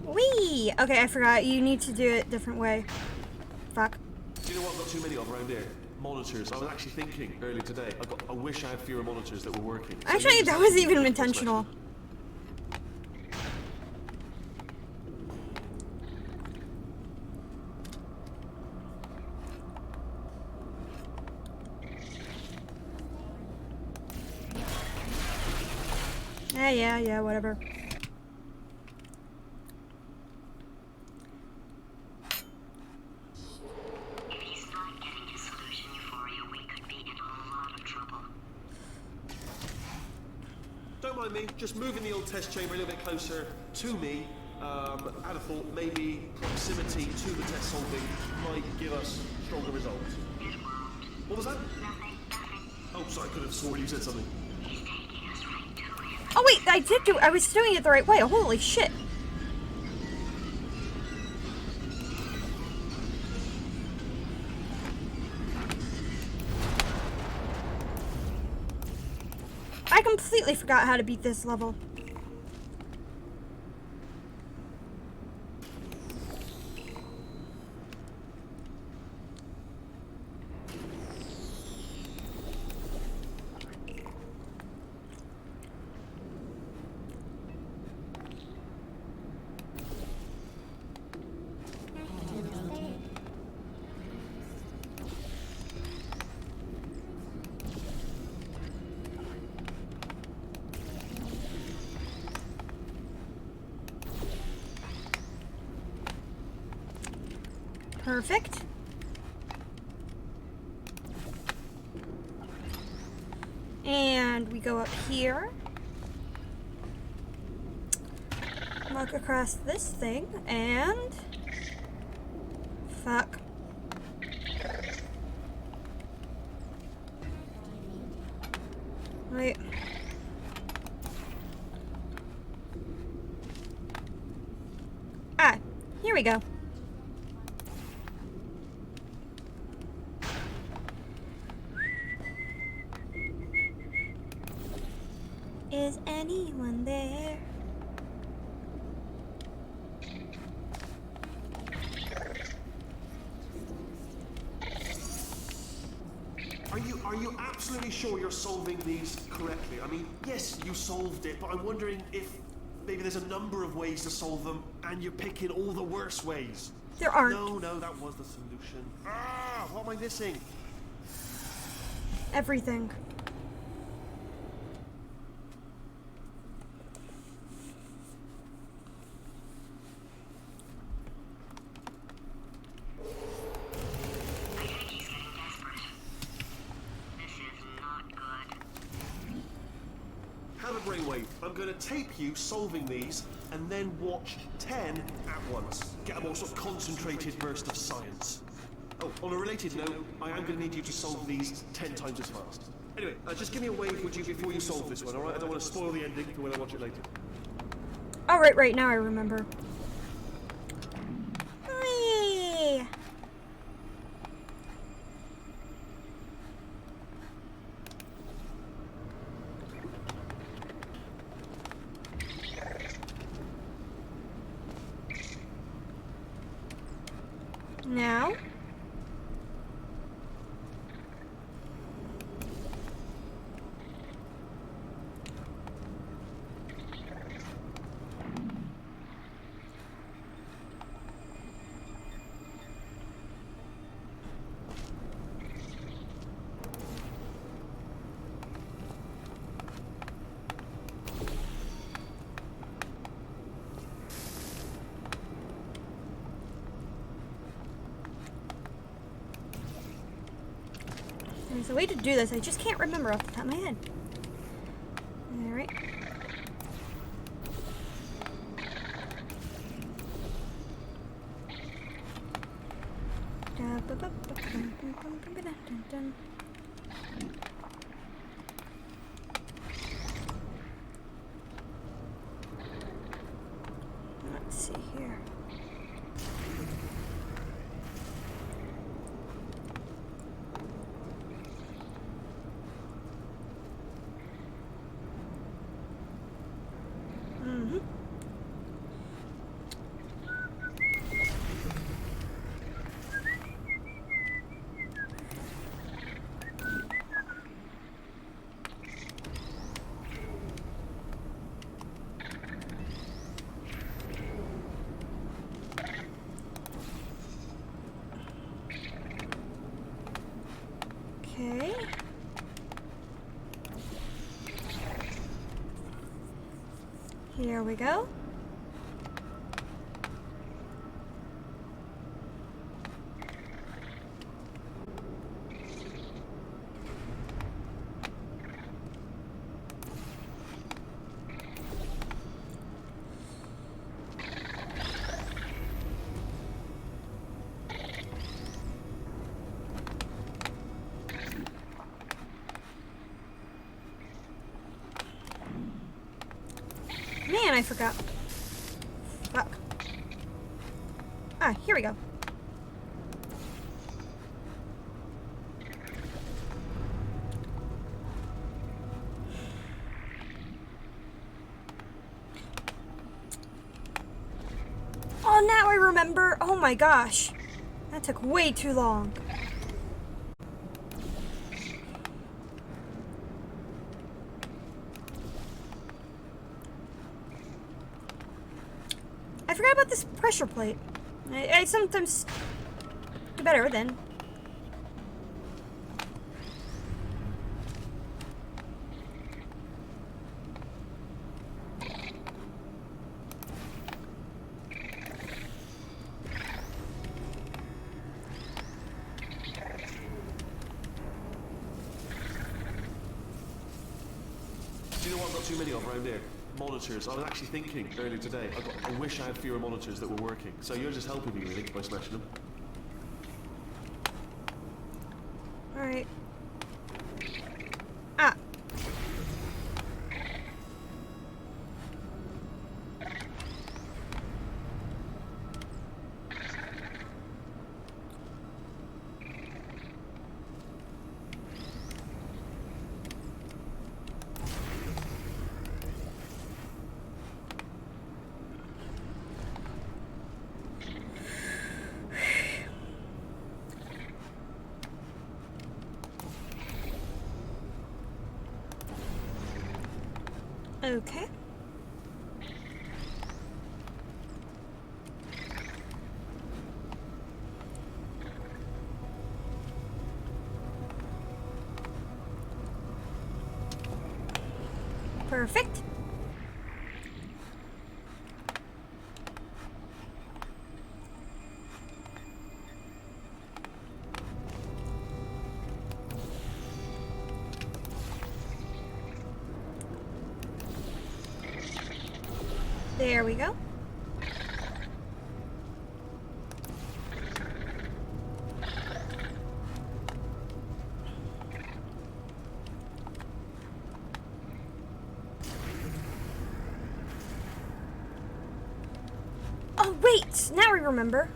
Whee! Okay, I forgot. You need to do it a different way. Fuck. Do you know what I've got too many of around here? Monitors. I was actually thinking earlier today, I wish I had fewer monitors that were working. So Actually, maybe that just was even have intentional. Yeah, whatever. If he's not getting his solution euphoria, we could be in a lot of trouble. Don't mind me, just moving the old test chamber a little bit closer to me. Had a thought maybe proximity to the test solving might give us stronger results. What was that? Oh, sorry, I could have sworn you said something. Oh wait, I was doing it the right way. Holy shit. I completely forgot how to beat this level. Perfect. And we go up here. Look across this thing and... Fuck. Wait. Ah, here we go. Is anyone there? Are you absolutely sure you're solving these correctly? I mean, yes, you solved it, but I'm wondering if maybe there's a number of ways to solve them, and you're picking all the worst ways. There aren't. No, that was the solution. Ah, what am I missing? Everything. Have a brainwave. I'm going to tape you solving these, and then watch 10 at once. Get a more sort of concentrated burst of science. Oh, on a related note, I am going to need you to solve these 10 times as fast. Anyway, just give me a wave, would you, before you solve this one, alright? I don't want to spoil the ending for when I watch it later. Oh, right, now I remember. Whee! Now. There's a way to do this, I just can't remember off the top of my head. Alright. Let's see here. Okay. Here we go. Man, I forgot. Fuck. Ah, here we go. Oh, now I remember. Oh my gosh. That took way too long. I forgot about this pressure plate. I sometimes do better then. Do you know what I've got too many of around here? Monitors. I was actually thinking earlier today, I wish I had fewer monitors that were working. So you're just helping me, really, by smashing them. Alright. Ah. Okay. Perfect. There we go. Oh wait, now I remember.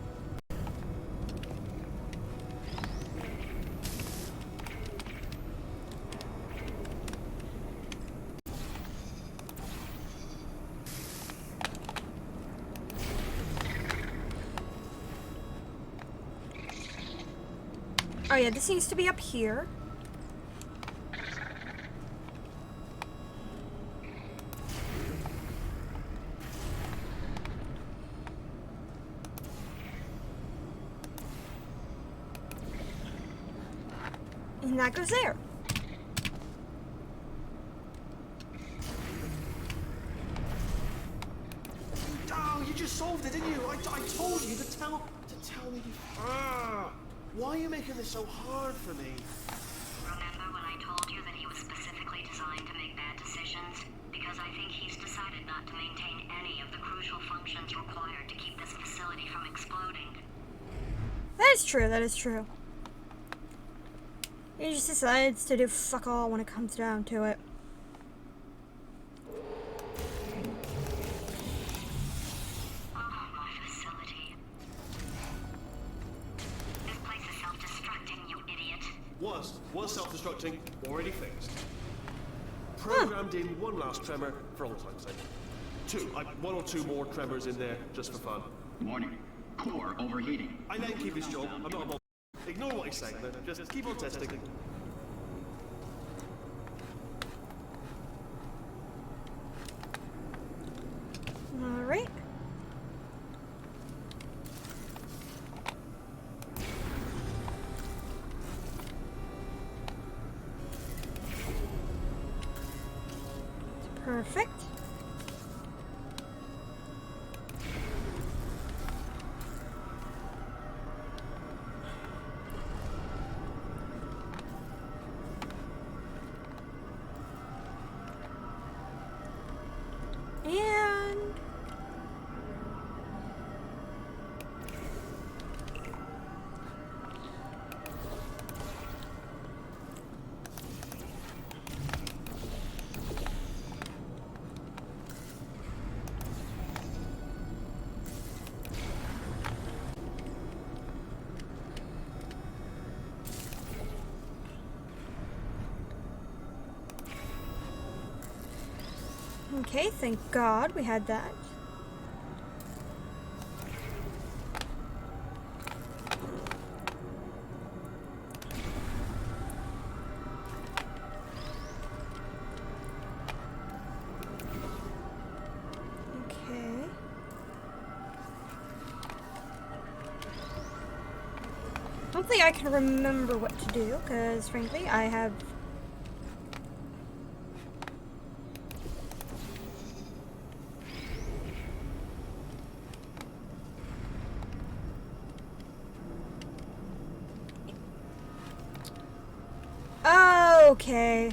Oh yeah, this needs to be up here. And that goes there. Oh, you just solved it, didn't you? I told you to tell me before. Ah, why are you making this so hard for me? Remember when I told you that he was specifically designed to make bad decisions? Because I think he's decided not to maintain any of the crucial functions required to keep this facility from exploding. That is true, that is true. He just decides to do fuck all when it comes down to it. My facility. This place is self-destructing, you idiot. Was self-destructing, already fixed. Programmed in one last tremor for all time's sake. One or two more tremors in there, just for fun. Warning. Core overheating. I let him keep his job. I'm not about. Ignore what he's saying, then. Just keep on testing. Alright. Perfect. And Okay, thank God we had that. Okay. I don't think I can remember what to do, because frankly, I have... Okay.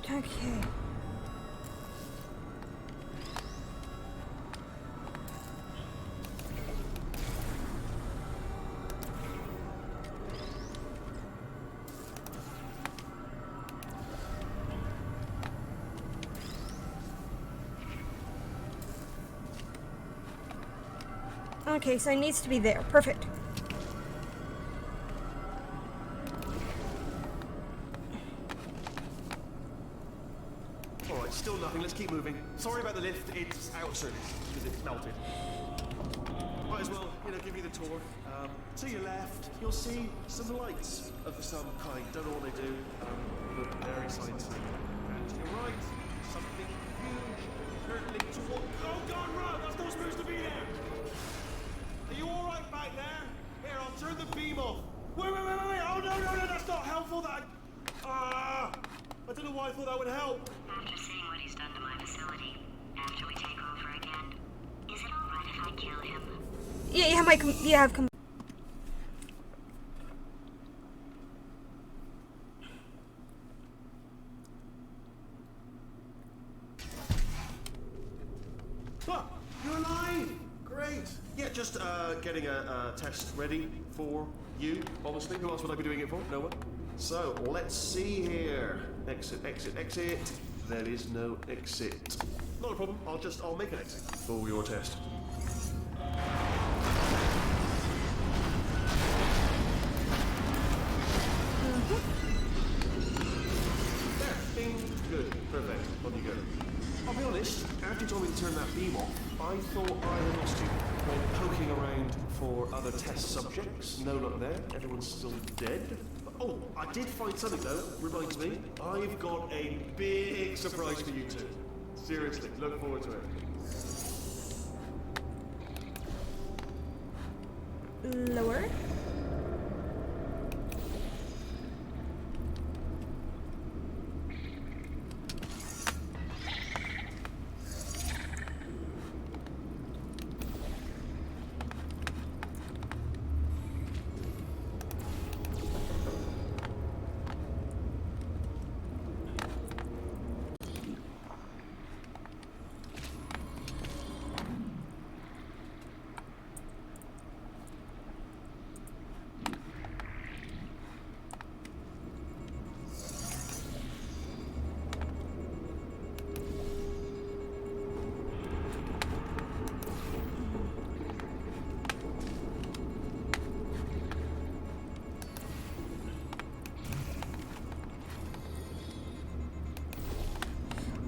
Okay. Okay, so it needs to be there. Perfect. Alright, still nothing. Let's keep moving. Sorry about the lift. It's out of service because it's melted. Might as well, give you the tour. To your left, you'll see some lights of some kind. Don't know what they do. Look very scientific. And to your right, something huge hurtling toward... Oh God, run! That's not supposed to be there! Are you alright back there? Here, I'll turn the beam off. Wait! Oh, no, that's not helpful. I don't know why I thought that would help. After seeing what he's done to my facility, after we take over again, is it alright if I kill him? Yeah, you have Ah, you're alive! Great. Yeah, just getting a test ready for you, honestly. Who else would I be doing it for? No one? So, let's see here. Exit. There is no exit. Not a problem. I'll make an exit for your test. There. Bing. Good. Perfect. On you go. I'll be honest, after you told me to turn that beam off, I thought I had lost you when poking around for other test subjects. No luck there. Everyone's still dead. Oh, I did find something though. Reminds me, I've got a big surprise for you two. Seriously, look forward to it. lower.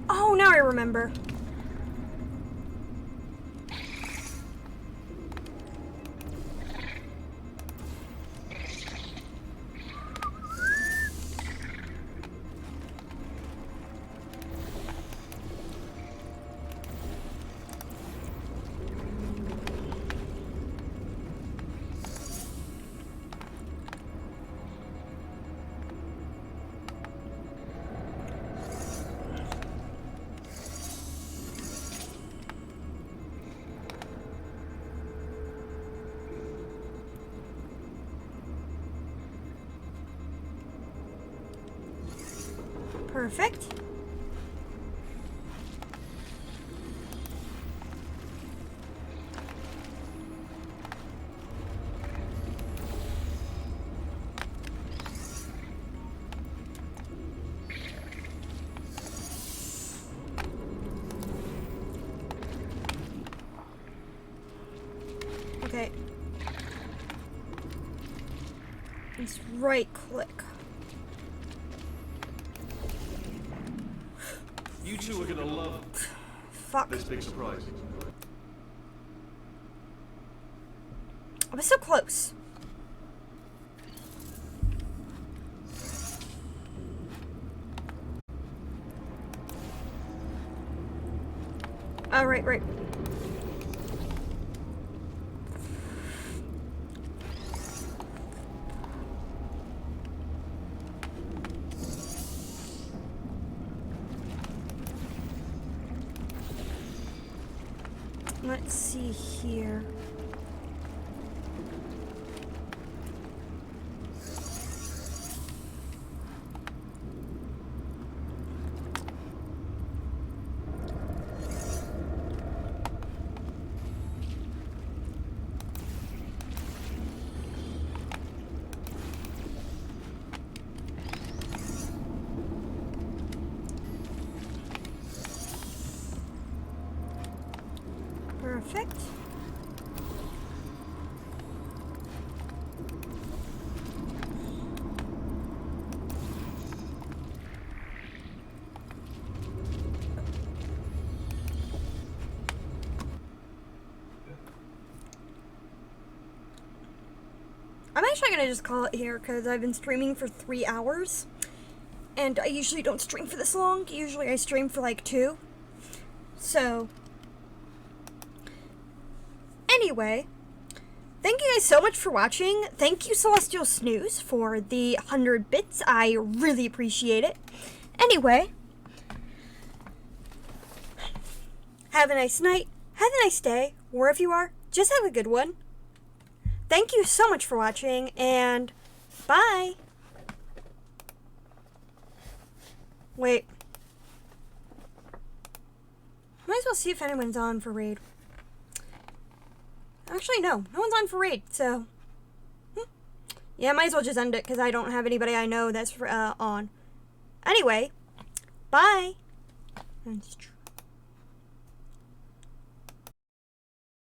Oh, now I remember. Perfect. Okay. Let's right click. You two are gonna love Fuck. this big surprise. I was so close. Oh, right. Let's see here. Perfect. I'm actually gonna just call it here because I've been streaming for 3 hours. And I usually don't stream for this long. Usually I stream for like 2. So... Anyway, thank you guys so much for watching. Thank you, Celestial Snooze, for the 100 bits. I really appreciate it. Anyway, have a nice night, have a nice day, wherever you are. Just have a good one. Thank you so much for watching, and bye. Wait. Might as well see if anyone's on for raid. Actually, no one's on for raid, so... Yeah, might as well just end it, because I don't have anybody I know that's on. Anyway, bye!